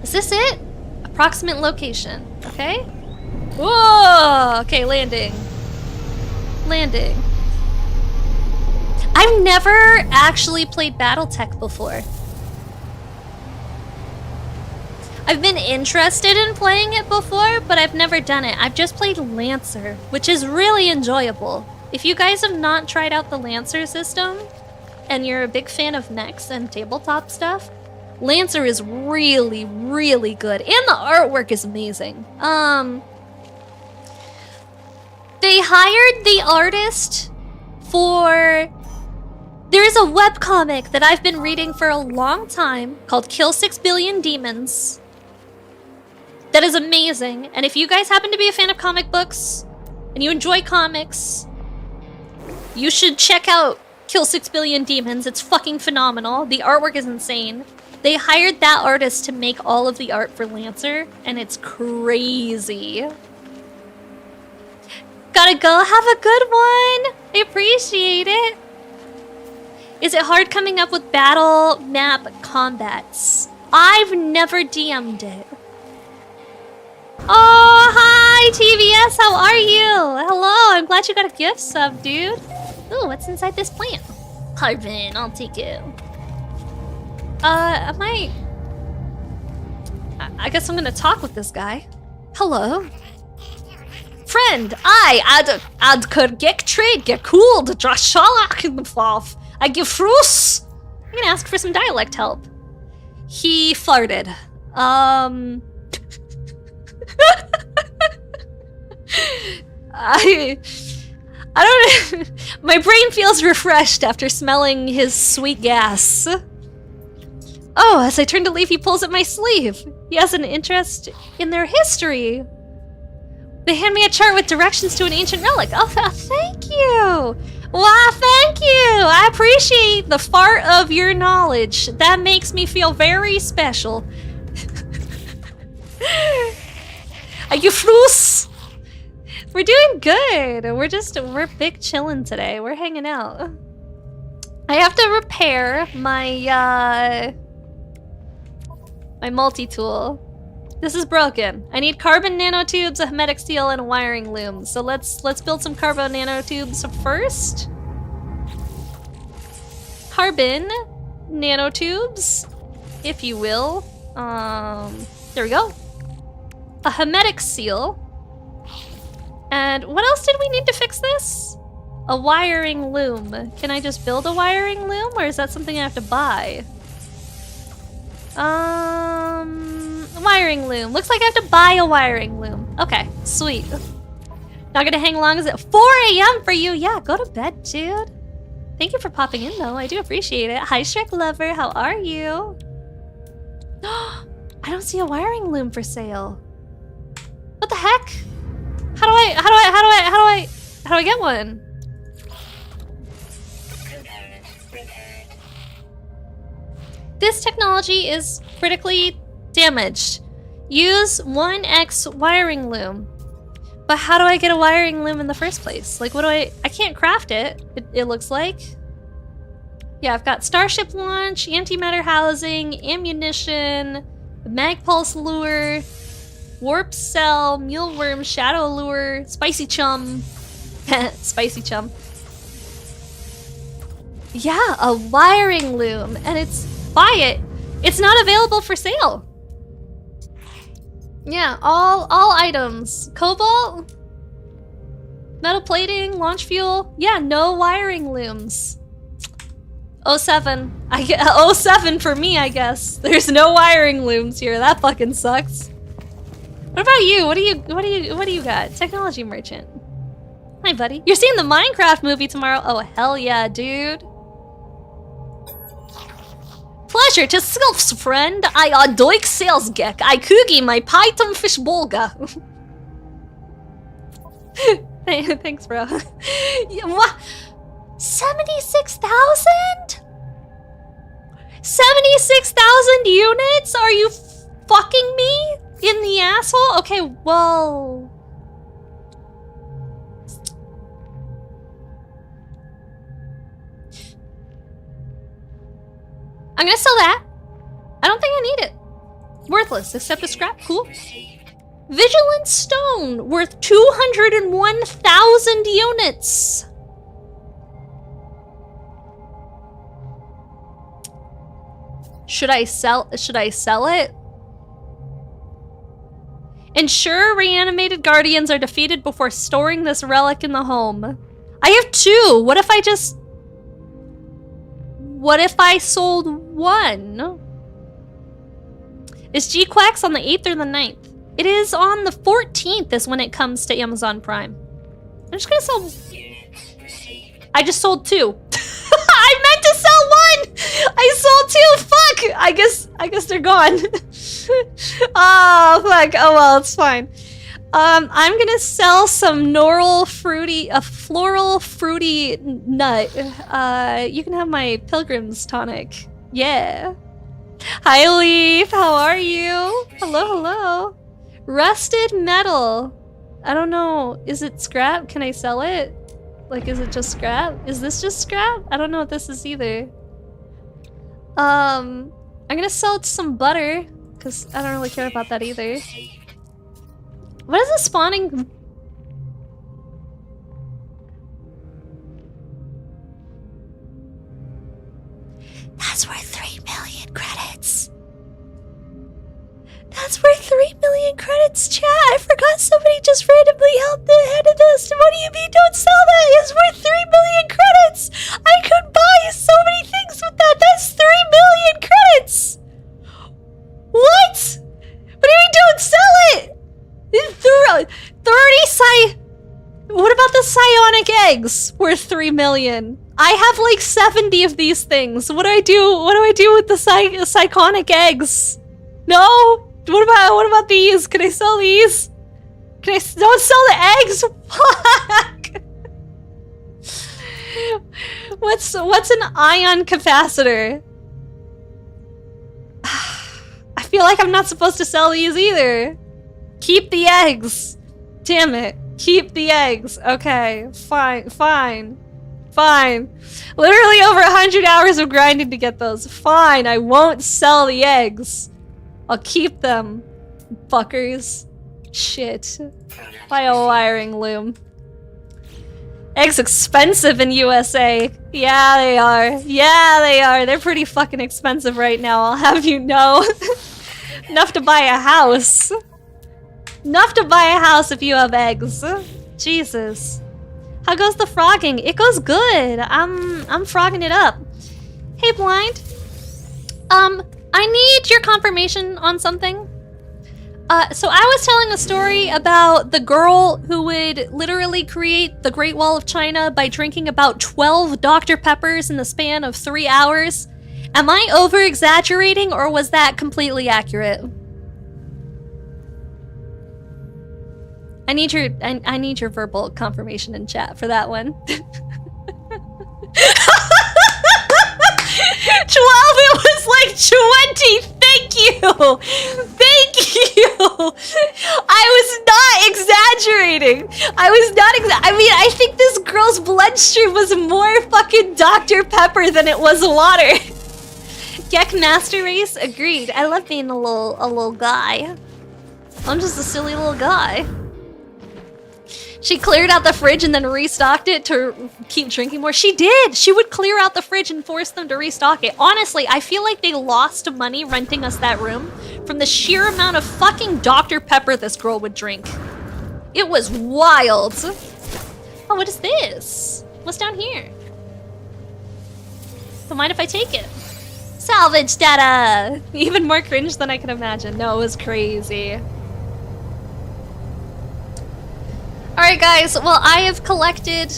Is this it? Approximate location. Okay. Whoa! Okay, landing. Landing. I've never actually played BattleTech before. I've been interested in playing it before, but I've never done it. I've just played Lancer, which is really enjoyable. If you guys have not tried out the Lancer system, and you're a big fan of mechs and tabletop stuff, Lancer is really, really good. And the artwork is amazing. They hired the artist for... There's a webcomic that I've been reading for a long time called Kill 6 Billion Demons. That is amazing. And if you guys happen to be a fan of comic books, and you enjoy comics, you should check out Kill 6 Billion Demons. It's fucking phenomenal. The artwork is insane. They hired that artist to make all of the art for Lancer, and it's crazy. Gotta go. Have a good one. I appreciate it. Is it hard coming up with battle map combats? I've never DM'd it. Oh, hi, TVS. How are you? Hello. I'm glad you got a gift sub, dude. Ooh, what's inside this plant? Carbon. I'll take it. I guess I'm gonna talk with this guy. Hello. Friend, I'd could get trade, get cooled, Drashalak in the fall. I give fruits. I'm gonna ask for some dialect help. He farted. I don't. My brain feels refreshed after smelling his sweet gas. Oh, as I turn to leave, he pulls at my sleeve. He has an interest in their history. They hand me a chart with directions to an ancient relic. Oh, thank you. Wow, thank you. I appreciate the fart of your knowledge. That makes me feel very special. Are you fruits? We're doing good. We're big chillin' today. We're hanging out. I have to repair my my multi-tool. This is broken. I need carbon nanotubes, a hermetic steel, and a wiring loom. So let's build some carbon nanotubes first. Carbon nanotubes. if you will. There we go. A hermetic seal. And what else did we need to fix this? A wiring loom. Can I just build a wiring loom, or is that something I have to buy? Wiring loom. Looks like I have to buy a wiring loom. Okay, sweet. Not gonna hang long. Is it 4 a.m. for you? Yeah, go to bed, dude. Thank you for popping in, though. I do appreciate it. Hi, Shrek Lover. How are you? I don't see a wiring loom for sale. What the heck? How do I get one? This technology is critically damaged. Use 1x wiring loom. But how do I get a wiring loom in the first place? Like, what do I can't craft it, it looks like. Yeah, I've got starship launch, antimatter housing, ammunition, mag pulse lure, warp cell, mealworm, shadow lure, spicy chum. Spicy chum. Yeah, a wiring loom, and it's buy it. It's not available for sale. Yeah, all items. Cobalt, metal plating, launch fuel. Yeah, no wiring looms. 07. 07 for me, I guess. There's no wiring looms here. That fucking sucks. What about you? What do you got? Technology merchant. Hi, buddy. You're seeing the Minecraft movie tomorrow? Oh, hell yeah, dude. Pleasure to self, friend. I doik sales gek. I cookie my python fish bolga. Thanks, bro. What? 76,000? 76,000 units? Are you fucking me in the asshole? Okay, well. I'm gonna sell that. I don't think I need it. Worthless, except a scrap. Cool. Vigilant stone, worth 201,000 units. Should I sell it? Ensure reanimated guardians are defeated before storing this relic in the home. I have 2. What if I sold 1? Is G-Quax on the 8th or the 9th? It is on the 14th is when it comes to Amazon Prime. I'm just gonna sell... I just sold 2. I meant to sell 1! I sold 2! Fuck! I guess they're gone. Oh, fuck. Oh, well, it's fine. I'm gonna sell some floral fruity nut. You can have my Pilgrim's tonic. Yeah. Hi, Leaf. How are you? Hello. Rusted metal. I don't know. Is it scrap? Can I sell it? Like, is it just scrap? Is this just scrap? I don't know what this is either. I'm gonna sell some butter because I don't really care about that either. What is the spawning? That's worth 3 million credits. That's worth 3 million credits, chat. I forgot somebody just randomly held the head of this. What do you mean don't sell that? It's worth 3 million credits. I could buy so many things with that. That's 3 million credits. What? What do you mean don't sell it? 30 What about the psionic eggs worth 3 million? I have like 70 of these things. What do I do? What do I do with the psionic eggs? No? What about these? Can I sell these? Don't sell the eggs? Fuck. What's an ion capacitor? I feel like I'm not supposed to sell these either. Keep the eggs. Damn it. Keep the eggs. Okay. Fine. Literally over 100 hours of grinding to get those. Fine. I won't sell the eggs. I'll keep them. Fuckers. Shit. Buy a wiring loom. Eggs expensive in USA. Yeah, they are. Yeah, they are. They're pretty fucking expensive right now, I'll have you know. Enough to buy a house. Enough to buy a house if you have eggs. Jesus. How goes the frogging? It goes good. I'm frogging it up. Hey, Blind. I need your confirmation on something. So I was telling a story about the girl who would literally create the Great Wall of China by drinking about 12 Dr. Peppers in the span of 3 hours. Am I over-exaggerating, or was that completely accurate? I need your verbal confirmation in chat for that one. 12, it was like 20. Thank you. Thank you. I was not exaggerating. I mean, I think this girl's bloodstream was more fucking Dr. Pepper than it was water. Gek Master Race, agreed. I love being a little guy. I'm just a silly little guy. She cleared out the fridge and then restocked it to keep drinking more. She did! She would clear out the fridge and force them to restock it. Honestly, I feel like they lost money renting us that room from the sheer amount of fucking Dr. Pepper this girl would drink. It was wild. Oh, what is this? What's down here? Don't mind if I take it. Salvage data! Even more cringe than I could imagine. No, it was crazy. Alright guys, well I have collected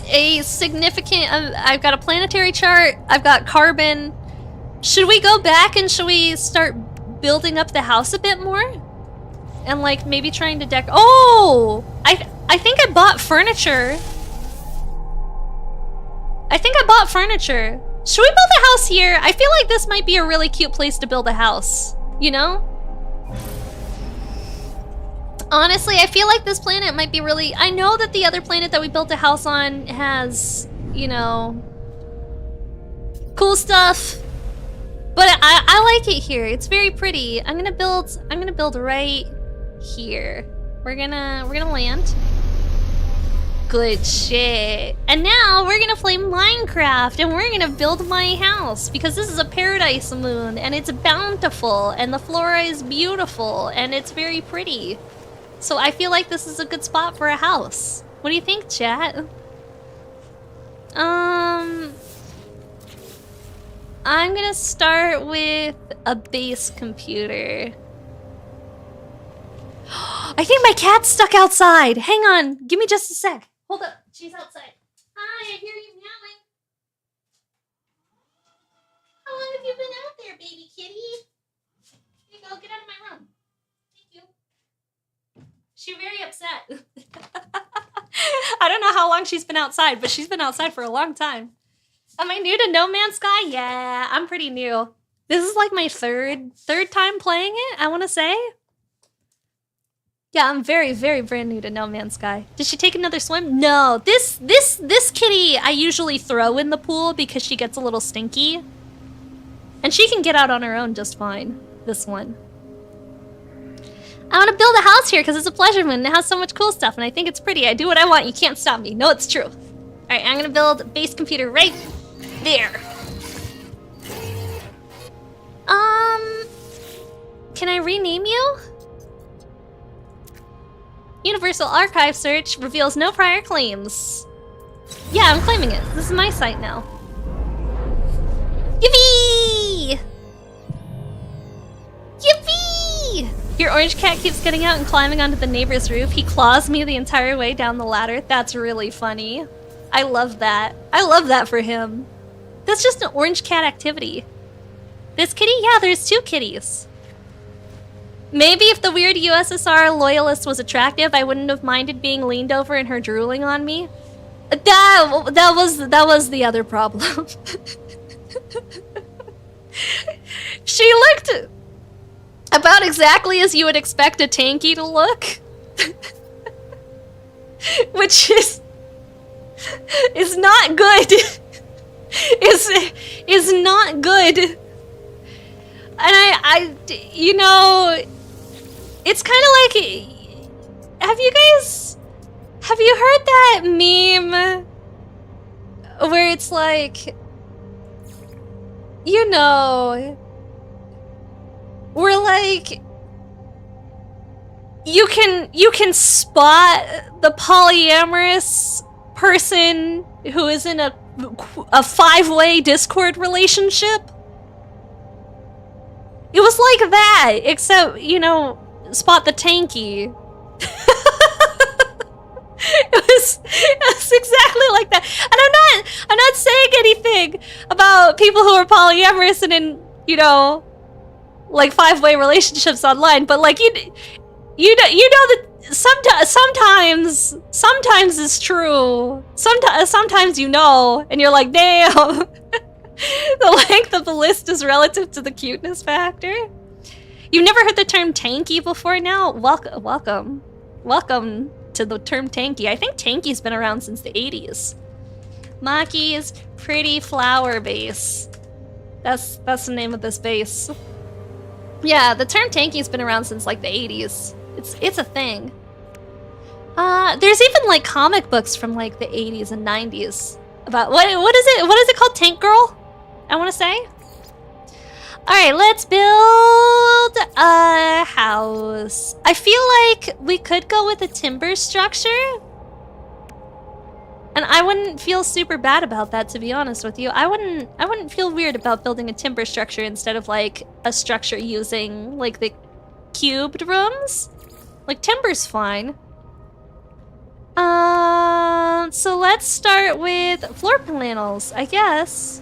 a significant, I've got a planetary chart, I've got carbon. Should we go back and should we start building up the house a bit more? And like maybe trying to oh! I think I bought furniture. I think I bought furniture. Should we build a house here? I feel like this might be a really cute place to build a house, you know? Honestly, I feel like this planet might be really... I know that the other planet that we built a house on has, you know, cool stuff. But I like it here. It's very pretty. I'm gonna build right here. We're gonna land. Good shit. And now we're gonna play Minecraft and we're gonna build my house because this is a paradise moon and it's bountiful and the flora is beautiful and it's very pretty. So I feel like this is a good spot for a house. What do you think, chat? I'm gonna start with a base computer. I think my cat's stuck outside. Hang on, give me just a sec. Hold up, she's outside. Hi, I hear you meowing. How long have you been out there, baby kitty? Here you go, get out of my room. She's very upset. I don't know how long she's been outside, but she's been outside for a long time. Am I new to No Man's Sky? Yeah, I'm pretty new. This is like my third time playing it, I want to say. Yeah, I'm very, very brand new to No Man's Sky. Did she take another swim? No. This kitty I usually throw in the pool because she gets a little stinky. And she can get out on her own just fine. This one. I want to build a house here because it's a pleasure moon and it has so much cool stuff and I think it's pretty. I do what I want. You can't stop me. No, it's true. Alright, I'm going to build a base computer right there. Can I rename you? Universal Archive search reveals no prior claims. Yeah, I'm claiming it. This is my site now. Yippee! Yippee! Your orange cat keeps getting out and climbing onto the neighbor's roof. He claws me the entire way down the ladder. That's really funny. I love that. I love that for him. That's just an orange cat activity. This kitty? Yeah, there's 2 kitties. Maybe if the weird USSR loyalist was attractive, I wouldn't have minded being leaned over and her drooling on me. That was the other problem. She looked about exactly as you would expect a tanky to look. Which is not good. is not good. And I you know, it's kind of like, have you guys Have you heard that meme where it's like, you know, we're like, you can spot the polyamorous person who is in a 5-way Discord relationship? It was like that, except, you know, spot the tanky. It was exactly like that. And I'm not saying anything about people who are polyamorous and in, you know, like 5-way relationships online, but like you know that sometimes it's true. Sometimes you know, and you're like, damn. The length of the list is relative to the cuteness factor. You've never heard the term tanky before now? Welcome to the term tanky. I think tanky's been around since the 80s. Maki's pretty flower base. That's the name of this base. Yeah, the term tanky's been around since like the 80s. It's a thing. There's even like comic books from like the 80s and 90s about what is it called? Tank Girl? I want to say. All right, let's build a house. I feel like we could go with a timber structure. And I wouldn't feel super bad about that, to be honest with you. I wouldn't feel weird about building a timber structure instead of like a structure using like the cubed rooms. Like timber's fine. So let's start with floor panels, I guess.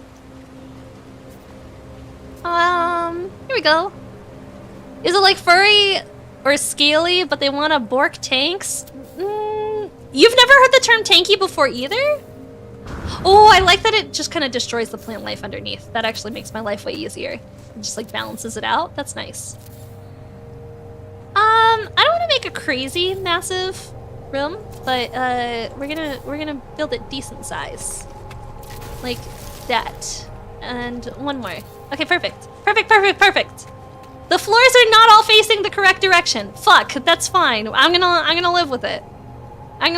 Here we go. Is it like furry or scaly, but they want to bork tanks? You've never heard the term tanky before either? Oh, I like that it just kind of destroys the plant life underneath. That actually makes my life way easier. It just like balances it out. That's nice. I don't want to make a crazy massive room, but we're gonna build it decent size, like that, and one more. Okay, perfect. The floors are not all facing the correct direction. Fuck, that's fine. I'm gonna live with it. How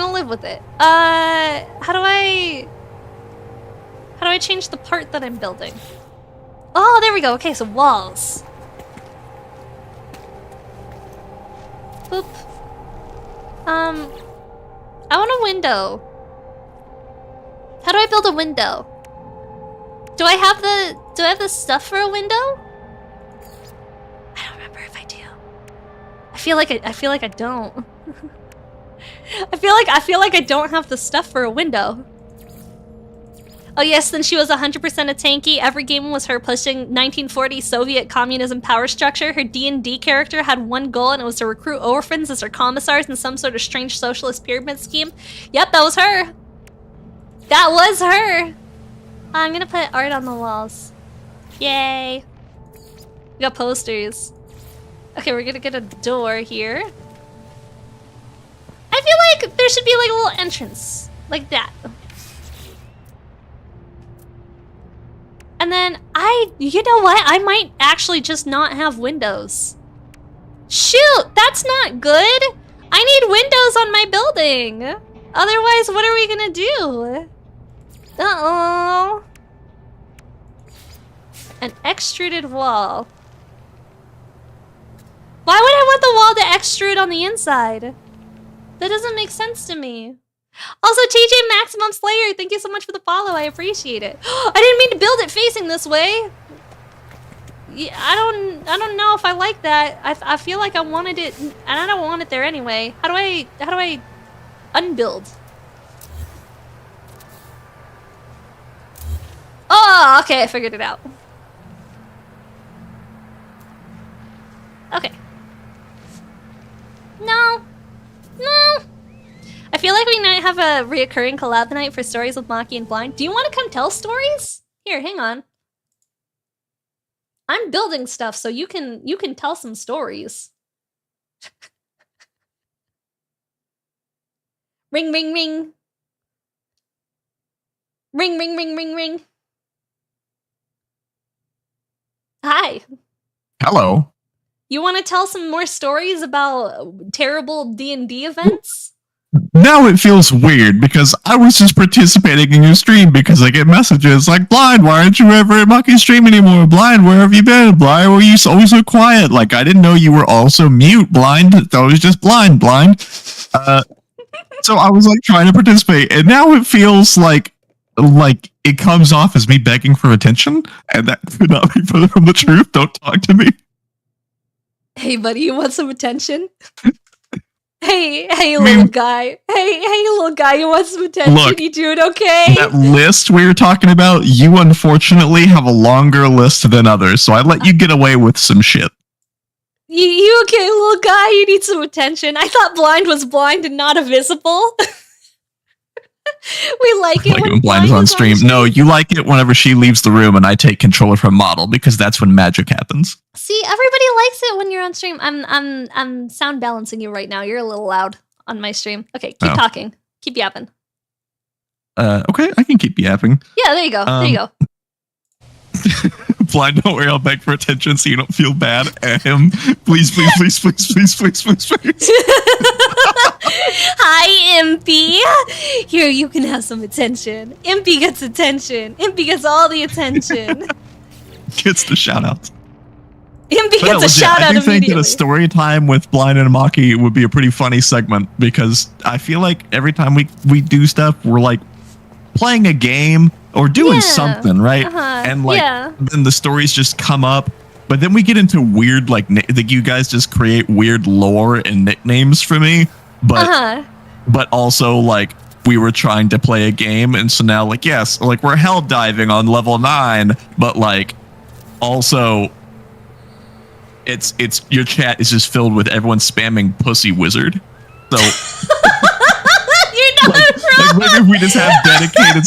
do I change the part that I'm building? Oh, there we go. Okay, so walls. Boop. I want a window. How do I build a window? Do I have the stuff for a window? I don't remember if I do. I feel like I don't. I feel like I don't have the stuff for a window. Oh yes, then she was 100% a tanky. Every game was her pushing 1940 Soviet communism power structure. Her D&D character had one goal, and it was to recruit orphans as her commissars in some sort of strange socialist pyramid scheme. Yep, that was her. That was her. I'm gonna put art on the walls. Yay. We got posters. Okay, we're gonna get a door here. I feel like there should be like a little entrance. Like that. And then you know what? I might actually just not have windows. Shoot, that's not good. I need windows on my building. Otherwise, what are we gonna do? Uh-oh. An extruded wall. Why would I want the wall to extrude on the inside? That doesn't make sense to me. Also, TJ Maximum Slayer, thank you so much for the follow. I appreciate it. I didn't mean to build it facing this way. Yeah, I don't know if I like that. I feel like I wanted it, and I don't want it there anyway. How do I unbuild? Oh, okay, I figured it out. Okay. No. I feel like we might have a reoccurring collab tonight for stories with Maki and Blind. Do you want to come tell stories? Here, hang on. I'm building stuff, so you can tell some stories. Ring, ring, ring. Ring, ring, ring, ring, ring. Hi. Hello. You want to tell some more stories about terrible D&D events? now it feels weird because I was just participating in your stream because I get messages like, Blind, why aren't you ever at Monkey Stream anymore? Blind, where have you been? Blind, why are you always so quiet? Like, I didn't know you were also mute, Blind. It's always just blind. So I was like trying to participate, and now it feels like it comes off as me begging for attention, and that could not be further from the truth. Don't talk to me. Hey, buddy, you want some attention? Hey, little guy. Hey, little guy, you want some attention? Look, You doing okay? That list we were talking about, you unfortunately have a longer list than others, so I let you get away with some shit. You okay, little guy? You need some attention. I thought Blind was blind and not invisible. We like it when Blind is on stream. No, you like it whenever she leaves the room and I take control from Model because that's when magic happens. See, everybody likes it when you're on stream. I'm sound balancing you right now. You're a little loud on my stream. Okay, keep talking. Keep yapping. Okay, I can keep yapping. Yeah, there you go. There you go. Blind, don't worry, I'll beg for attention so you don't feel bad at him. Please. Hi, Impy. Here, you can have some attention. Impy gets attention. Impy gets all the attention. Gets the shout out. Impy gets a shout out I do think immediately. that a story time with Blind and Maki would be a pretty funny segment because I feel like every time we do stuff, we're like playing a game or doing something, right? And like then the stories just come up, but then we get into weird like you guys just create weird lore and nicknames for me, but also like we were trying to play a game, and so now like yes, like we're hell diving on level 9, but like also it's your chat is just filled with everyone spamming pussy wizard. So You're not wrong. like if we just have dedicated,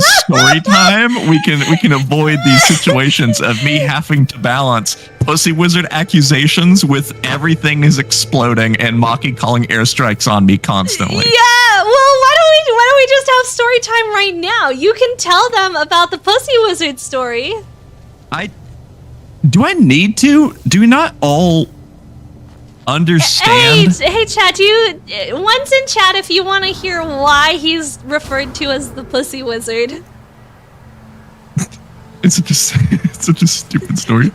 story time, we can avoid these situations of me having to balance pussy wizard accusations with everything is exploding and Maki calling airstrikes on me constantly. Yeah, well, why don't we just have story time right now? You can tell them about the pussy wizard story. Do I need to? Do we not all understand? Hey, chat, one's in chat if you want to hear why he's referred to as the pussy wizard. It's such a stupid story.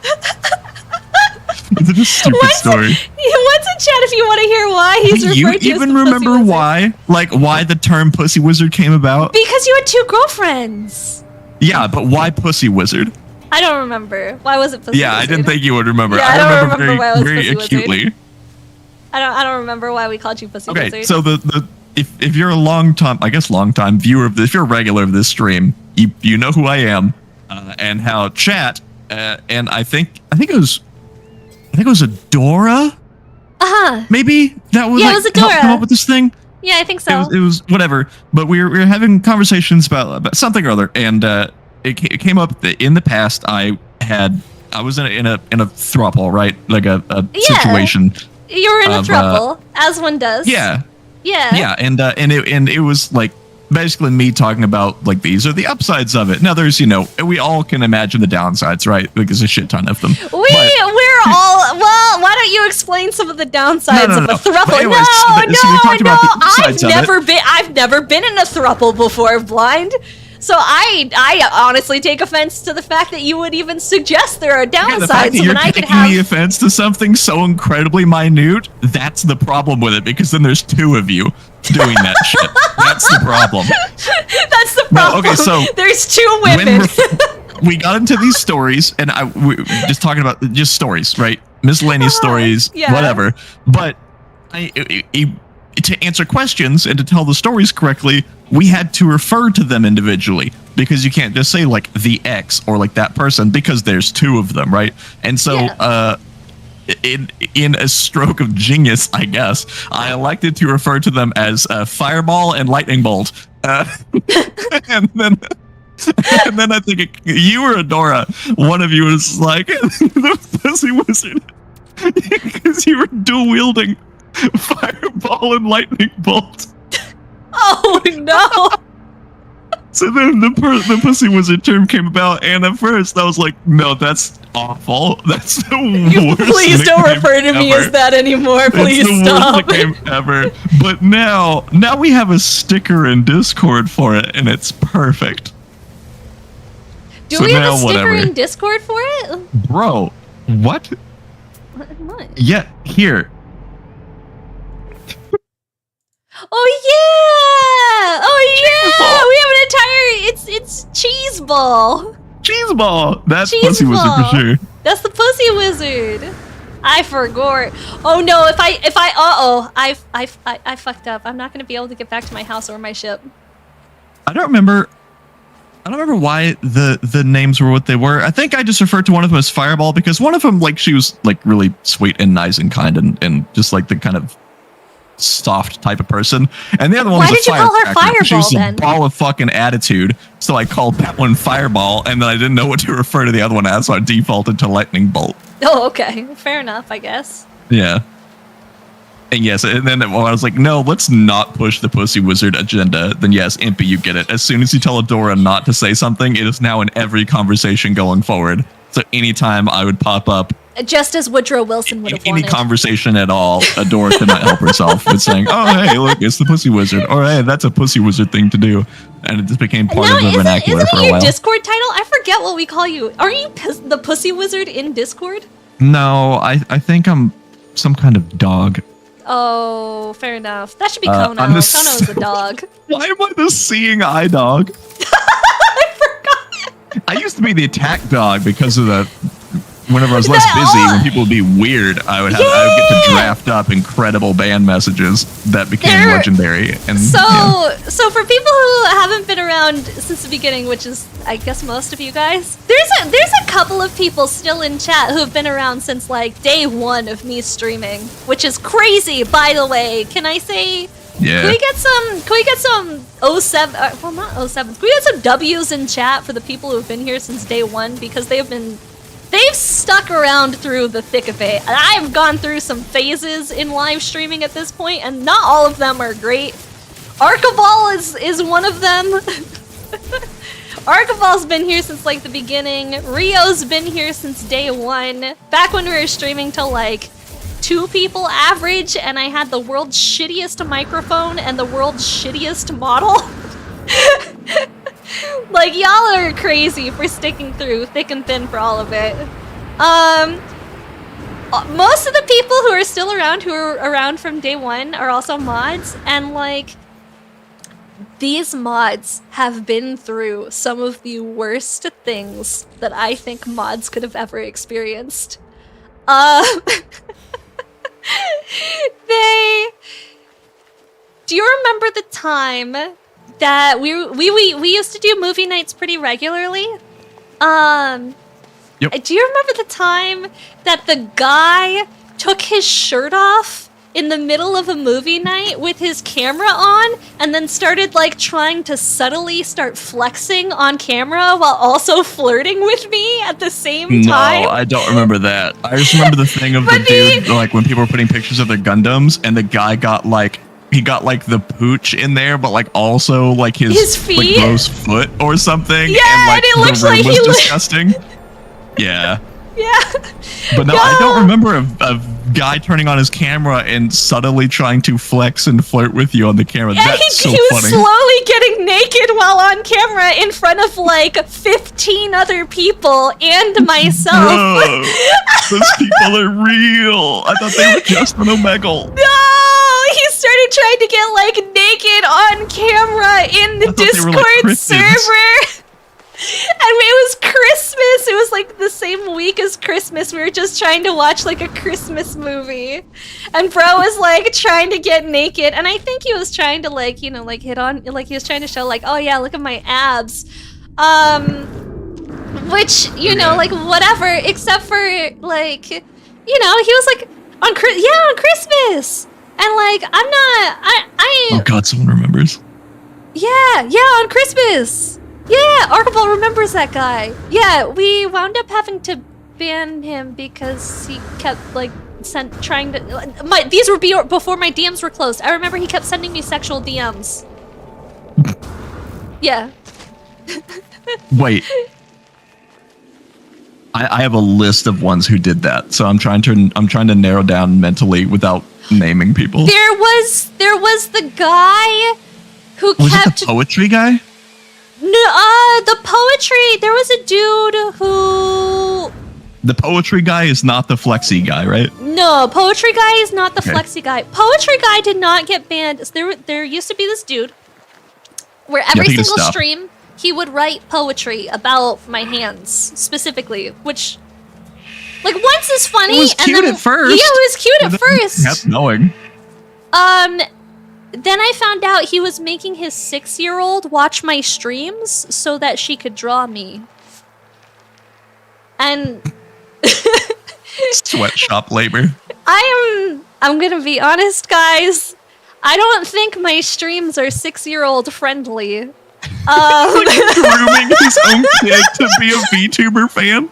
It's such a stupid story. One's in chat if you want to hear why he's referred to as the pussy wizard. You even remember why? Like, why the term pussy wizard came about? Because you had 2 girlfriends. Yeah, but why pussy wizard? I don't remember. Why was it pussy wizard? I didn't think you would remember. Yeah, I don't remember why it was very pussy acutely. wizard. I don't remember why we called you pussy wizard. Okay, so if you're a long time viewer of this, if you're a regular of this stream, you know who I am, and how chat, and I think it was Adora. Maybe that was it was Adora. Come up with this thing. Yeah, I think so. It was whatever, but we were having conversations about something or other, and it came up that in the past I was in a throuple, right? Like a situation. You were in a throuple, as one does. Yeah, and it was like basically me talking about like these are the upsides of it. Now there's we all can imagine the downsides, right? Like there's a shit ton of them. We're all well. Why don't you explain some of the downsides of a throuple? Anyways, I've never been in a throuple before, Blind. So I honestly take offense to the fact that you would even suggest there are downsides. The fact that you're taking the offense to something so incredibly minute, that's the problem with it, because then there's 2 of you doing that shit. That's the problem. That's the problem. No, okay, so there's 2 women. We got into these stories, and we just talking about just stories, right? Miscellaneous stories, whatever. But to answer questions and to tell the stories correctly, we had to refer to them individually, because you can't just say like the X or like that person, because there's 2 of them, right? And so in a stroke of genius, I guess, I elected to refer to them as Fireball and Lightning Bolt. And then I think you or Adora, one of you was like the pussy wizard, because you were dual wielding Fireball and Lightning Bolt. Oh no! So then the pussy wizard term came about, and at first I was like, no, that's awful. That's the worst. Please don't nickname refer to me ever. as that anymore. Please It's the stop. worst nickname ever. But now we have a sticker in Discord for it, and it's perfect. Do So we have now a sticker whatever. in Discord for it? Bro, what? What? Yeah, here. Oh yeah! Oh yeah! We have an entire it's cheese ball. Cheese ball. That's Cheese pussy wizard ball. for sure. That's the pussy wizard. I forgot. Oh no! If I fucked up. I'm not gonna be able to get back to my house or my ship. I don't remember why the names were what they were. I think I just referred to one of them as Fireball because one of them, like, she was like really sweet and nice and kind and just like the kind of soft type of person. And the other one Why was did you call her firecracker. She was Fireball, a then? ball of fucking attitude. So I called that one Fireball, and then I didn't know what to refer to the other one as, so I defaulted to Lightning Bolt. Oh, okay. Fair enough, I guess. Yeah. And yes, and then when I was like, no, let's not push the Pussy Wizard agenda, then yes, Impy, you get it. As soon as you tell Adora not to say something, it is now in every conversation going forward. So anytime I would pop up, Just as Woodrow Wilson would have any wanted. conversation at all, Adora could not help herself with saying, oh, hey, look, it's the Pussy Wizard. Or, hey, that's a Pussy Wizard thing to do. And it just became part of the vernacular isn't for it a your while. Discord title? I forget what we call you. Are you the Pussy Wizard in Discord? No, I think I'm some kind of dog. Oh, fair enough. That should be I'm Kono. the Kono is a dog. Why am I the seeing eye dog? I forgot. I used to be the attack dog because of the. Whenever I was less busy, when people would be weird, I would get to draft up incredible band messages that became legendary. And So for people who haven't been around since the beginning, which is I guess most of you guys, there's a couple of people still in chat who have been around since like day one of me streaming, which is crazy. By the way, can I say? yeah. Can we get some 07? Well, not 07. Can we get some W's in chat for the people who have been here since day one because they've stuck around through the thick of it. And I've gone through some phases in live streaming at this point, and not all of them are great. Archibald is one of them. Archibald's been here since like the beginning. Rio's been here since day one. Back when we were streaming to like 2 people average, and I had the world's shittiest microphone and the world's shittiest model. Like, y'all are crazy for sticking through thick and thin for all of it. Most of the people who are still around, who are around from day one, are also mods, and like, these mods have been through some of the worst things that I think mods could have ever experienced. Do you remember the time that we used to do movie nights pretty regularly? Yep. Do you remember the time that the guy took his shirt off in the middle of a movie night with his camera on and then started like trying to subtly start flexing on camera while also flirting with me at the same time? No, I don't remember that. I just remember the thing of the dude, like when people were putting pictures of their Gundams and the guy got like, he got like the pooch in there, but like also like his feet? like gross foot or something. Yeah, and, like, and it looks the room like was he disgusting. Yeah. Yeah. But no, I don't remember a guy turning on his camera and subtly trying to flex and flirt with you on the camera. Yeah, That's so he was funny. slowly getting naked while on camera in front of like 15 other people and myself. Bro, those people are real. I thought they were just an Omegle. No, he started trying to get like naked on camera in the I thought they were, like, Discord cryptids. server. And it was Christmas. It was like the same week as Christmas. We were just trying to watch like a Christmas movie. And bro was like trying to get naked. And I think he was trying to like, you know, like hit on, like he was trying to show like, oh yeah, look at my abs. Which, you know, like whatever, except for like, you know, he was like on Christmas. And like, I'm not, Oh god, someone remembers. yeah, on Christmas. Yeah, Archibald remembers that guy. Yeah, we wound up having to ban him because he kept like trying to. These were before my DMs were closed. I remember he kept sending me sexual DMs. Yeah, Wait. I have a list of ones who did that, so I'm trying to narrow down mentally without naming people. There was the guy who Was kept it the poetry guy? No, the poetry. There was a dude who. The poetry guy is not the flexi guy, right? No, poetry guy is not the Okay. flexi guy. Poetry guy did not get banned. There used to be this dude where every he single stopped. stream he would write poetry about my hands specifically, which like once is funny. It was cute and then, at first. Yeah, it was cute at first. Kept going. Then I found out he was making his 6-year-old watch my streams so that she could draw me. And Sweatshop labor. I'm gonna be honest, guys. I don't think my streams are 6-year-old friendly. Grooming his own kid to be a VTuber fan.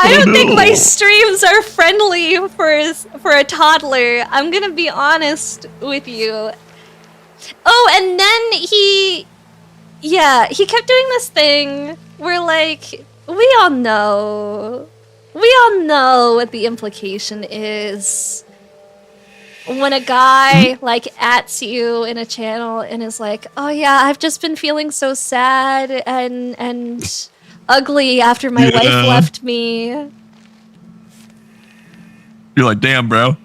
I don't think my streams are friendly for a toddler. I'm gonna be honest with you. Oh, and then he kept doing this thing where like we all know what the implication is when a guy like ats you in a channel and is like, oh yeah, I've just been feeling so sad and ugly after my wife left me. You're like, damn, bro.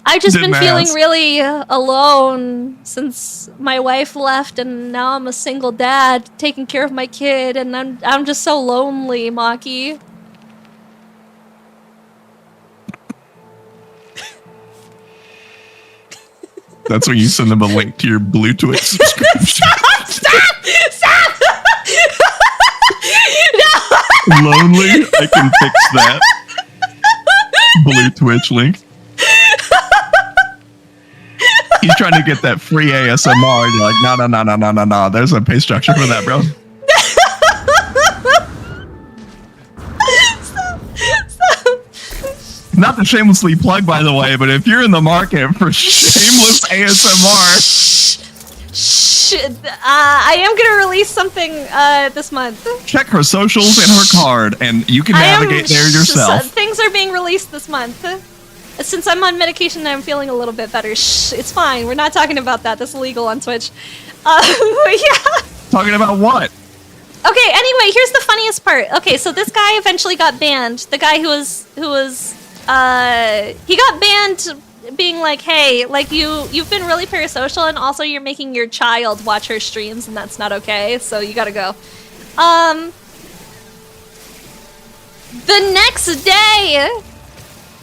I've just Didn't been feeling ask. really alone since my wife left, and now I'm a single dad taking care of my kid, and I'm just so lonely, Maki. That's when you send them a link to your Blue Twitch subscription. Stop! Lonely? I can fix that. Blue Twitch link. He's trying to get that free ASMR. And you're like, no. There's a pay structure for that, bro. Not to shamelessly plug, by the way, but if you're in the market for shameless ASMR, I am gonna release something this month. check her socials and her card, and you can navigate there yourself. Things are being released this month. Since I'm on medication and I'm feeling a little bit better, it's fine. We're not talking about that. That's illegal on Twitch. But yeah. Talking about what? Okay, anyway, here's the funniest part. Okay, so this guy eventually got banned. The guy who was he got banned being like, hey, like you've been really parasocial, and also you're making your child watch her streams, and that's not okay, so you gotta go. The next day,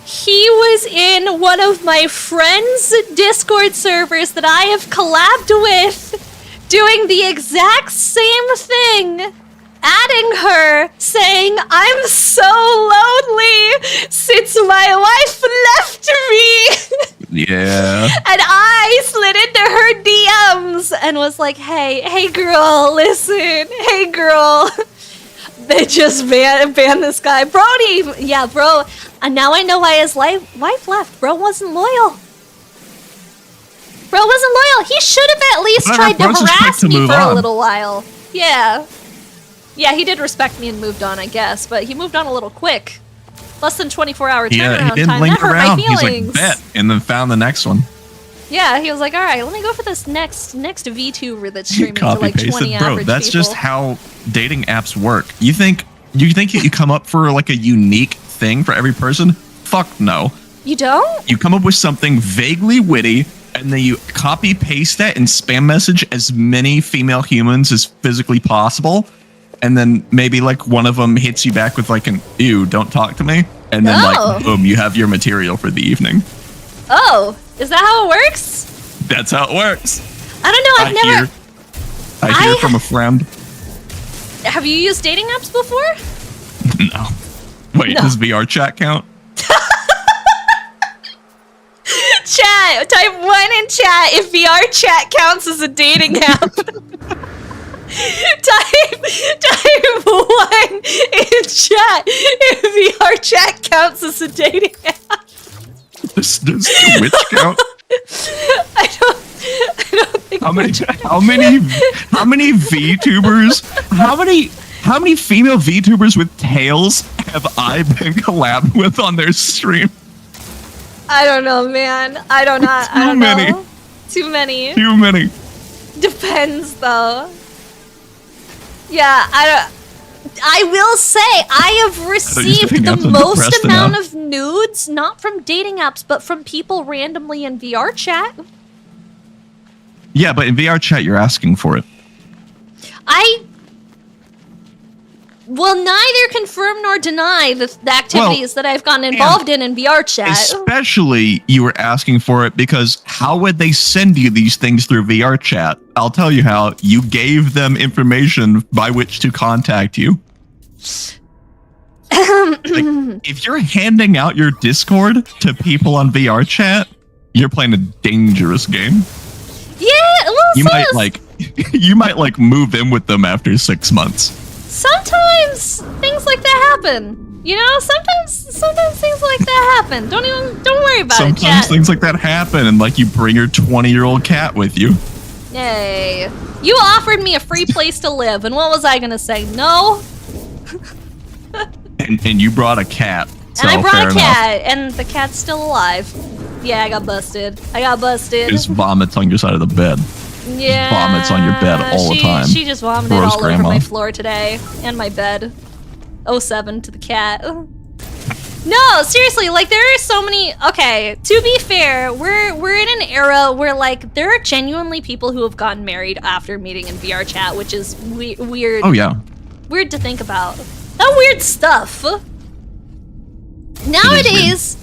he was in one of my friends' Discord servers that I have collabed with, doing the exact same thing, adding her, saying, I'm so lonely since my wife left me. Yeah. And I slid into her DMs and was like, hey girl, listen, hey girl. They just banned this guy. Brody! Yeah, bro. And now I know why his wife left. Bro wasn't loyal. Bro wasn't loyal. He should have at least Whatever, tried to bro's just quick harass to me move for a on. little while. Yeah. Yeah, he did respect me and moved on, I guess. But he moved on a little quick. Less than 24-hour turnaround Yeah, he didn't time. linger That hurt around. my He's feelings. like, bet, and then found the next one. Yeah, he was like, all right, let me go for this next VTuber that's streaming to Copy like 20 pasted, bro. average That's people. just how dating apps work. You think you come up for like a unique thing for every person? Fuck no. You don't? You come up with something vaguely witty, and then you copy paste that and spam message as many female humans as physically possible, and then maybe like one of them hits you back with like an ew, don't talk to me, and then like boom, you have your material for the evening. Oh, is that how it works? That's how it works. I don't know. I hear from a friend. Have you used dating apps before? No. Wait, No. does VR chat count? Chat. Type 1 in chat if VR chat counts as a dating app. type 1 in chat if VR chat counts as a dating app. Does Twitch count? I don't How many VTubers? How many female VTubers with tails have I been collabed with on their stream? I don't know, man. I don't know. I don't know. Too many. Too many. Depends, though. Yeah, I will say I have received the most amount of nudes, not from dating apps, but from people randomly in VR chat. Yeah, but in VR chat, you're asking for it. Will neither confirm nor deny the activities that I've gotten involved in VR chat. Especially you were asking for it because how would they send you these things through VR chat? I'll tell you how. You gave them information by which to contact you. Like, if you're handing out your Discord to people on VR chat, you're playing a dangerous game. Yeah, well, you might move in with them after 6 months. Sometimes things like that happen. You know, sometimes things like that happen. Don't worry about it. Sometimes things like that happen, and you bring your 20-year-old cat with you. Hey, you offered me a free place to live, and what was I gonna say? No. and you brought a cat. So and I brought a cat, and the cat's still alive. Yeah, I got busted. Just vomits on your side of the bed. Yeah. Vomits on your bed all the time. She just vomited all over my floor today and my bed. 07 to the cat. No, seriously, there are so many. Okay, to be fair, we're in an era where there are genuinely people who have gotten married after meeting in VR chat, which is weird. Oh yeah. Weird to think about. That weird stuff. Nowadays,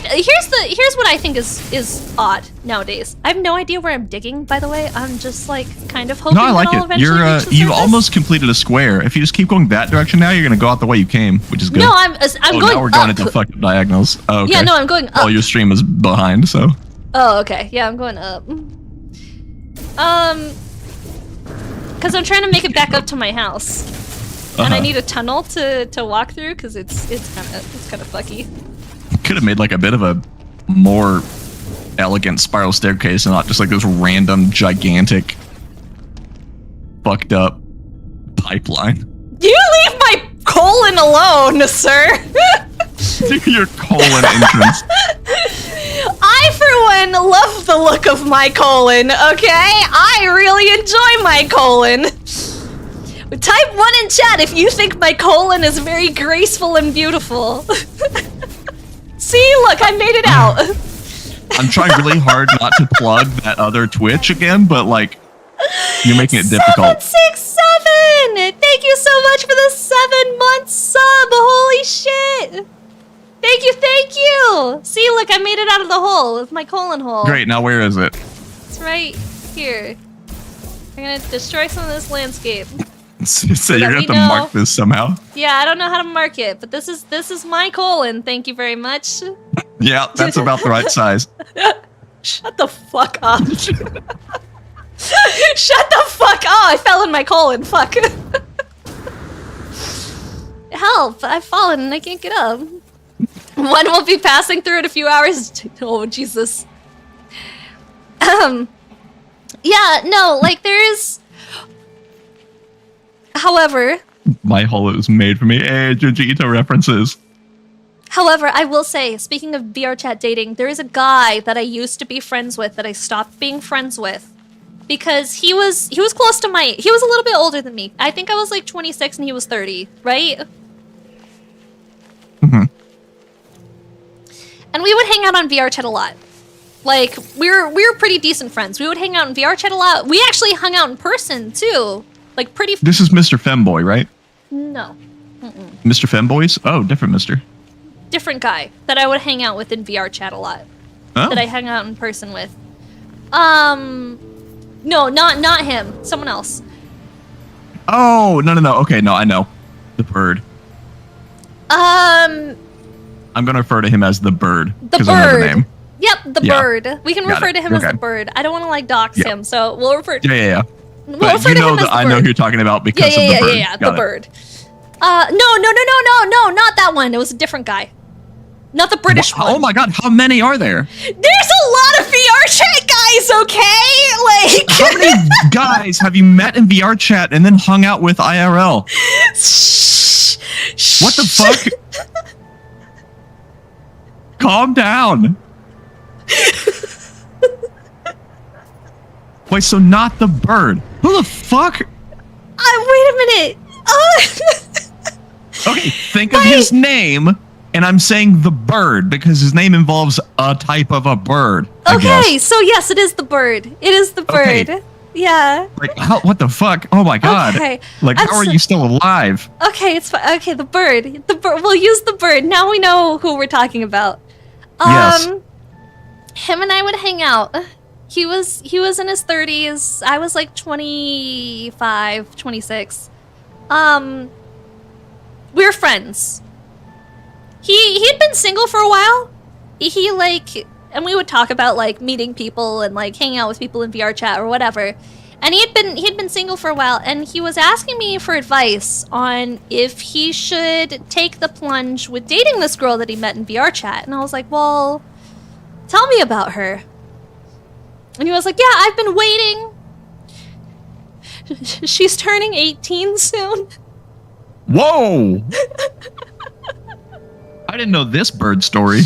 here's what I think is odd nowadays. I have no idea where I'm digging, by the way. I'm just kind of hoping. No, I like that I'll eventually reach the you surface. almost completed a square. If you just keep going that direction now, you're gonna go out the way you came, which is good. No, I'm going now we're going up. into fucked up diagonals. Oh, okay. Yeah, no, I'm going up. All your stream is behind, so. Oh, okay. Yeah, I'm going up. Because I'm trying to make it back up to my house. And I need a tunnel to walk through because it's kind of fucky. Could have made a bit of a more elegant spiral staircase and not just this random gigantic fucked up pipeline. You leave my colon alone, sir. Your colon entrance. I, for one, love the look of my colon. Okay, I really enjoy my colon. Type 1 in chat if you think my colon is very graceful and beautiful. See, look, I made it out. I'm trying really hard not to plug that other Twitch again, but you're making it difficult. 767! Thank you so much for the 7-month sub. Holy shit! Thank you. See, look, I made it out of the hole of my colon hole. Great. Now where is it? It's right here. I'm gonna destroy some of this landscape. So you're gonna have to mark this somehow. Yeah, I don't know how to mark it, but this is my colon. Thank you very much. Yeah, that's about the right size. Shut the fuck up. Shut the fuck up. I fell in my colon. Fuck. Help! I've fallen and I can't get up. One will be passing through in a few hours. Oh Jesus. Yeah, no, there's. However, my hole is made for me. Hey, Jujito references. However, I will say, speaking of VR chat dating, there is a guy that I used to be friends with that I stopped being friends with because he was close to he was a little bit older than me. I think I was 26 and he was 30, right? Mm-hmm. And we would hang out on VR chat a lot. We were pretty decent friends. We would hang out in VR chat a lot. We actually hung out in person too. Pretty. This is Mr. Femboy, right? No. Mr. Femboys? Oh, different Mr. Different guy that I would hang out with in VR chat a lot. Oh. That I hung out in person with. No, not him. Someone else. Oh, no. Okay, no, I know. The bird. I'm gonna refer to him as the bird. The bird. I know the name. Yep, the bird. We can refer to him as the bird. I don't want to dox him, so we'll refer to Yeah. We'll But refer you to know him as that the I bird. know who you're talking about because of the bird. Yeah, Got the it. bird. No, not that one. It was a different guy. Not the British one. Oh my god, how many are there? There's a lot of VR chat guys, okay? Like, How many guys have you met in VR chat and then hung out with IRL? shh. What the fuck? Calm down. Wait, so not the bird. Who the fuck? Wait a minute. Okay, think of his name, and I'm saying the bird because his name involves a type of a bird. I Okay, guess. so yes, it is the bird. It is the bird. Okay. Yeah. Like, what the fuck? Oh my god. Okay. Like, how are you still alive? Okay, it's fine. Okay, the bird. The bird. We'll use the bird. Now we know who we're talking about. Yes. Him and I would hang out. He was in his 30s. I was like 25, 26. We were friends. He had been single for a while. He like, and we would talk about like meeting people and like hanging out with people in VR chat or whatever. And he had been single for a while, and he was asking me for advice on if he should take the plunge with dating this girl that he met in VR chat. And I was like, well, tell me about her. And he was like, yeah, I've been waiting. She's turning 18 soon. Whoa! I didn't know this bird story.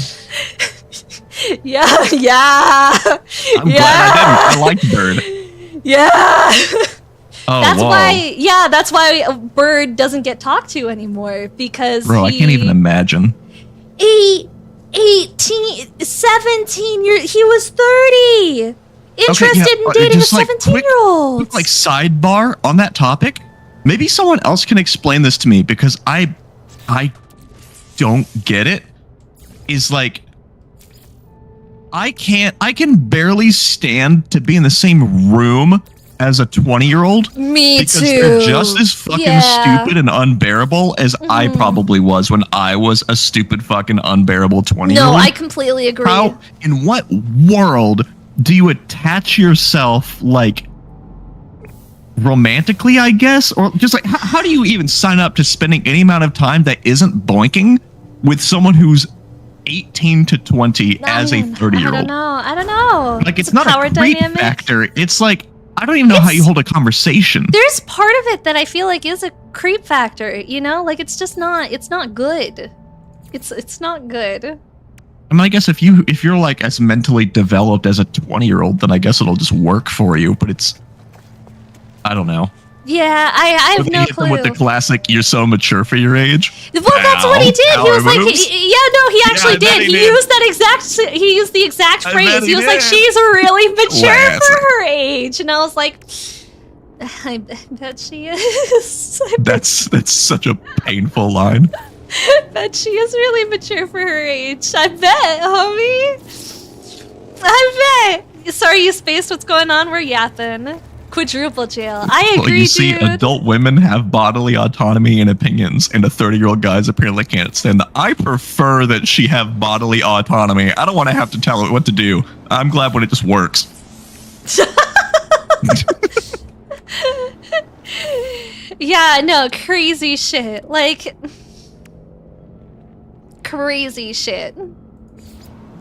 Yeah. I'm glad I didn't. I liked bird. Yeah. Oh, That's whoa. that's why a bird doesn't get talked to anymore, because Bro, I can't even imagine. 18, 17 years, he was 30. Interested in dating a just, like, 17-year-old. Quick, like, sidebar on that topic. Maybe someone else can explain this to me because I don't get it. Is like, I can barely stand to be in the same room as a 20-year-old. Me because too. they're just as fucking stupid and unbearable as I probably was when I was a stupid fucking unbearable 20-year-old. No, I completely agree. How, in what world do you attach yourself, like, romantically, I guess? Or just like, how do you even sign up to spending any amount of time that isn't boinking with someone who's 18 to 20 as a 30-year-old? I don't know. Like, it's not a power creep dynamic. factor. It's like, I don't even know how you hold a conversation. There's part of it that I feel like is a creep factor, you know? Like, it's just not, it's not good. It's not good. I mean, I guess if you're like as mentally developed as a 20-year-old, then I guess it'll just work for you. But it's, I don't know. Yeah, I have no Hit them clue. with the classic, "You're so mature for your age." Well, that's what he did. He was like, moves. he actually did. He used the exact I phrase. bet He he was like, did. she's really mature Classic. for her age. And I was like, I bet she is. That's such a painful line. Bet she is really mature for her age. I bet, homie. I bet. Sorry, you spaced what's going on. We're yapping. Quadruple jail. I Well, agree, you see, dude. adult women have bodily autonomy and opinions, and a 30-year-old guys apparently can't stand that. I prefer that she have bodily autonomy. I don't want to have to tell her what to do. I'm glad when it just works. Yeah, no, crazy shit. Like, crazy shit. Oh,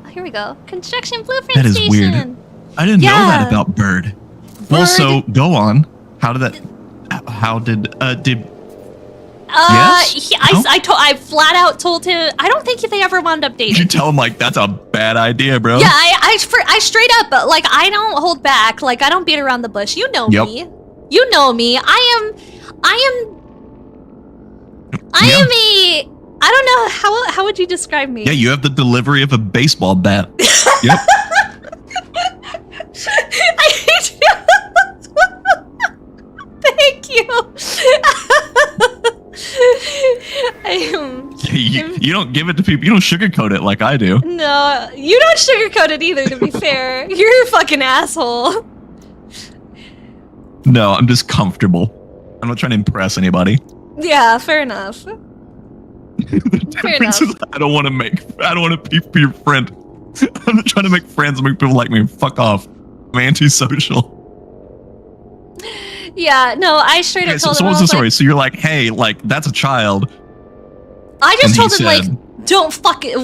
here we go. Construction blueprint That is station. weird. I didn't know that about Bird. Well, so go on. How did Yes? No? I flat out told him. I don't think they ever wound up dating. Did you tell him like that's a bad idea, bro? Yeah, I straight up, like, I don't hold back. Like, I don't beat around the bush. You know me. You know me. I don't know how would you describe me? Yeah, you have the delivery of a baseball bat. Yep. Thank you. You don't give it to people. You don't sugarcoat it like I do. No, you don't sugarcoat it either, to be fair. You're a fucking asshole. No, I'm just comfortable. I'm not trying to impress anybody. Yeah, fair enough. The difference is I don't want to be your friend. I'm not trying to make friends and make people like me. Fuck off. I'm antisocial. Yeah, no, I straight up Okay, told so him. what's I the was story? like, So you're like, hey, like, that's a child. I just And he told him, like, said- don't fuck it.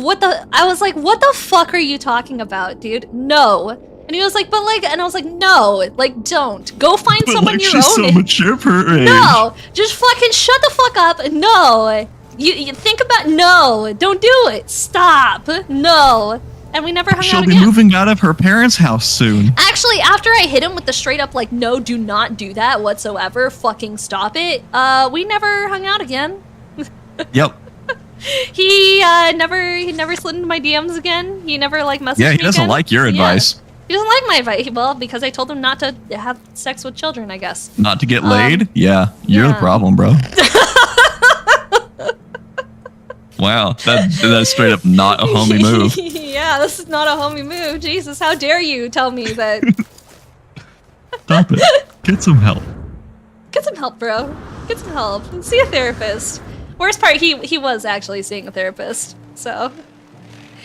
I was like, what the fuck are you talking about, dude? No. And he was like, but like, and I was like, no, like, don't. Go find But someone like, your she's own. so mature for her age. No, just fucking shut the fuck up. No, you think about, no, don't do it. Stop. No. And we never hung She'll out be again. moving out of her parents' house soon. Actually, after I hit him with the straight up like, no, do not do that whatsoever. Fucking stop it. We never hung out again. Yep. He never slid into my DMs again. He never like messaged me Yeah, he doesn't again. like your advice. He doesn't like my advice. Well, because I told him not to have sex with children, I guess. Not to get laid? Yeah, you're the yeah. problem, bro. Wow, that's straight up not a homie move. Yeah, this is not a homie move. Jesus, how dare you tell me that? Stop it. Get some help. Get some help, bro. Get some help. See a therapist. Worst part, he was actually seeing a therapist. So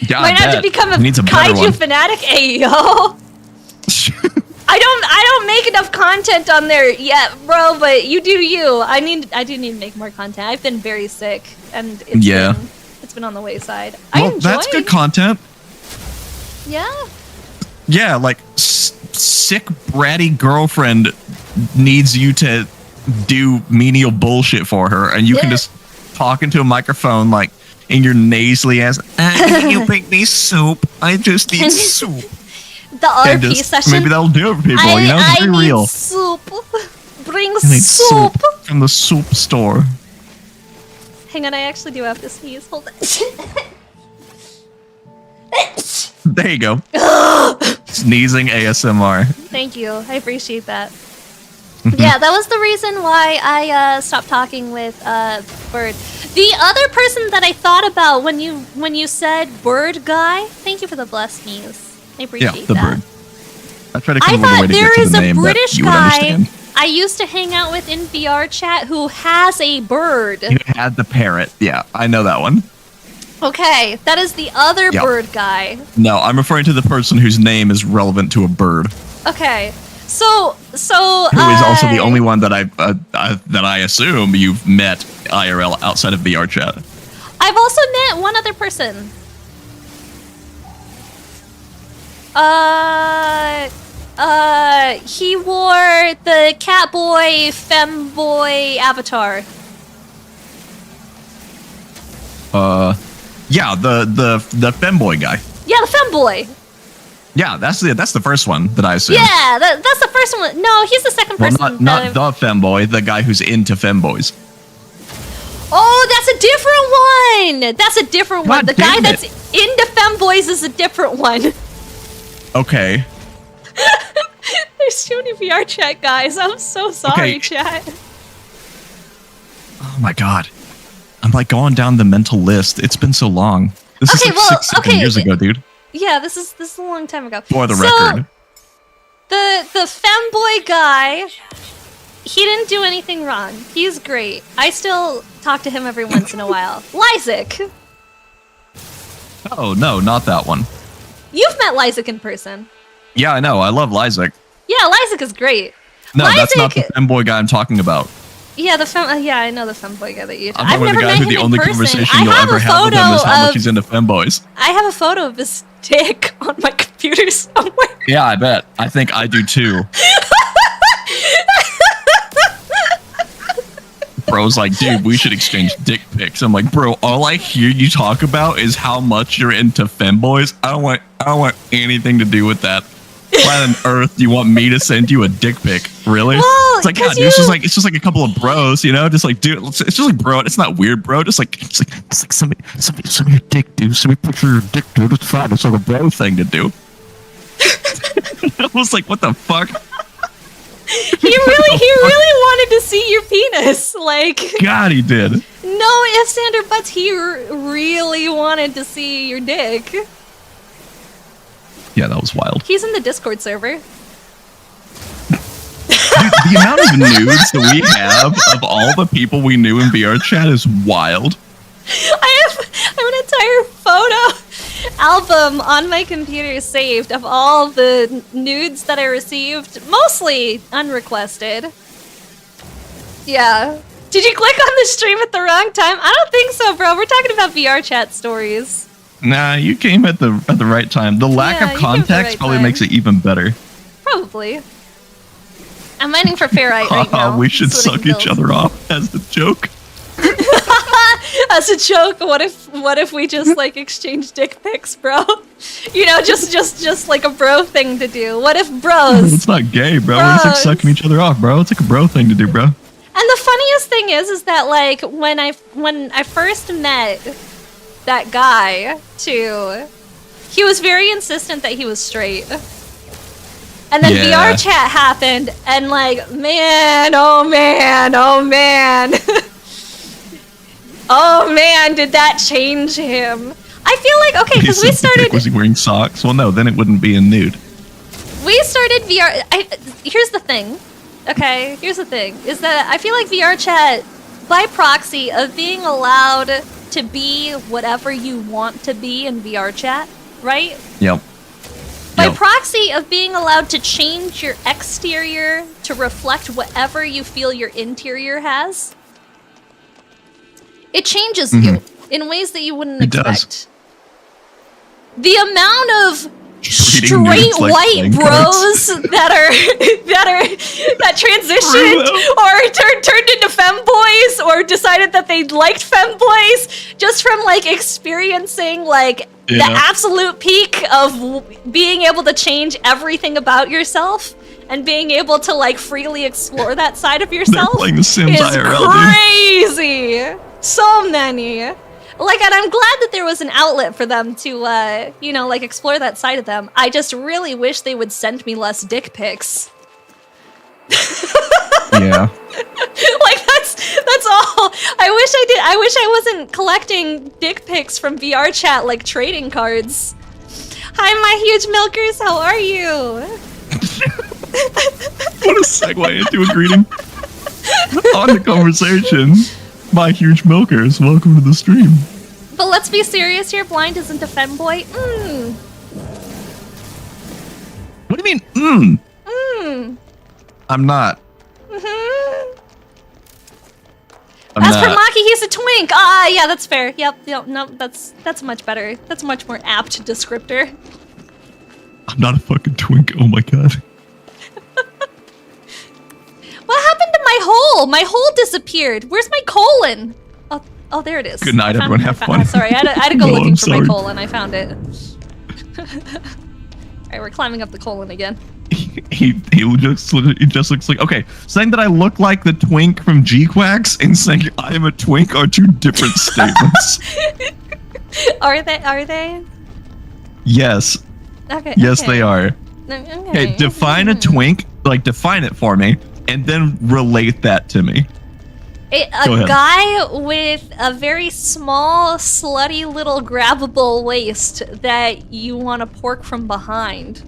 Yeah, might have to become a He needs a better kaiju one. fanatic. Hey yo. I don't make enough content on there yet, bro, but you do you. I do need to make more content. I've been very sick and it's been on the wayside. I Well, enjoy. that's good content. Yeah. Yeah, like sick bratty girlfriend needs you to do menial bullshit for her, and you can Yeah. just talk into a microphone like in your nasally ass. Can you make me soup? I just need soup. The And RP just- session. Maybe that'll do it for people. You know, it's I very need real. soup. Bring I need soup. from the soup store. Hang on, I actually do have to sneeze. Hold on. There you go. Sneezing ASMR. Thank you. I appreciate that. Mm-hmm. Yeah, that was the reason why I stopped talking with Bird. The other person that I thought about when you said Bird guy, thank you for the bless me's. I appreciate Yeah, the that. bird. I try to I come up with a way thought to get there to is the a name British that you would guy understand. I used to hang out with in VR chat who has a bird. You had the parrot. Yeah, I know that one. Okay, that is the other Yep. bird guy. No, I'm referring to the person whose name is relevant to a bird, Okay, so who is also the only one that I assume you've met IRL outside of VR chat. I've also met one other person. He wore the catboy, femboy avatar. Yeah, the femboy guy. Yeah, the femboy. Yeah, that's the first one that I assume. Yeah, that's the first one. No, he's the second Well, person. not that the femboy, the guy who's into femboys. Oh, that's a different one. That's a different one. God The guy damn that's it. into femboys is a different one. Okay. There's too many VR chat guys. I'm so sorry, Okay. chat. Oh my god. I'm like going down the mental list. It's been so long. This Okay, is like well, 6, 7 okay. years ago, dude. Yeah, this is a long time ago. For the So, record. The femboy guy, he didn't do anything wrong. He's great. I still talk to him every once in a while. Lysick. Oh no, not that one. You've met Lysick in person. Yeah, I know. I love Lysick. Yeah, Lysick is great. No, that's not the Lysick- femboy guy I'm talking about. Yeah, yeah, I know the femboy guy that you. I'm I've talking about never the guy met who him the in only person. conversation I you'll have ever a have with him is photo how much of. he's into femboys. I have a photo of his dick on my computer somewhere. Yeah, I bet. I think I do too. Bro's like, dude, we should exchange dick pics. I'm like, bro, all I hear you talk about is how much you're into femboys. I don't want anything to do with that. Why on earth do you want me to send you a dick pic? Really? Well, it's like, yeah, 'cause dude, it's just like a couple of bros, you know? Just like, dude, it's just like, bro, it's not weird, bro. It's like send me your dick, dude. Send me a picture of your dick, dude. It's fine. It's like a bro thing to do. I was like, what the fuck? He really wanted to see your penis. Like, God, he did. no ifs, and or buts. He really wanted to see your dick. Yeah, that was wild. He's in the Discord server. Dude, the amount of nudes that we have of all the people we knew in VR chat is wild. I have an entire photo album on my computer saved of all the nudes that I received, mostly unrequested. Yeah. Did you click on the stream at the wrong time? I don't think so, bro. We're talking about VR chat stories. Nah, you came at the right time. The lack Yeah, of you came at the context right probably time. makes it even better. Probably. I'm mining for ferrite right now. We should That's what I suck can each build. other off as the joke. As a joke, what if we just like exchange dick pics, bro? You know, just like a bro thing to do. What if bros? It's not gay, bro. It's like Bros. sucking each other off, bro. It's like a bro thing to do, bro. And the funniest thing is that like when I first met that guy too, he was very insistent that he was straight. And then Yeah. VR chat happened, and like, man, oh man, oh man. Oh man, did that change him? I feel like, okay, because we started... Was he wearing socks? Well, no, then it wouldn't be a nude. We started VR... here's the thing, okay? Here's the thing, is that I feel like VR chat, by proxy of being allowed to be whatever you want to be in VR chat, right? Yep. By Yep. proxy of being allowed to change your exterior to reflect whatever you feel your interior has, it changes you in ways that you wouldn't It does. expect. The amount of Reading straight nudes like white playing bros that transitioned or turned into femboys or decided that they liked femboys just from like experiencing like the Yeah. absolute peak of being able to change everything about yourself and being able to like freely explore that side of yourself playing The Sims is IRL, dude. crazy. So many. Like, and I'm glad that there was an outlet for them to, you know, like, explore that side of them. I just really wish they would send me less dick pics. Yeah. Like, that's all. I wish I wasn't collecting dick pics from VR chat like trading cards. Hi, my huge milkers. How are you? What a segue into a greeting. On the conversation, my huge milkers, welcome to the stream. But let's be serious here. Blind isn't a femboy. What do you mean, I'm not. I'm As for not. Maki, he's a twink. Ah, yeah, that's fair. Yep. No, that's much better. That's a much more apt descriptor. I'm not a fucking twink. Oh my god. What happened to my hole? My hole disappeared. Where's my colon? Oh, there it is. Good night, I found everyone. it. Have I found- fun. Sorry, I had to go No, looking I'm for my sorry. colon. I found it. Alright, we're climbing up the colon again. He just looks like, okay, saying that I look like the twink from G-Quacks and saying I am a twink are two different statements. Are they? Yes. Okay. Yes, okay. they are. Okay. Okay, define a twink, like define it for me, and then relate that to me. Go A ahead. guy with a very small, slutty little grabbable waist that you want to pork from behind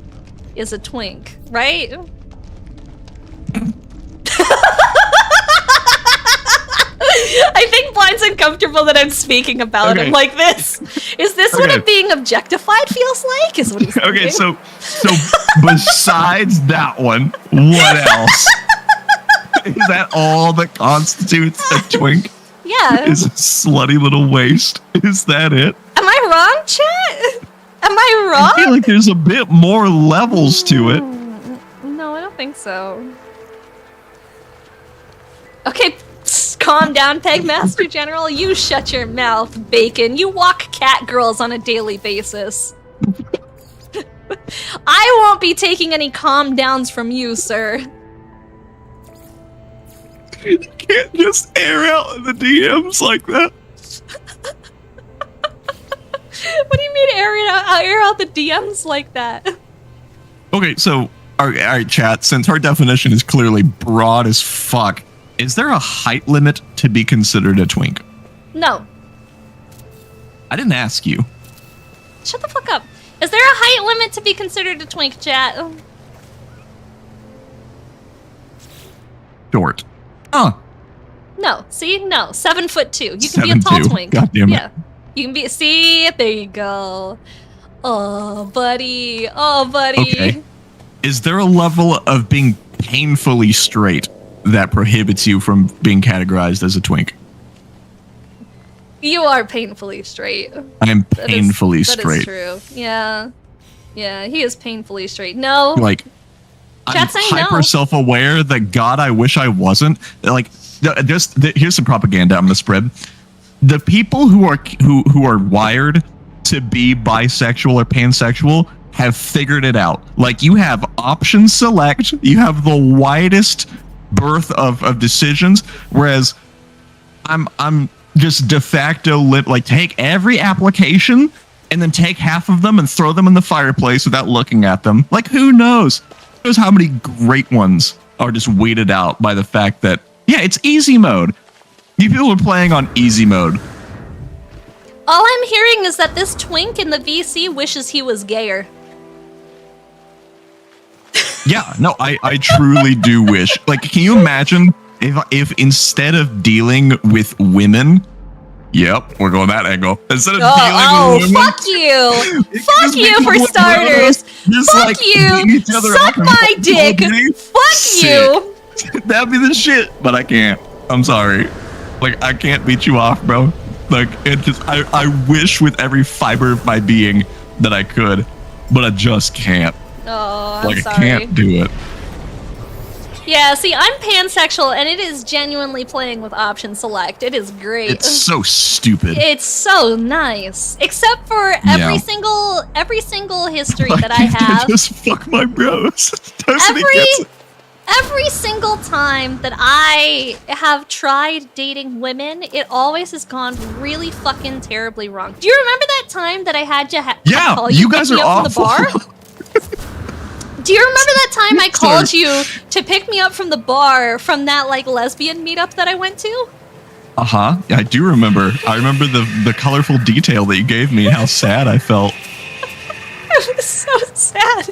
is a twink, right? I think Blind's uncomfortable that I'm speaking about Okay. him like this. Is this what Okay. it being objectified feels like? Is what he's Okay, thinking. so besides that one, what else? Is that all that constitutes a twink? Yeah. Is a slutty little waist? Is that it? Am I wrong, chat? Am I I wrong? feel like there's a bit more levels to it. No, I don't think so. Okay, calm down, Pegmaster General. You shut your mouth, Bacon. You walk cat girls on a daily basis. I won't be taking any calm downs from you, sir. You can't just air out in the DMs like that. What do you mean air out the DMs like that? Okay, so all right, chat. Since her definition is clearly broad as fuck, is there a height limit to be considered a twink? No. I didn't ask you. Shut the fuck up. Is there a height limit to be considered a twink, chat? Short. Huh. No. See? No. 7'2". You can be a tall 7'2". twink. God damn it. Yeah. You can be. See? There you go. Oh, buddy. Oh, buddy. Okay. Is there a level of being painfully straight that prohibits you from being categorized as a twink? You are painfully straight. I'm painfully That straight. is true. Yeah. Yeah, he is painfully straight. No. Like, I'm Chat saying hyper no. self-aware that God, I wish I wasn't. Like, here's some propaganda I'm gonna spread. The people who are wired to be bisexual or pansexual have figured it out. Like, you have option select, you have the widest berth of decisions, whereas I'm just de facto like take every application and then take half of them and throw them in the fireplace without looking at them. Like, who knows? Who knows how many great ones are just weighted out by the fact that, yeah, it's easy mode. You people are playing on easy mode. All I'm hearing is that this twink in the VC wishes he was gayer. Yeah, no, I truly do wish. Like, can you imagine if instead of dealing with women, yep, we're going that angle. Instead of dealing with women, fuck you! Fuck you for starters! Fuck you! Suck my dick! Fuck you! That'd be the shit, but I can't. I'm sorry. Like, I can't beat you off, bro. Like, it just, I wish with every fiber of my being that I could, but I just can't. Oh, I'm like, sorry. I can't do it. Yeah, see, I'm pansexual, and it is genuinely playing with option select. It is great. It's so stupid. It's so nice, except for every single history that I have. Just fuck my bros. Every single time that I have tried dating women, it always has gone really fucking terribly wrong. Do you remember that time that I had to call you guys pick are me up awful. from the bar? Do you remember that time I called you to pick me up from the bar from that like lesbian meetup that I went to? Uh-huh. I do remember. I remember the colorful detail that you gave me and how sad I felt. I was so sad.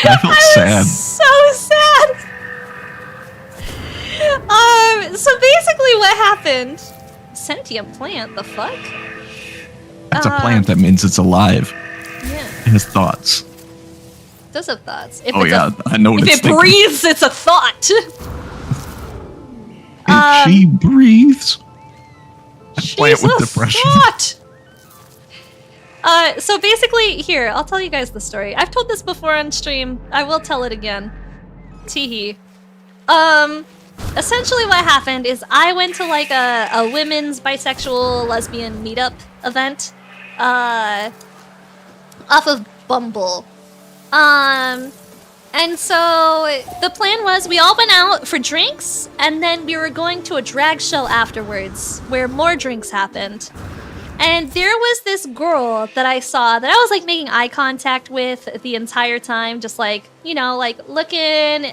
I felt sad. So sad. So basically what happened, sentient plant, the fuck? That's a plant, that means it's alive. Yeah. It has thoughts. It does have thoughts. If I know what if it's it thinking. breathes, it's a thought. If she breathes. She's Plant with a depression. thought. So basically, here, I'll tell you guys the story. I've told this before on stream. I will tell it again. Teehee. Essentially what happened is I went to like a women's bisexual lesbian meetup event, off of Bumble. And so the plan was we all went out for drinks and then we were going to a drag show afterwards where more drinks happened. And there was this girl that I saw that I was like making eye contact with the entire time, just like, you know, like looking.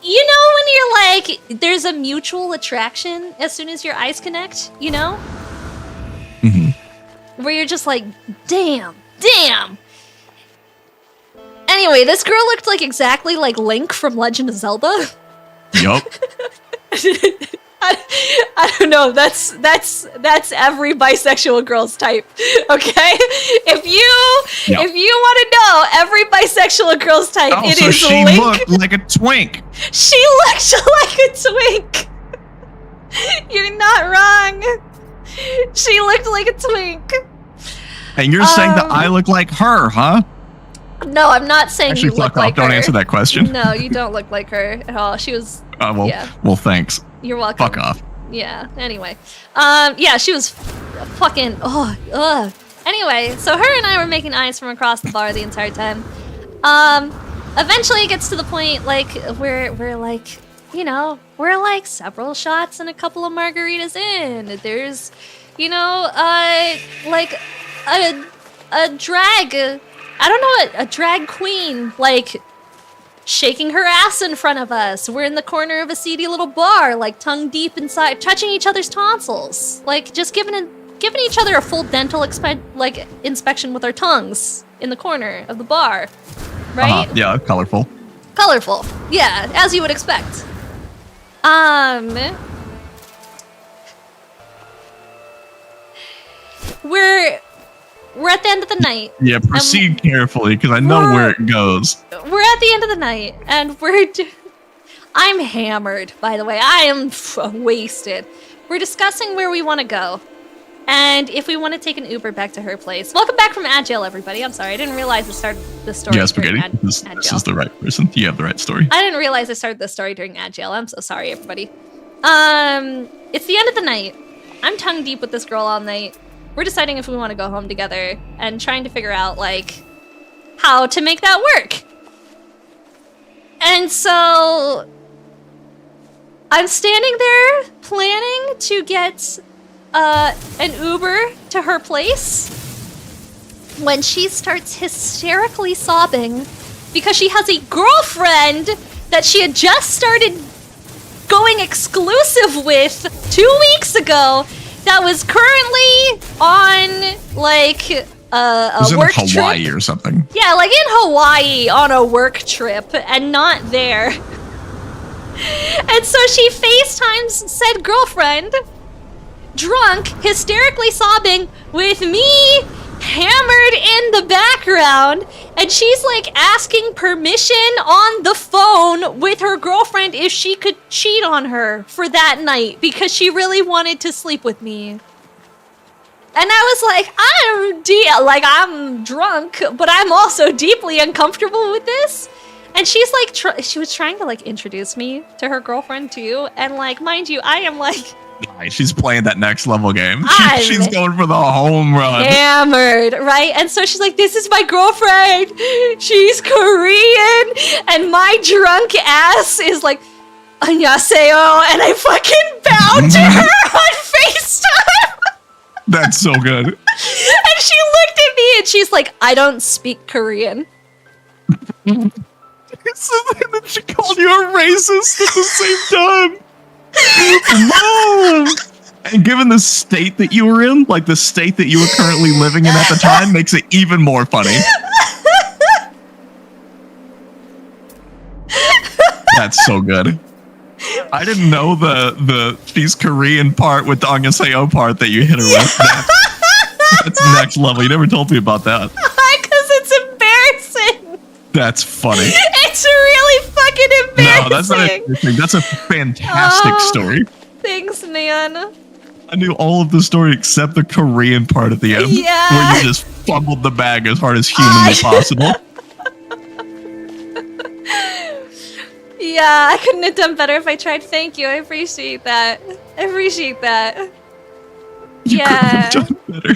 You know when you're like, there's a mutual attraction as soon as your eyes connect, you know? Mm-hmm. Where you're just like, damn. Anyway, this girl looked like exactly like Link from Legend of Zelda. Yup. I don't know. That's every bisexual girl's type. Okay, if you want to know every bisexual girl's type, Oh, it so is she Link. looked like a twink. She looked like a twink. You're not wrong. She looked like a twink. And you're saying that I look like her, huh? No, I'm not saying Actually, you look fuck like off. Don't her. answer that question. No, you don't look like her at all. She was. Well, yeah. Well, thanks. You're welcome. Fuck off. Yeah, anyway. Yeah, she was fucking, Anyway, so her and I were making eyes from across the bar the entire time. Eventually it gets to the point, like, we're like, you know, we're like several shots and a couple of margaritas in. There's, you know, like, a drag, I don't know, a drag queen, like, shaking her ass in front of us. We're in the corner of a seedy little bar, like tongue deep inside, touching each other's tonsils, like just giving each other a full dental inspection with our tongues in the corner of the bar, right? Yeah, colorful. Colorful, yeah, as you would expect. We're at the end of the night. Yeah, proceed carefully, because I know where it goes. We're at the end of the night, and I'm hammered, by the way. I am wasted. We're discussing where we want to go. And if we want to take an Uber back to her place. Welcome back from Agile, everybody. I'm sorry, I didn't realize I started the story. Yeah, Spaghetti. during This is the right person. You have the right story. I didn't realize I started the story during Agile. I'm so sorry, everybody. It's the end of the night. I'm tongue deep with this girl all night. We're deciding if we want to go home together and trying to figure out, like, how to make that work. And so I'm standing there planning to get an Uber to her place when she starts hysterically sobbing because she has a girlfriend that she had just started going exclusive with 2 weeks ago that was currently on like a work trip. Hawaii or something. Yeah, like in Hawaii on a work trip and not there. And so she FaceTimes said girlfriend, drunk, hysterically sobbing, with me hammered in the background, and she's like asking permission on the phone with her girlfriend if she could cheat on her for that night because she really wanted to sleep with me. And I was like, I'm drunk, but I'm also deeply uncomfortable with this. And she's like, she was trying to like introduce me to her girlfriend too. And like, mind you, I am like, Nice. She's playing that next level game. She's I'm going for the home run. hammered, right? And so she's like, this is my girlfriend. She's Korean. And my drunk ass is like, 안녕하세요. And I fucking bowed to her on FaceTime. That's so good. And she looked at me and she's like, I don't speak Korean. So then she called you a racist at the same time. Mom! And given the state that you were in, like the state that you were currently living in at the time, makes it even more funny. That's so good. I didn't know the she's Korean part with the 안녕하세요 part that you hit her with. That's next level. You never told me about that. Because it's embarrassing. That's funny. It's really fucking embarrassing. No, that's not embarrassing. That's a fantastic story. Thanks, man. I knew all of the story except the Korean part at the end. Yeah. Where you just fumbled the bag as hard as humanly possible. Yeah, I couldn't have done better if I tried. Thank you. I appreciate that. I appreciate that. You couldn't have done better.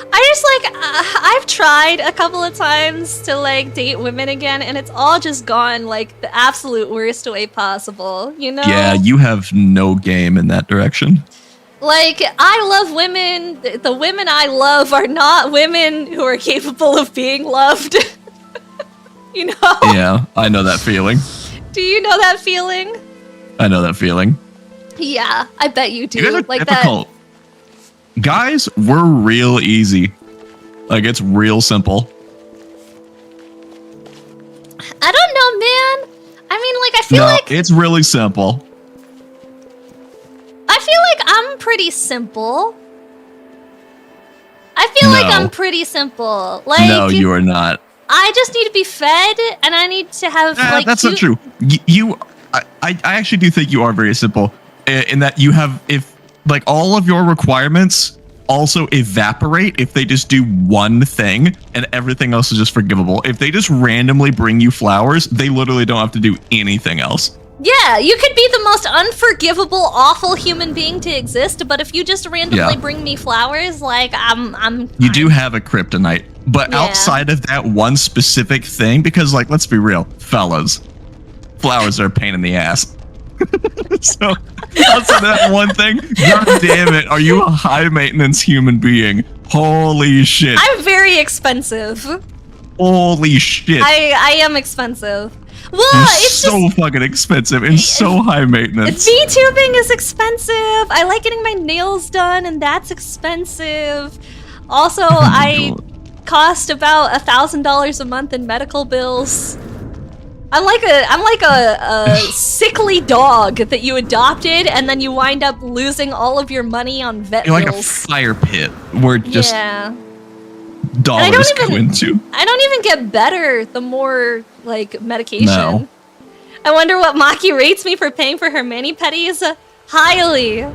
I just like, I've tried a couple of times to like date women again, and it's all just gone like the absolute worst way possible, you know? Yeah, you have no game in that direction. Like, I love women. The women I love are not women who are capable of being loved. You know? Yeah, I know that feeling. Do you know that feeling? I know that feeling. Yeah, I bet you do. You guys are like difficult. Guys, we're real easy. Like, it's real simple. I don't know, man. I mean, like, I feel like it's really simple. I feel like I'm pretty simple. I feel like I'm pretty simple. Like, no, you are not. I just need to be fed, and I need to have like. That's not true. I actually do think you are very simple in that you have, if like all of your requirements also evaporate if they just do one thing and everything else is just forgivable. If they just randomly bring you flowers, they literally don't have to do anything else. Yeah, you could be the most unforgivable, awful human being to exist, but if you just randomly bring me flowers, like I'm. You do have a kryptonite, but outside of that one specific thing, because like let's be real, fellas, flowers are a pain in the ass. So outside of that one thing, god damn it, are you a high maintenance human being? Holy shit! I'm very expensive. Holy shit! I am expensive. Well, it's so just, fucking expensive and so high maintenance. VTubing is expensive. I like getting my nails done, and that's expensive. Also, I cost about $1,000 a month in medical bills. I'm like a sickly dog that you adopted, and then you wind up losing all of your money on vet You're bills. like a fire pit where just dollars go into. I don't even get better the more like medication. No. I wonder what Maki rates me for paying for her mani-pedis. Highly. Yeah,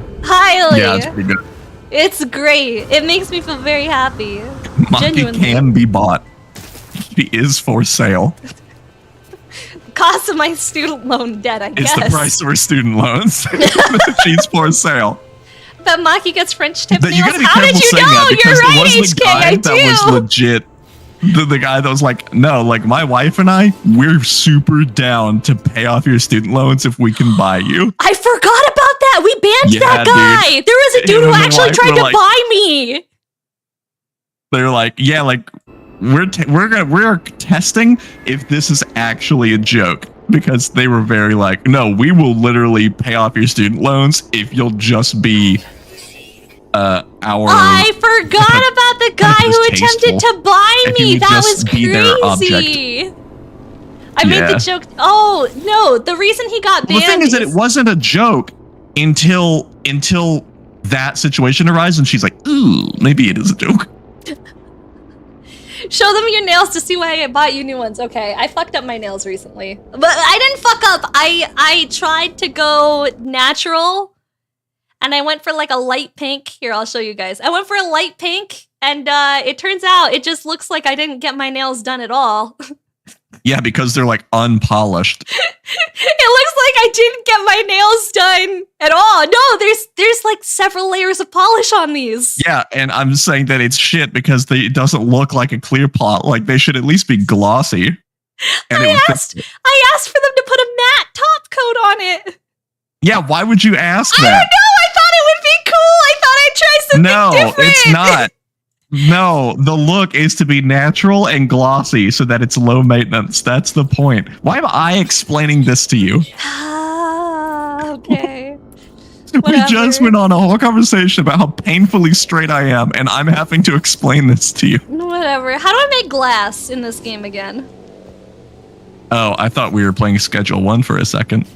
it's pretty good. It's great. It makes me feel very happy. Maki Genuinely. can be bought. She is for sale. Cost of my student loan debt, I It's guess. the price of her student loans. She's for sale. But Maki gets French tip You nails. gotta be How did careful you saying know? that You're because right, there was HK. the guy I that was do. legit. The guy that was like, no, like my wife and I, we're super down to pay off your student loans if we can buy you. I forgot about that. We banned Yeah, that guy. dude. There was a dude Him who and my actually wife tried were to like- buy me. They're like, yeah, like we're testing if this is actually a joke because they were very like, no, we will literally pay off your student loans if you'll just be our. I forgot about the guy who attempted to buy If you me. would That was just be their crazy. I made the Yeah. joke. Oh no! The reason he got Well, banned. the thing is that it wasn't a joke until that situation arises, and she's like, ooh, maybe it is a joke. Show them your nails to see why I bought you new ones. Okay, I fucked up my nails recently, but I didn't fuck up. I tried to go natural, and I went for like a light pink. Here, I'll show you guys. I went for a light pink, and it turns out it just looks like I didn't get my nails done at all. Yeah, because they're like unpolished. It looks like I didn't get my nails done at all. No, there's like several layers of polish on these. Yeah, and I'm saying that it's shit because it doesn't look like a clear pot. Like they should at least be glossy. And I asked for them to put a matte top coat on it. Yeah, why would you ask I don't know. that? I thought it would be cool. I thought I'd try something No, different. it's not. No, the look is to be natural and glossy so that it's low maintenance. That's the point. Why am I explaining this to you? Okay. We just went on a whole conversation about how painfully straight I am, and I'm having to explain this to you. Whatever. How do I make glass in this game again? Oh, I thought we were playing Schedule 1 for a second.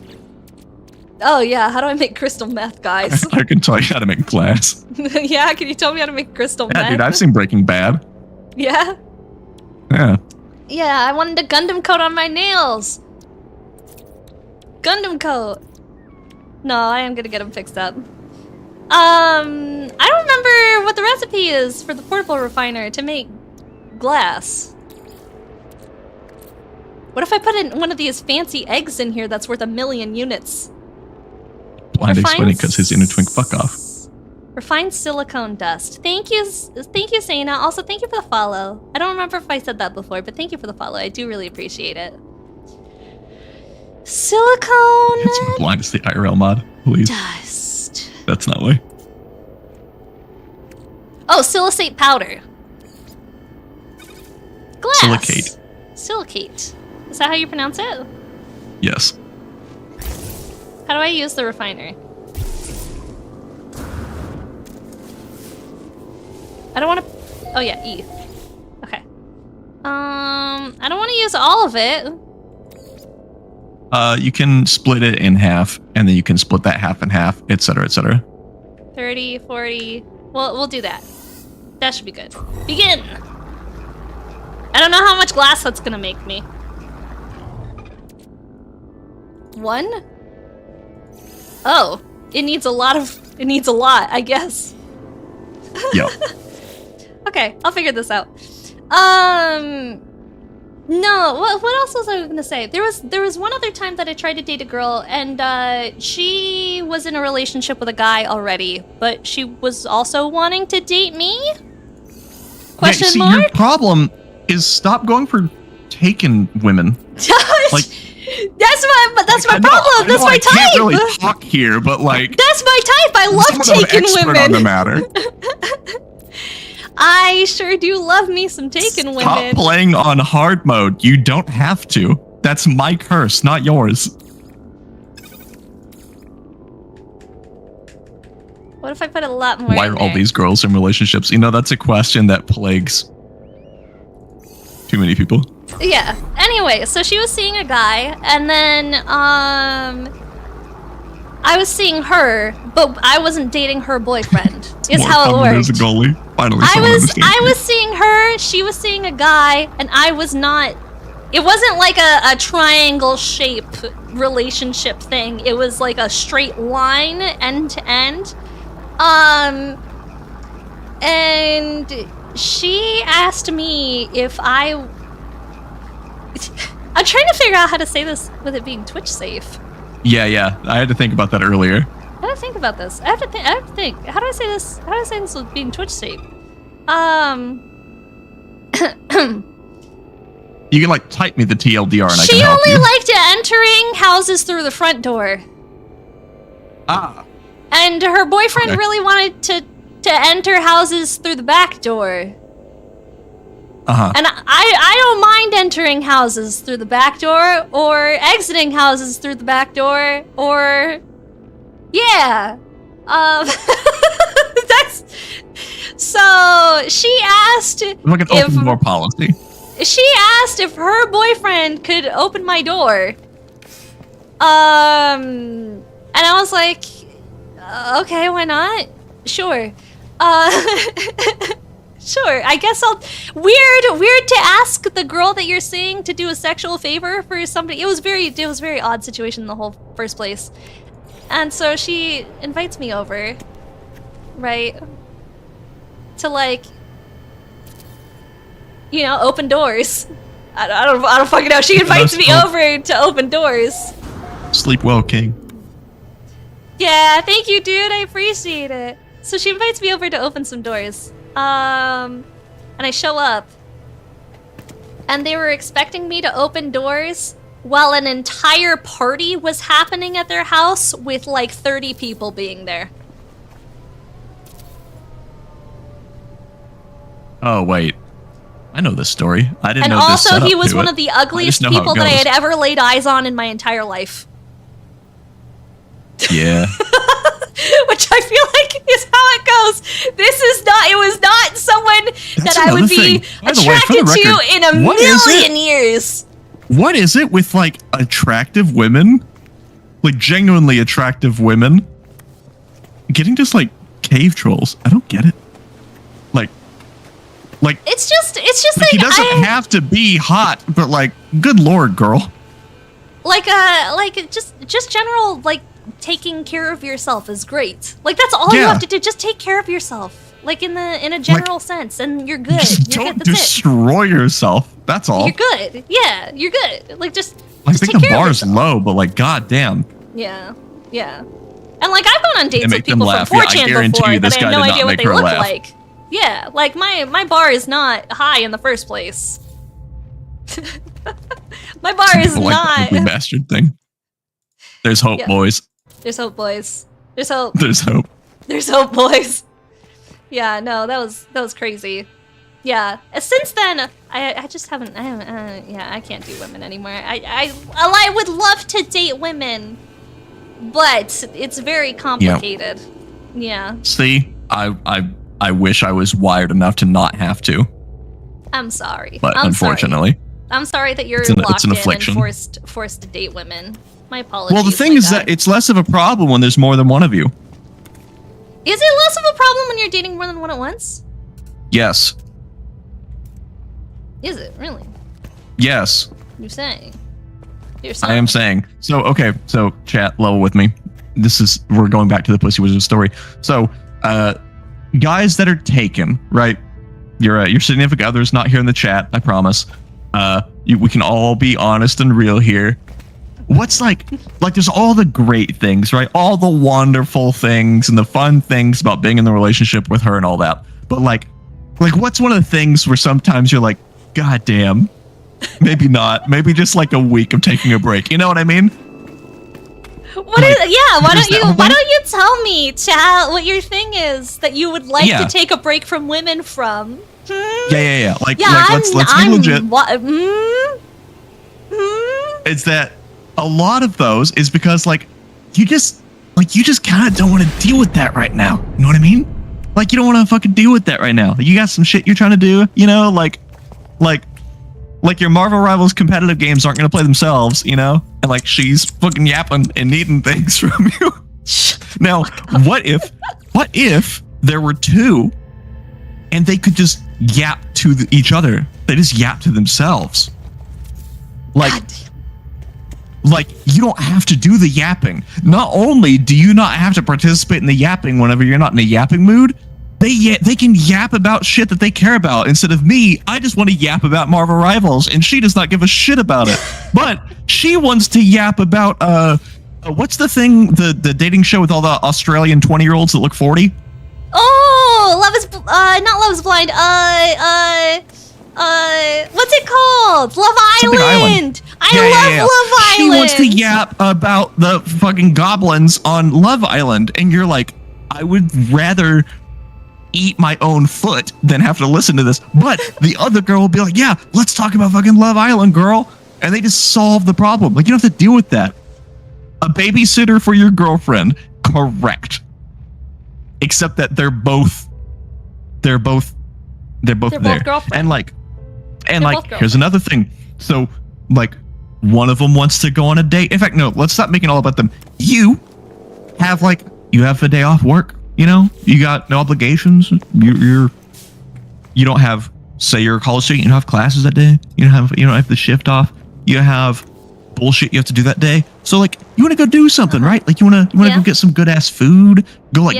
Oh yeah, how do I make crystal meth, guys? I can tell you how to make glass. Yeah, can you tell me how to make crystal Yeah, meth? dude, I've seen Breaking Bad. Yeah? Yeah. Yeah, I wanted a Gundam coat on my nails. Gundam coat. No, I am gonna get them fixed up. I don't remember what the recipe is for the portable refiner to make glass. What if I put in one of these fancy eggs in here that's worth 1,000,000 units? Blind explaining because his inner twink fuck off. Refined silicone dust. Thank you, Sana. Also, thank you for the follow. I don't remember if I said that before, but thank you for the follow. I do really appreciate it. Silicone It's blind as the IRL mod, please. dust. That's not way. Oh, silicate powder. Glass. Silicate. Silicate. Is that how you pronounce it? Yes. How do I use the refiner? I don't want to... Oh yeah, E. Okay. I don't want to use all of it. You can split it in half, and then you can split that half in half, etc., etc. 30, 40... Well, we'll do that. That should be good. Begin! I don't know how much glass that's gonna make me. 1? Oh, it needs a lot, I guess. Yep. Okay, I'll figure this out. No, what else was I gonna say? There was one other time that I tried to date a girl, and she was in a relationship with a guy already, but she was also wanting to date me? Question See, mark? your problem is stop going for taken women. Like, that's my I know- problem. I That's know my I type. can't really talk here, but like, That's my type. I love someone who's an taken expert women. on the matter. I sure do love me some taken Stop women. playing on hard mode. You don't have to. That's my curse, not yours. What if I put a lot more Why in are all there? these girls in relationships? You know, that's a question that plagues too many people. Yeah. Anyway, so she was seeing a guy, and then I was seeing her, but I wasn't dating her boyfriend. Is More how it fun There's a worked. goalie. Finally, I someone was understands. seeing her, she was seeing a guy, and I was not. It wasn't like a triangle shape relationship thing. It was like a straight line, end to end. And she asked me if I'm trying to figure out how to say this with it being Twitch safe. Yeah. I had to think about that earlier. How do I think about this? I have to think. How do I say this? How do I say this with being Twitch safe? You can like type me the TLDR and I She can help only you. liked entering houses through the front door. Ah. And her boyfriend Okay. really wanted to enter houses through the back door. Uh-huh. And I don't mind entering houses through the back door or exiting houses through the back door or yeah. That's so she asked Like an open door policy. She asked if her boyfriend could open my door. And I was like, okay, why not? Sure. Sure. I guess I'll. Weird to ask the girl that you're seeing to do a sexual favor for somebody. It was very odd situation in the whole first place. And so she invites me over, right? To like, you know, open doors. I don't fucking know. She invites me over to open doors. Sleep well, King. Yeah, thank you, dude. I appreciate it. So she invites me over to open some doors. And I show up. And they were expecting me to open doors while an entire party was happening at their house with like 30 people being there. Oh, wait. I know this story. I didn't And know this also, he setup was to one it. of the I ugliest just know how it people that I goes. had ever laid eyes on in my entire life. Yeah. Which I feel like is how it goes. It was not someone that I would another be thing. By the way, for attracted the to record, in a what is million years. What is it with like attractive women, like genuinely attractive women, getting just like cave trolls? I don't get it. Like It's just like he doesn't have to be hot, but like, good lord, girl. like just general like taking care of yourself is great. Like that's all you Yeah. have to do. Just take care of yourself, like in a general sense, and you're good. Just You're don't good. That's destroy yourself. That's all. it. You're good. Yeah, you're good. Like just I just think take the care of bar's yourself. low, but like, goddamn. Yeah. And like I've gone on dates make with them people laugh. from Yeah, I 4chan guarantee before you this that I guy had no did not idea what make they her looked laugh. like. Yeah, like my bar is not high in the first place. My bar is People like that not. ugly bastard thing. There's hope, Yeah. boys. There's hope, boys. There's hope. There's hope. There's hope, boys. Yeah, no, that was crazy. Yeah, since then I just haven't. Yeah, I can't do women anymore. I would love to date women, but it's very complicated. Yeah. See, I wish I was wired enough to not have to, I'm sorry. but I'm unfortunately. sorry. I'm sorry that you're It's an locked in affliction. and forced to date women. My apologies. Well, the thing my is guy. that it's less of a problem when there's more than one of you. Is it less of a problem when you're dating more than one at once? Yes. Is it really? Yes. You're saying? I am saying. So, okay. So, chat, level with me. We're going back to the Pussy Wizard story. So, guys that are taken, right? Your significant other's not here in the chat, I promise. We can all be honest and real here. What's like there's all the great things, right? All the wonderful things and the fun things about being in the relationship with her and all that. But like what's one of the things where sometimes you're like, God damn, maybe not. Maybe just like a week of taking a break. You know what I mean? Why don't you tell me, chat, what your thing is that you would like to take a break from women from? Yeah. Like let's be legit. It's that a lot of those is because you just kind of don't want to deal with that right now. You know what I mean? Like you don't want to fucking deal with that right now. Like, you got some shit you're trying to do, you know, like your Marvel Rivals competitive games aren't going to play themselves, you know? And like she's fucking yapping and needing things from you. Now, what if there were two and they could just yap to each other? They just yap to themselves. Like, you don't have to do the yapping. Not only do you not have to participate in the yapping whenever you're not in a yapping mood, they can yap about shit that they care about instead of me. I just want to yap about Marvel Rivals, and she does not give a shit about it. But she wants to yap about what's the thing, the dating show with all the Australian 20-year-olds that look 40? Oh, not Love is Blind. What's it called? Love Something Island. I love Love Island. She wants to yap about the fucking goblins on Love Island, and you're like, I would rather eat my own foot than have to listen to this. But the other girl will be like, yeah, let's talk about fucking Love Island, girl. And they just solve the problem. Like, you don't have to deal with that. A babysitter for your girlfriend, correct. Except that they're both there. Both girlfriends. And here's another thing. So, like, one of them wants to go on a date. In fact, no, let's stop making it all about them. You have a day off work. You know, you got no obligations. You don't have, say you're a college student, you don't have classes that day. You don't have the shift off. You have bullshit you have to do that day. So like, you want to go do something, right? Like you want to go get some good ass food. Go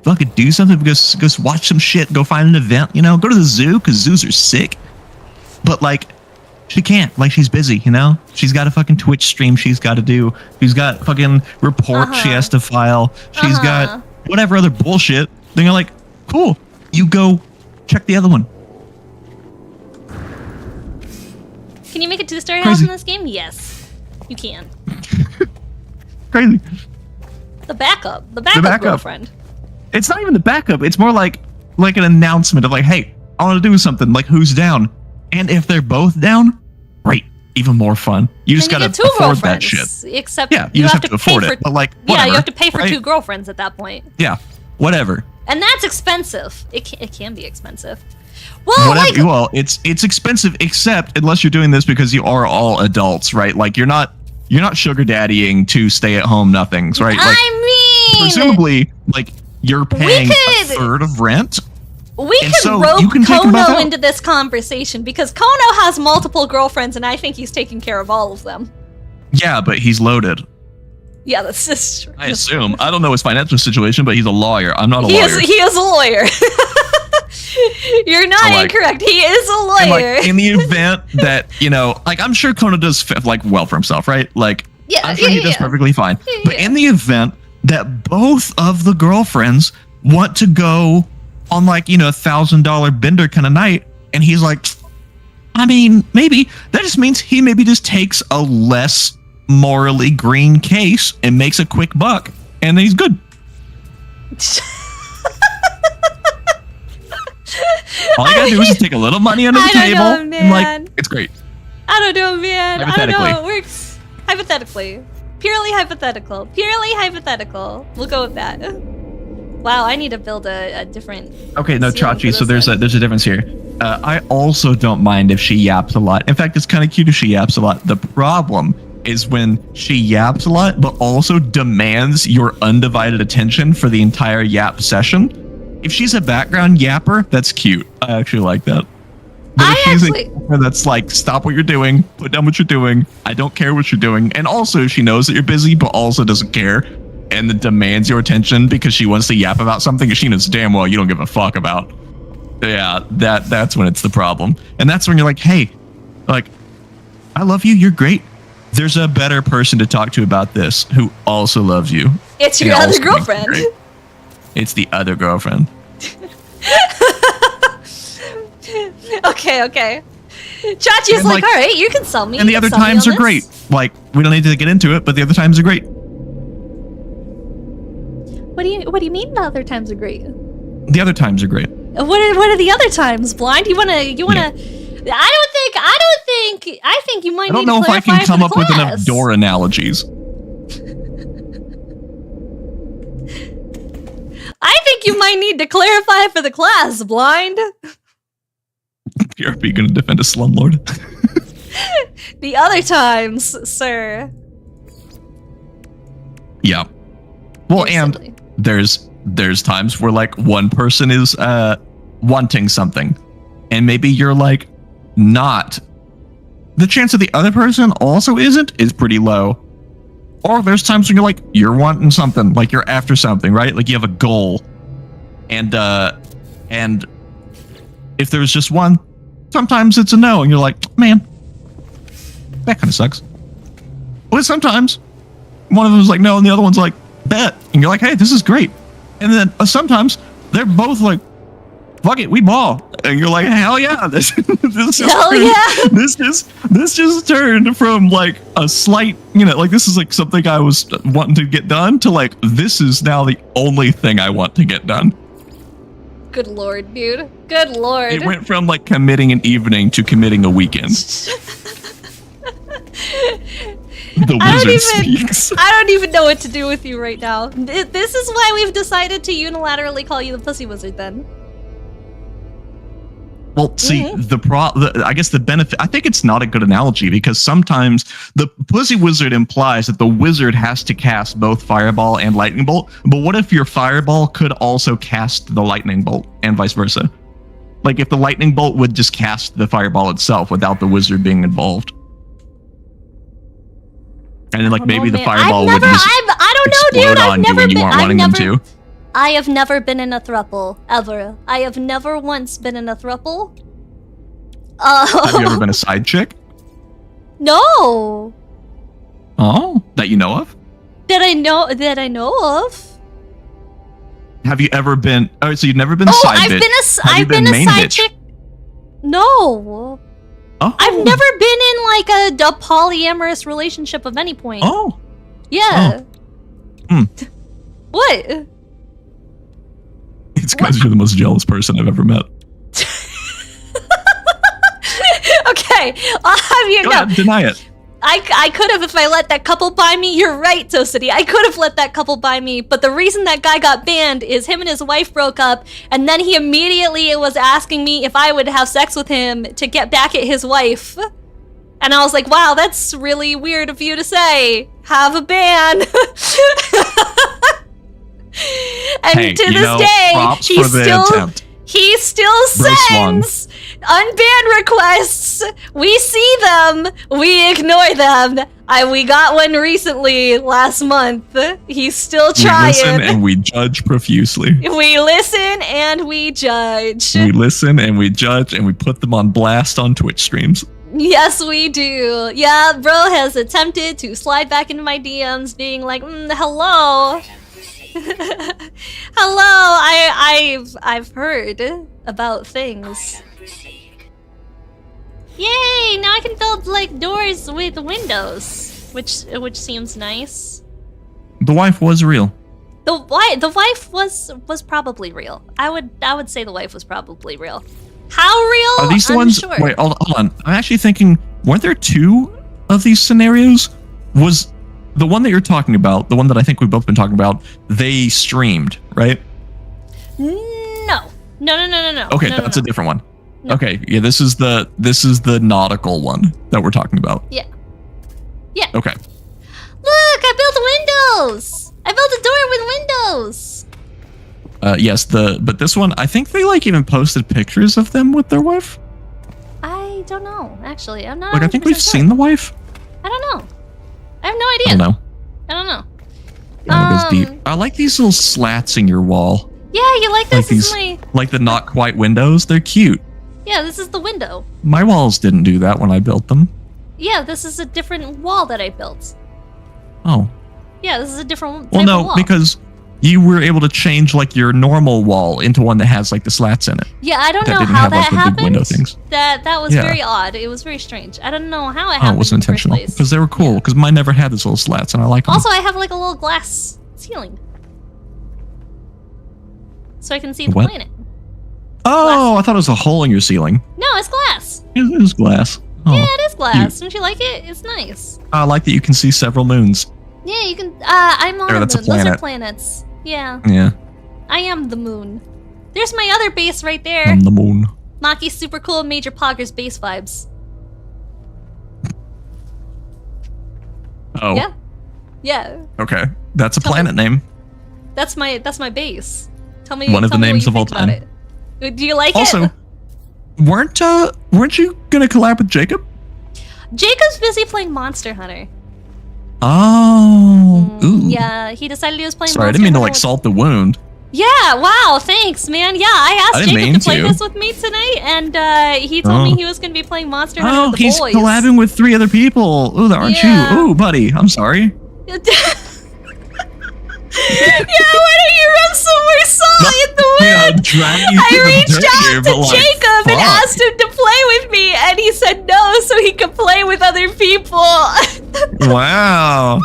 fucking do something. Go watch some shit. Go find an event. You know, go to the zoo because zoos are sick. But like, she can't. Like, she's busy. You know, she's got a fucking Twitch stream she's got to do. She's got fucking reports she has to file. She's got whatever other bullshit. Then you're like, cool. You go check the other one. Can you make it to the story house in this game? Yes, you can. Crazy. The backup girlfriend. It's not even the backup. It's more like an announcement of like, hey, I want to do something. Like, who's down? And if they're both down, great. Even more fun. You just gotta afford that shit. Except you just have to afford it. But like, whatever, you have to pay for 2 girlfriends at that point. Yeah, whatever. And that's expensive. It can be expensive. Well, it's expensive, except unless you're doing this because you are all adults, right? Like you're not sugar daddying to stay at home nothings, right? Like, I mean, presumably, like you're paying a third of rent. We can rope Kono into this conversation because Kono has multiple girlfriends, and I think he's taking care of all of them. Yeah, but he's loaded. Yeah, that's just true. I assume. I don't know his financial situation, but he's a lawyer. I'm not a lawyer. He is a lawyer. You're not incorrect. He is a lawyer. In the event that, you know, like, I'm sure Kono does well for himself, right? Like, I'm sure he does perfectly fine. But in the event that both of the girlfriends want to go on, like, you know, $1,000 bender kind of night, and he's like, I mean, maybe that just means he maybe just takes a less morally green case and makes a quick buck, and then he's good. All you gotta do is just take a little money under the table, and like, it's great. I don't know, man. Hypothetically. I don't know. It works hypothetically. Purely hypothetical. We'll go with that. Wow, I need to build a different. Okay, no, Chachi. So there's a difference here. I also don't mind if she yaps a lot. In fact, it's kind of cute if she yaps a lot. The problem is when she yaps a lot, but also demands your undivided attention for the entire yap session. If she's a background yapper, that's cute. I actually like that. But if she's a yapper that's like, stop what you're doing, put down what you're doing, I don't care what you're doing, and also she knows that you're busy, but also doesn't care, and then demands your attention because she wants to yap about something that she knows damn well you don't give a fuck about. Yeah, that's when it's the problem. And that's when you're like, hey, like, I love you, you're great. There's a better person to talk to about this who also loves you. It's your other girlfriend. It's the other girlfriend. Okay. Chachi's like, all right, you can sell me. And the other times are great. Like, we don't need to get into it, but the other times are great. What do you mean the other times are great? The other times are great. What are the other times, Blind? You wanna Yeah. I think you might need to clarify. I don't know if I can come up with enough door analogies. I think you might need to clarify for the class, Blind. You're gonna defend a slumlord? The other times, sir. Yeah. Well, and there's times where like one person is wanting something, and maybe you're like not. The chance that the other person also isn't is pretty low. Or there's times when you're like, you're wanting something, like you're after something, right? Like you have a goal, and And if there's just one, sometimes it's a no, and you're like, man, that kind of sucks. But sometimes one of them's like no, and the other one's like bet, and you're like, hey, this is great. And then sometimes they're both like, fuck it, we ball, and you're like, hell yeah, this just turned from like a slight, like this is like something I was wanting to get done to like this is now the only thing I want to get done. Good lord, dude. Good lord. It went from like committing an evening to committing a weekend. The wizard speaks. I don't even know what to do with you right now. This is why we've decided to unilaterally call you the Pussy Wizard then. Well, see, I guess the benefit, I think it's not a good analogy because sometimes the Pussy Wizard implies that the wizard has to cast both Fireball and Lightning Bolt. But what if your Fireball could also cast the Lightning Bolt and vice versa? Like if the Lightning Bolt would just cast the Fireball itself without the wizard being involved. And then like maybe the Fireball would just explode on you when you weren't wanting them to. I have never been in a throuple, ever. I have never once been in a throuple. Have you ever been a side chick? No. Oh, that you know of? That I know of. Have you ever been? Oh, so you've never been a side bitch? I've been a side chick. No. Oh. I've never been in like a polyamorous relationship of any point. Oh. Yeah. Oh. What? It's because you're the most jealous person I've ever met. Okay, I'll have you know. Deny it. I could have if I let that couple by me. You're right, Toasty. I could have let that couple by me, but the reason that guy got banned is him and his wife broke up, and then he immediately was asking me if I would have sex with him to get back at his wife. And I was like, wow, that's really weird of you to say. Have a ban. And hey, to this day, he still sends unbanned requests. We see them, we ignore them. We got one recently last month. He's still trying. We listen and we judge profusely. We listen and we judge. We listen and we judge and we put them on blast on Twitch streams. Yes, we do. Yeah, bro has attempted to slide back into my DMs being like, hello. Hello, I've heard about things. Yay! Now I can build like doors with windows, which seems nice. The wife was real. The wife was probably real. I would say the wife was probably real. How real? Are these the ones? Sure. Wait, hold on. I'm actually thinking, weren't there two of these scenarios? Was the one that you're talking about, the one that I think we've both been talking about, they streamed, right? No. Okay, that's a different one. No. Okay, yeah, this is the nautical one that we're talking about. Yeah. Okay. Look, I built windows. I built a door with windows. Yes, but this one, I think they like even posted pictures of them with their wife. I don't know, actually. I'm not. Like, I think we've seen the wife. I don't know. I have no idea. I don't know. It goes deep. I like these little slats in your wall. Yeah, you like this? Like the not quite windows. They're cute. Yeah, this is the window. My walls didn't do that when I built them. Yeah, this is a different wall that I built. Oh. Yeah, this is a different type Well, no, of wall. because you were able to change like your normal wall into one that has like the slats in it. Yeah, I don't know didn't how have, that like, the happened. big window things. That was very odd. It was very strange. I don't know how it happened. Oh, it wasn't intentional. Because they were cool. Because mine never had those little slats, and I like them. Also, I have like a little glass ceiling, so I can see the What? planet. Oh, I thought it was a hole in your ceiling. No, it's glass. It is glass. Oh, Yeah, it is glass. Don't you like it? It's nice. I like that you can see several moons. Yeah, you can. I'm on There, the that's a moon. Those are planet. planets. Yeah, Yeah, I am the moon. There's my other base right there. I'm the moon. Maki's super cool Major Poggers base vibes. Oh. Yeah. Yeah. Okay, that's a Tell me- planet name. That's my base. Tell me One of the tell me what names you of all think about time. it. Do you like Also, it? weren't you gonna collab with Jacob? Jacob's busy playing Monster Hunter. Oh. Ooh. Yeah, he decided he was playing Sorry, I Monster didn't mean to Hunter like salt the wound. Yeah, wow, thanks, man. Yeah, I asked didn't Jacob mean to play to. this with me tonight, and he told me he was going to be playing Monster Hunter Oh, with the he's boys. collabing with 3 other people. Ooh, aren't Yeah. you? Ooh, buddy, I'm sorry. Yeah, why don't you rub some more salt in the Yeah, wound? drag you I through the reached dirt out here, to but, like, Jacob and fuck. asked him to play with me, and he said no so he could play with other people. Wow.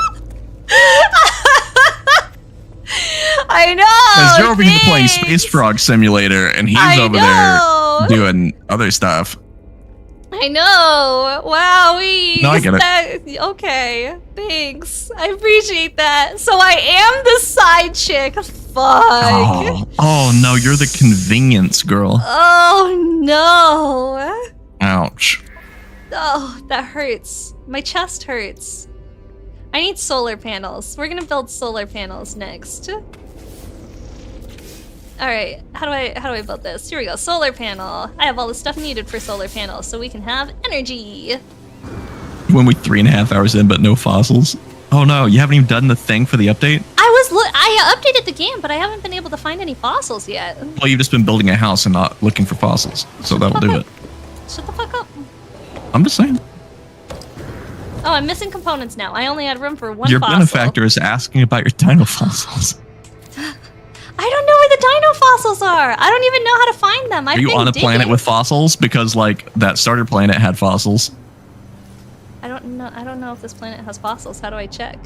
I know. Because you're over here playing thanks. Space Frog Simulator, and he's I over know. there doing other stuff. I know. Wowee. No, I get it. Okay. Thanks. I appreciate that. So I am the side chick. Fuck. Oh no, you're the convenience girl. Oh no. Ouch. Oh, that hurts. My chest hurts. I need solar panels. We're gonna build solar panels next. Alright, how do I build this? Here we go, solar panel. I have all the stuff needed for solar panels, so we can have energy. When we 3.5 hours in, but no fossils. Oh no, you haven't even done the thing for the update? I updated the game, but I haven't been able to find any fossils yet. Well, you've just been building a house and not looking for fossils, so that'll do it. Shut the fuck up. I'm just saying. Oh, I'm missing components now. I only had room for one Your fossil. benefactor is asking about your dino fossils. I don't know where the dino fossils are. I don't even know how to find them. Are you on a planet with fossils? Because like that starter planet had fossils. I don't know if this planet has fossils. How do I check?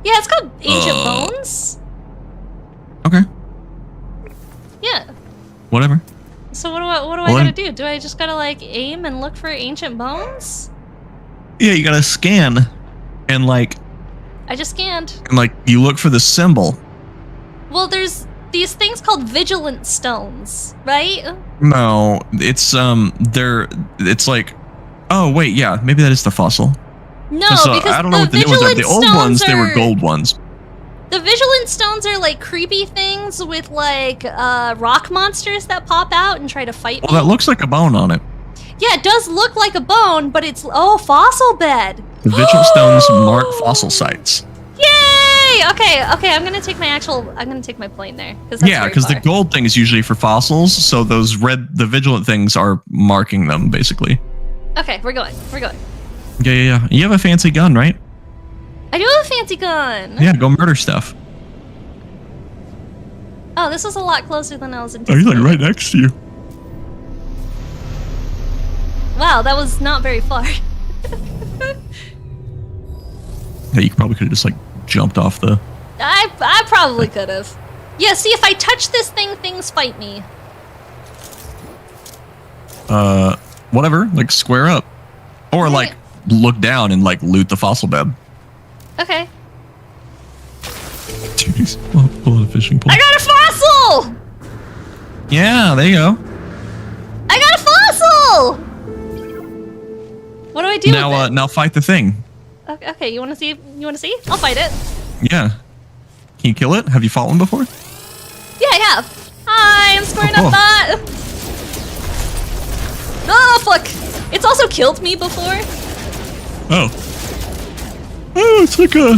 Yeah, it's called Ancient Bones. Okay. Yeah. Whatever. So what do I Well, gotta do? Do I just gotta like aim and look for ancient bones? Yeah, you gotta scan and like I just scanned. you look for the symbol. Well, there's these things called vigilant stones, right? No, it's it's like, oh wait, yeah, maybe that is the fossil. No, So, because I don't know what the new ones are. The old ones, they were gold ones. The vigilant stones are like creepy things with like rock monsters that pop out and try to fight me. Well, that looks like a bone on it. Yeah, it does look like a bone, but it's fossil bed. The vigilant stones mark fossil sites. Yay! Okay, I'm gonna take my plane there. Yeah, because the gold thing is usually for fossils, so those the vigilant things are marking them, basically. Okay, we're going. Yeah. You have a fancy gun, right? I do have a fancy gun. Yeah, go murder stuff. Oh, this was a lot closer than I was Oh, anticipating. he's like right next to you. Wow, that was not very far. Yeah, you probably could have just like jumped off the. I probably could have. Yeah, see, if I touch this thing, things fight me. Whatever, like square up, or like look down and like loot the fossil bed. Okay. Jeez, pull out a fishing pole. I got a fossil! Yeah, there you go. I got a fossil! What do I do with it? Now fight the thing. Okay, you want to see? I'll fight it. Yeah. Can you kill it? Have you fought one before? Yeah, I have. Hi, I'm squaring Oh, up that. Oh, fuck. It's also killed me before. Oh, it's like a.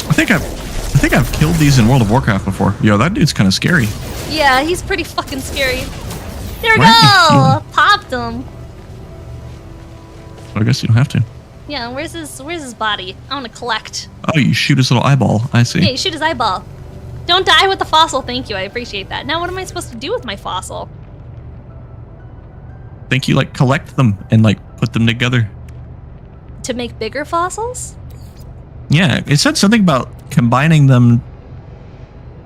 I think I've killed these in World of Warcraft before. Yo, that dude's kind of scary. Yeah, he's pretty fucking scary. There we Why aren't you go. healing? Popped him. I guess you don't have to. Yeah, where's his body? I want to collect. Oh, you shoot his little eyeball. I see. Yeah, you shoot his eyeball. Don't die with the fossil, thank you. I appreciate that. Now, what am I supposed to do with my fossil? Think you like collect them and like put them together. To make bigger fossils? Yeah, it said something about combining them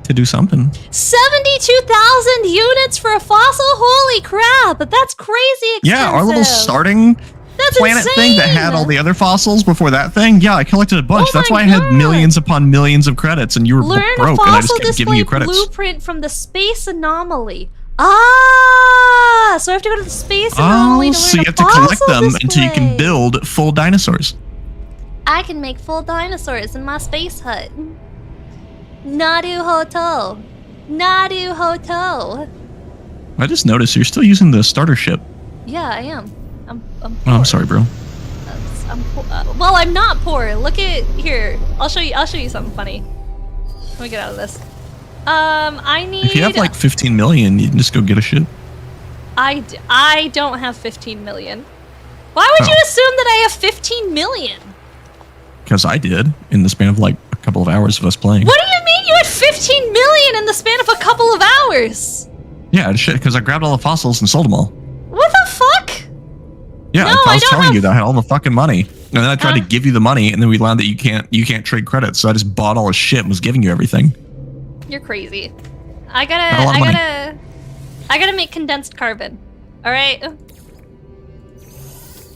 to do something. 72,000 units for a fossil? Holy crap! That's crazy expensive. Yeah, our little starting That's planet thing that had all the other fossils before that thing. Yeah, I collected a bunch. Oh That's my why I had God. millions upon millions of credits, and you were Learn broke, a and I just fossil kept giving display you credits. blueprint from the space anomaly. Ah, so I have to go to the space anomaly to learn so you a have to collect fossil them until you can display. build full dinosaurs. I can make full dinosaurs in my space hut. Nadu Hoto. Nadu Hoto. I just noticed you're still using the starter ship. Yeah, I am. I'm Oh, I'm sorry, bro. well, I'm not poor. Look at here. I'll show you something funny. Let me get out of this. I need. If you have like 15 million, you can just go get a ship. I don't have 15 million. Why would you assume that I have 15 million? Because I did in the span of like a couple of hours of us playing. What do you mean you had 15 million in the span of a couple of hours? Yeah, shit. Because I grabbed all the fossils and sold them all. What the fuck? Yeah, No, I was don't telling have- you that I had all the fucking money, and then I tried to give you the money, and then we learned that you can't trade credits. So I just bought all the shit and was giving you everything. You're crazy. Not a lot of money. I gotta make condensed carbon. All right.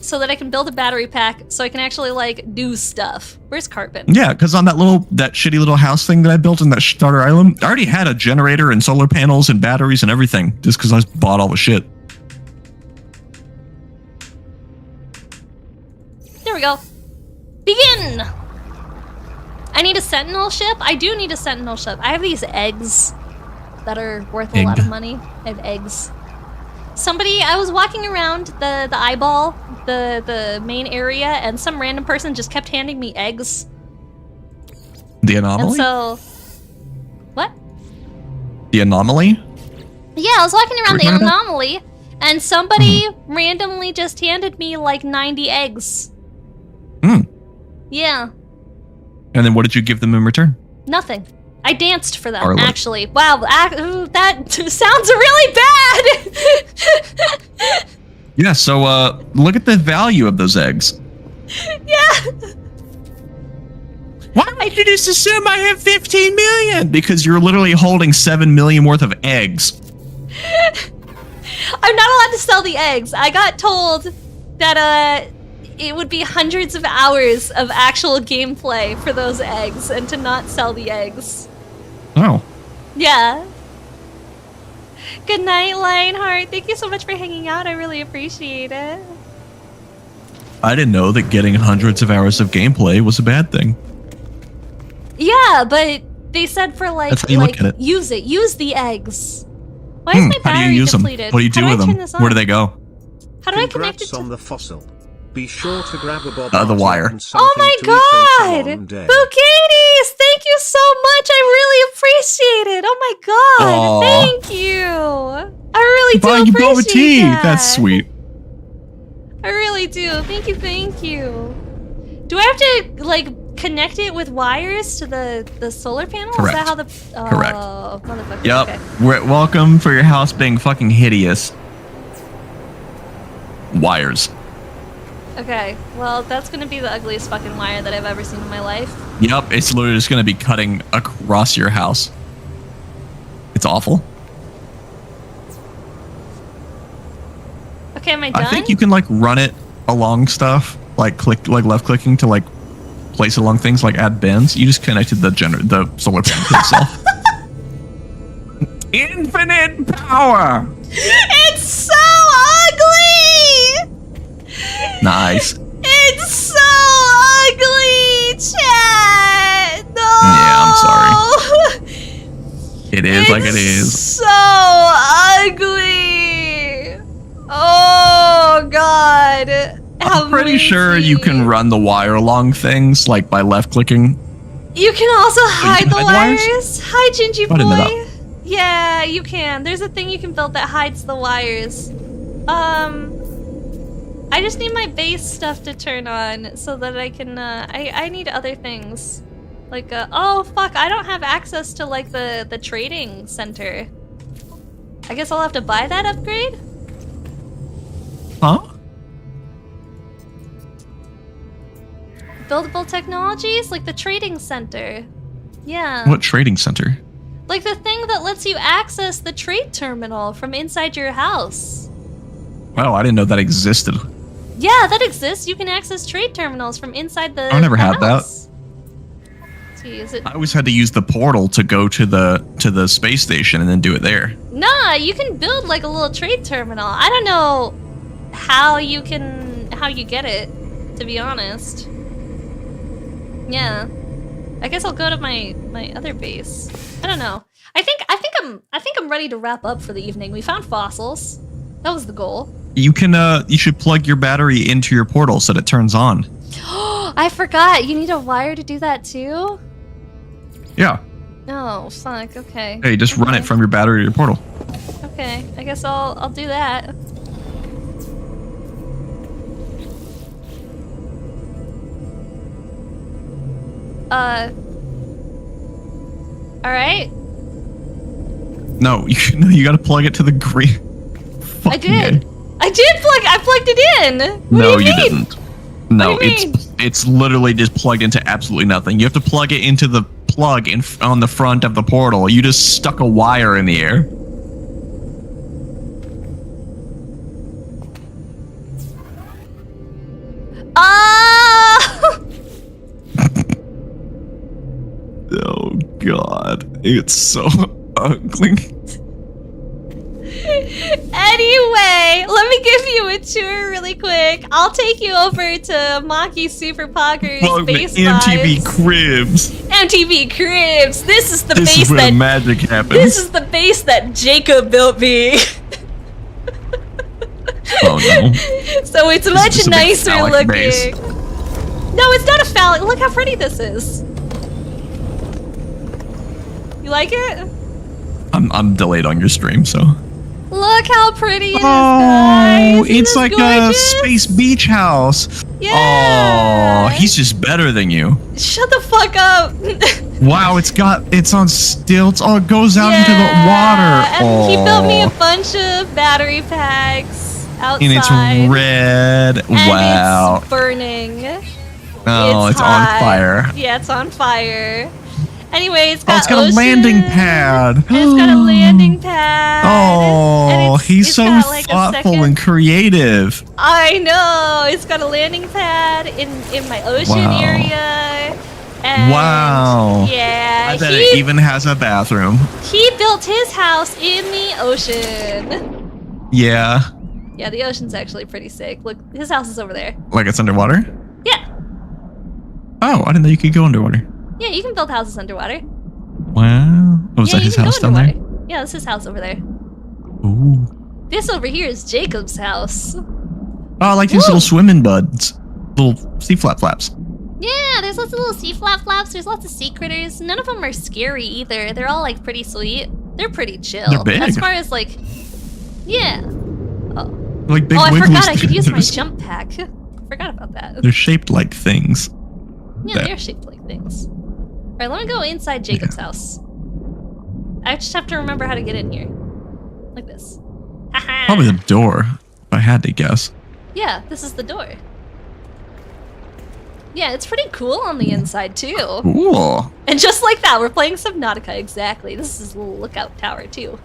So that I can build a battery pack, so I can actually like do stuff. Where's carbon? Yeah, because on that shitty little house thing that I built in that starter island, I already had a generator and solar panels and batteries and everything, just because I bought all the shit. There we go. Begin! I need a sentinel ship? I do need a sentinel ship. I have these eggs that are worth a lot of money. I have eggs. I was walking around the eyeball, the main area, and some random person just kept handing me eggs. The anomaly? And so... What? The anomaly? Yeah, I was walking around the talking about? anomaly, and somebody randomly just handed me like 90 eggs. Hmm. Yeah. And then what did you give them in return? Nothing. I danced for them, Or like- actually. Wow, that sounds really bad! Yeah, so look at the value of those eggs. Yeah! Why would you just assume I have 15 million? Because you're literally holding 7 million worth of eggs. I'm not allowed to sell the eggs. I got told that it would be hundreds of hours of actual gameplay for those eggs and to not sell the eggs. Oh. Yeah. Good night, Lionheart. Thank you so much for hanging out. I really appreciate it. I didn't know that getting hundreds of hours of gameplay was a bad thing. Yeah, but they said for like, That's how you look at it. use the eggs. Why is my How do battery you use depleted? them? What do you do How with I turn them? this Where do on? they go? How do I connect it Congrats to... on the fossil. Be sure to grab a bob. The wire. Oh my god! Bouqueties! Thank you so much! I really appreciate it! Oh my god! Aw. Thank you! I really do Buying you appreciate boba tea. that! That's sweet. I really do. Thank you, thank you. Do I have to, like, connect it with wires to the solar panel? Correct. Is that how the... Correct. Oh, motherfucker. Yep. Okay. Welcome for your house being fucking hideous. Wires. Okay, well, that's gonna be the ugliest fucking wire that I've ever seen in my life. Yep, it's literally just gonna be cutting across your house. It's awful. Okay, am I done? I think you can like run it along stuff, like left clicking to like place it along things, like add bends. You just connected the solar panel to itself. Infinite power. It's so ugly! Nice. It's so ugly, chat! No! Yeah, I'm sorry. It is like it is. So ugly! Oh, God. I'm pretty sure you can run the wire along things, like by left clicking. You can also hide the hide the wires. wires? Hi, Gingy Button it boy. Yeah, you can. There's a thing you can build that hides the wires. I just need my base stuff to turn on so that I can, I need other things. Like, oh fuck, I don't have access to like the trading center. I guess I'll have to buy that upgrade? Huh? Buildable technologies? Like the trading center. Yeah. What trading center? Like the thing that lets you access the trade terminal from inside your house. Oh, I didn't know that existed. Yeah, that exists. You can access trade terminals from inside the I never the had that. house. See, is it? I always had to use the portal to go to the space station and then do it there. Nah, you can build like a little trade terminal. I don't know how you get it, to be honest. Yeah. I guess I'll go to my other base. I don't know. I think I'm ready to wrap up for the evening. We found fossils. That was the goal. You can you should plug your battery into your portal so that it turns on. I forgot. You need a wire to do that too? Yeah. Oh, fuck. Okay. Hey, just run it from your battery to your portal. Okay. I guess I'll do that. All right. No, you gotta plug it to the green. I did. I plugged it in. What No, do you you mean? didn't. No, What do you it's literally just plugged into absolutely nothing. You have to plug it into the plug on the front of the portal. You just stuck a wire in the air. Ah! Oh God, it's so ugly. Anyway, let me give you a tour really quick. I'll take you over to Maki Super Pogger's Welcome to base MTV vibes. Cribs. MTV Cribs. This is the This base is where that the magic happens. This is the base that Jacob built me. Oh no. So it's This much is a big nicer phallic looking. base. No, it's not a phallic. Look how pretty this is. You like it? I'm delayed on your stream, so. Look how pretty it is, Oh, guys. Isn't it's this like a gorgeous? space beach house. Yeah. Oh, he's just better than you. Shut the fuck up. Wow, it's on stilts. Oh, it goes out into the water. And he built me a Oh, bunch of battery packs outside. and it's red. And Wow. it's burning. Oh, it's on hot. fire. Yeah, it's on fire. Anyway, it's got Oh, it's got ocean, a landing pad. And it's got a landing pad. and Oh, it's he's so got, like, a thoughtful second- and creative. I know. It's got a landing pad in my ocean Wow. area. And Wow. Yeah. I bet it even has a bathroom. He built his house in the ocean. Yeah. Yeah, the ocean's actually pretty sick. Look, his house is over there. Like it's underwater? Yeah. Oh, I didn't know you could go underwater. Yeah, you can build houses underwater. Wow. Oh, is yeah, that his you can house go down there? underwater. Yeah, that's his house over there. Ooh. This over here is Jacob's house. Oh, I like these Woo. little swimming buds. Little sea flaps. Yeah, there's lots of little sea flaps. There's lots of sea critters. None of them are scary either. They're all like pretty sweet. They're pretty chill. They're big. As far as like, yeah. Oh, Like big oh I wiggly forgot I could use my critters. jump pack. Forgot about that. They're shaped like things. Yeah, they're shaped like things. Alright, let me go inside Jacob's house. I just have to remember how to get in here. Like this. Haha. Probably the door, if I had to guess. Yeah, this is the door. Yeah, it's pretty cool on the inside too. Cool. And just like that, we're playing Subnautica, exactly. This is his little lookout tower too.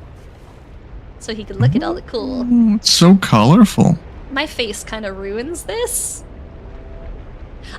So he can look at all the cool. Oh, it's so colorful. My face kind of ruins this.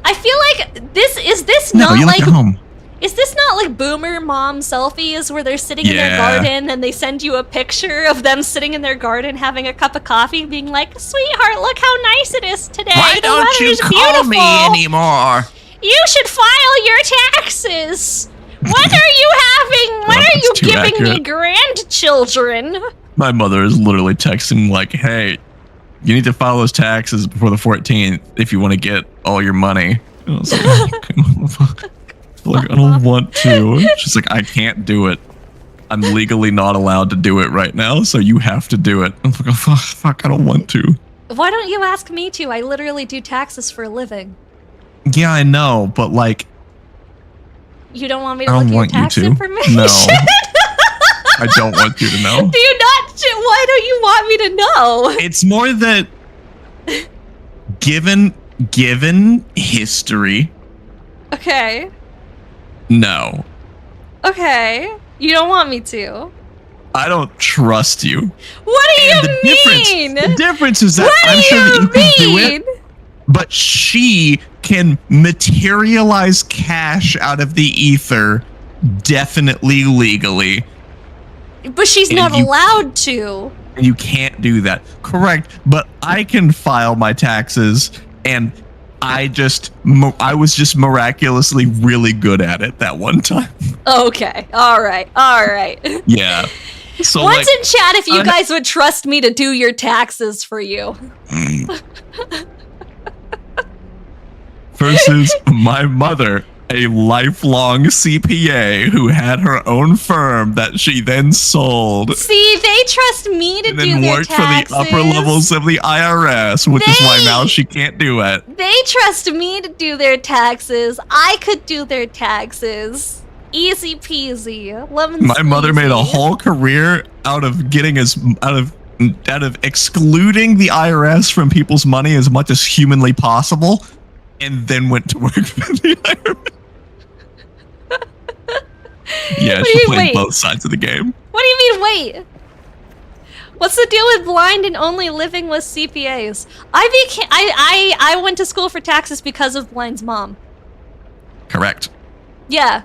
I feel like is this No, not you like like at home. is this not like boomer mom selfies where they're sitting in their Yeah. garden and they send you a picture of them sitting in their garden having a cup of coffee being like, "Sweetheart, look how nice it is today. The weather's beautiful. anymore? You should file your taxes. When are you having? When Well, are you that's too giving me accurate. grandchildren?" My mother is literally texting like, "Hey, you need to file those taxes before the 14th if you want to get all your money." And I was like, I don't want to. She's like, "I can't do it. I'm legally not allowed to do it right now, so you have to do it." I'm like, "Oh, fuck, I don't want to." Why don't you ask me to? I literally do taxes for a living. Yeah, I know, but like, You don't want me I to look don't at your want you tax to. information? No. I don't want you to know. Do you not? Why don't you want me to know? It's more that given history, Okay. no. Okay. You don't want me to. I don't trust you. What do And you mean? the difference is that What I'm do sure that you you can do mean? it, but she can materialize cash out of the ether definitely legally, But she's And not you- allowed to. and you can't do that. Correct, but I can file my taxes, and I was just miraculously really good at it that one time. Okay. All right. All right. Yeah. So Once like, in chat if you I- guys would trust me to do your taxes for you. versus my mother, a lifelong CPA who had her own firm that she then sold. See, they trust me to And do then their worked taxes. for the upper levels of the IRS, which is why now she can't do it. They trust me to do their taxes. I could do their taxes. Easy peasy. Lemon My mother made a squeezy. whole career out of out of excluding the IRS from people's money as much as humanly possible, and then went to work for the IRS. Yeah, What she do you played wait? both sides of the game. What do you mean, wait? What's the deal with blind and only living with CPAs? I went to school for taxes because of Blind's mom. Correct. Yeah.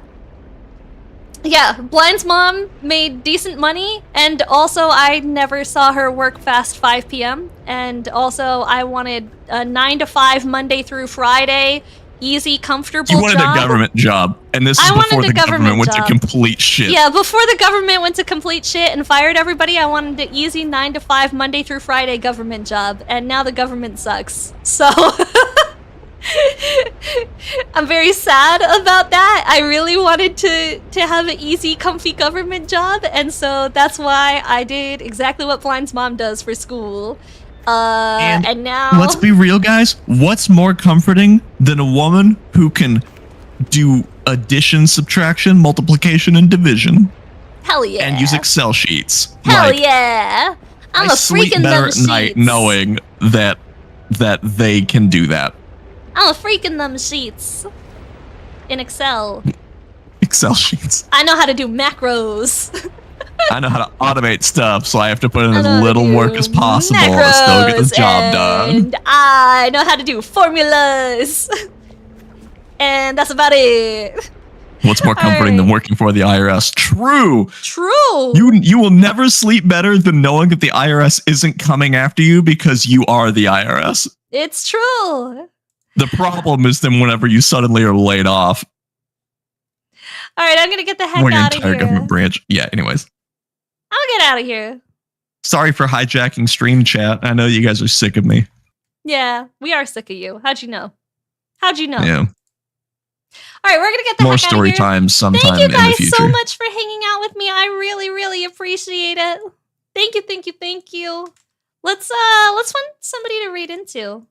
Yeah, Blind's mom made decent money, and also I never saw her work past 5 p.m. And also I wanted a 9 to 5 Monday through Friday, easy, comfortable You wanted job. a government job, and this is I before wanted the a government government went to job. complete shit. Yeah, before the government went to complete shit and fired everybody, I wanted an easy 9 to 5 Monday through Friday government job, and now the government sucks. So I'm very sad about that. I really wanted to have an easy, comfy government job, and so that's why I did exactly what Blind's mom does for school. And now Let's be real, guys. What's more comforting than a woman who can do addition, subtraction, multiplication, and division, hell yeah, and use Excel sheets? hell Like, yeah. I'm I a sleep freak in better them at night sheets. knowing that they can do that. I'm a freak in them sheets. In Excel. Excel sheets. I know how to do macros. I know how to automate stuff, so I have to put in I know how as to little do work as possible to still get the macros, job done. And I know how to do formulas. And that's about it. What's more comforting than working for the IRS? True. True. You will never sleep better than knowing that the IRS isn't coming after you because you are the IRS. It's true. The problem is then whenever you suddenly are laid off, All right, I'm gonna get the heck or your out of entire here. government branch. Yeah, anyways. I'll get out of here. Sorry for hijacking stream chat. I know you guys are sick of me. Yeah, we are sick of you. How'd you know? How'd you know? Yeah. All right, we're gonna get the More heck out of story here. times sometime Thank you in the guys future. so much for hanging out with me. I really, really appreciate it. Thank you, thank you, thank you. Let's find somebody to read into.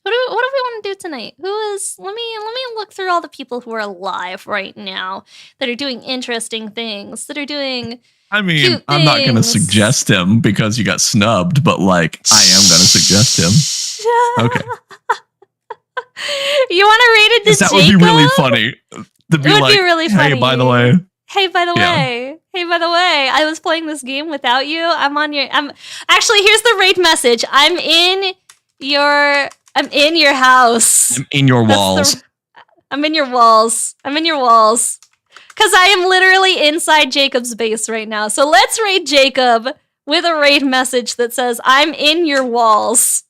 What do we want to do tonight? Let me look through all the people who are alive right now that are doing interesting things, that are doing I mean, cute I'm not going to things. suggest him because you got snubbed, but like, I am going to suggest him. Okay. You want to read it to Because that Jacob? would be really funny. To be It would like, be really hey, funny. by the way, Hey, by the Yeah. way. Hey, by the way. I was playing this game without you. Actually, here's the raid message. I'm in your house. I'm in your That's walls. I'm in your walls. I'm in your walls. Because I am literally inside Jacob's base right now. So let's raid Jacob with a raid message that says, I'm in your walls.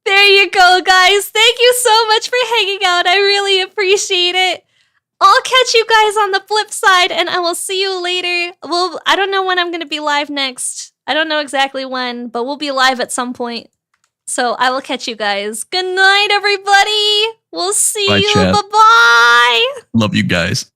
There you go, guys. Thank you so much for hanging out. I really appreciate it. I'll catch you guys on the flip side, and I will see you later. Well, I don't know when I'm going to be live next. I don't know exactly when, but we'll be live at some point. So I will catch you guys. Good night, everybody. We'll see Bye, you. chat. Bye-bye. Love you guys.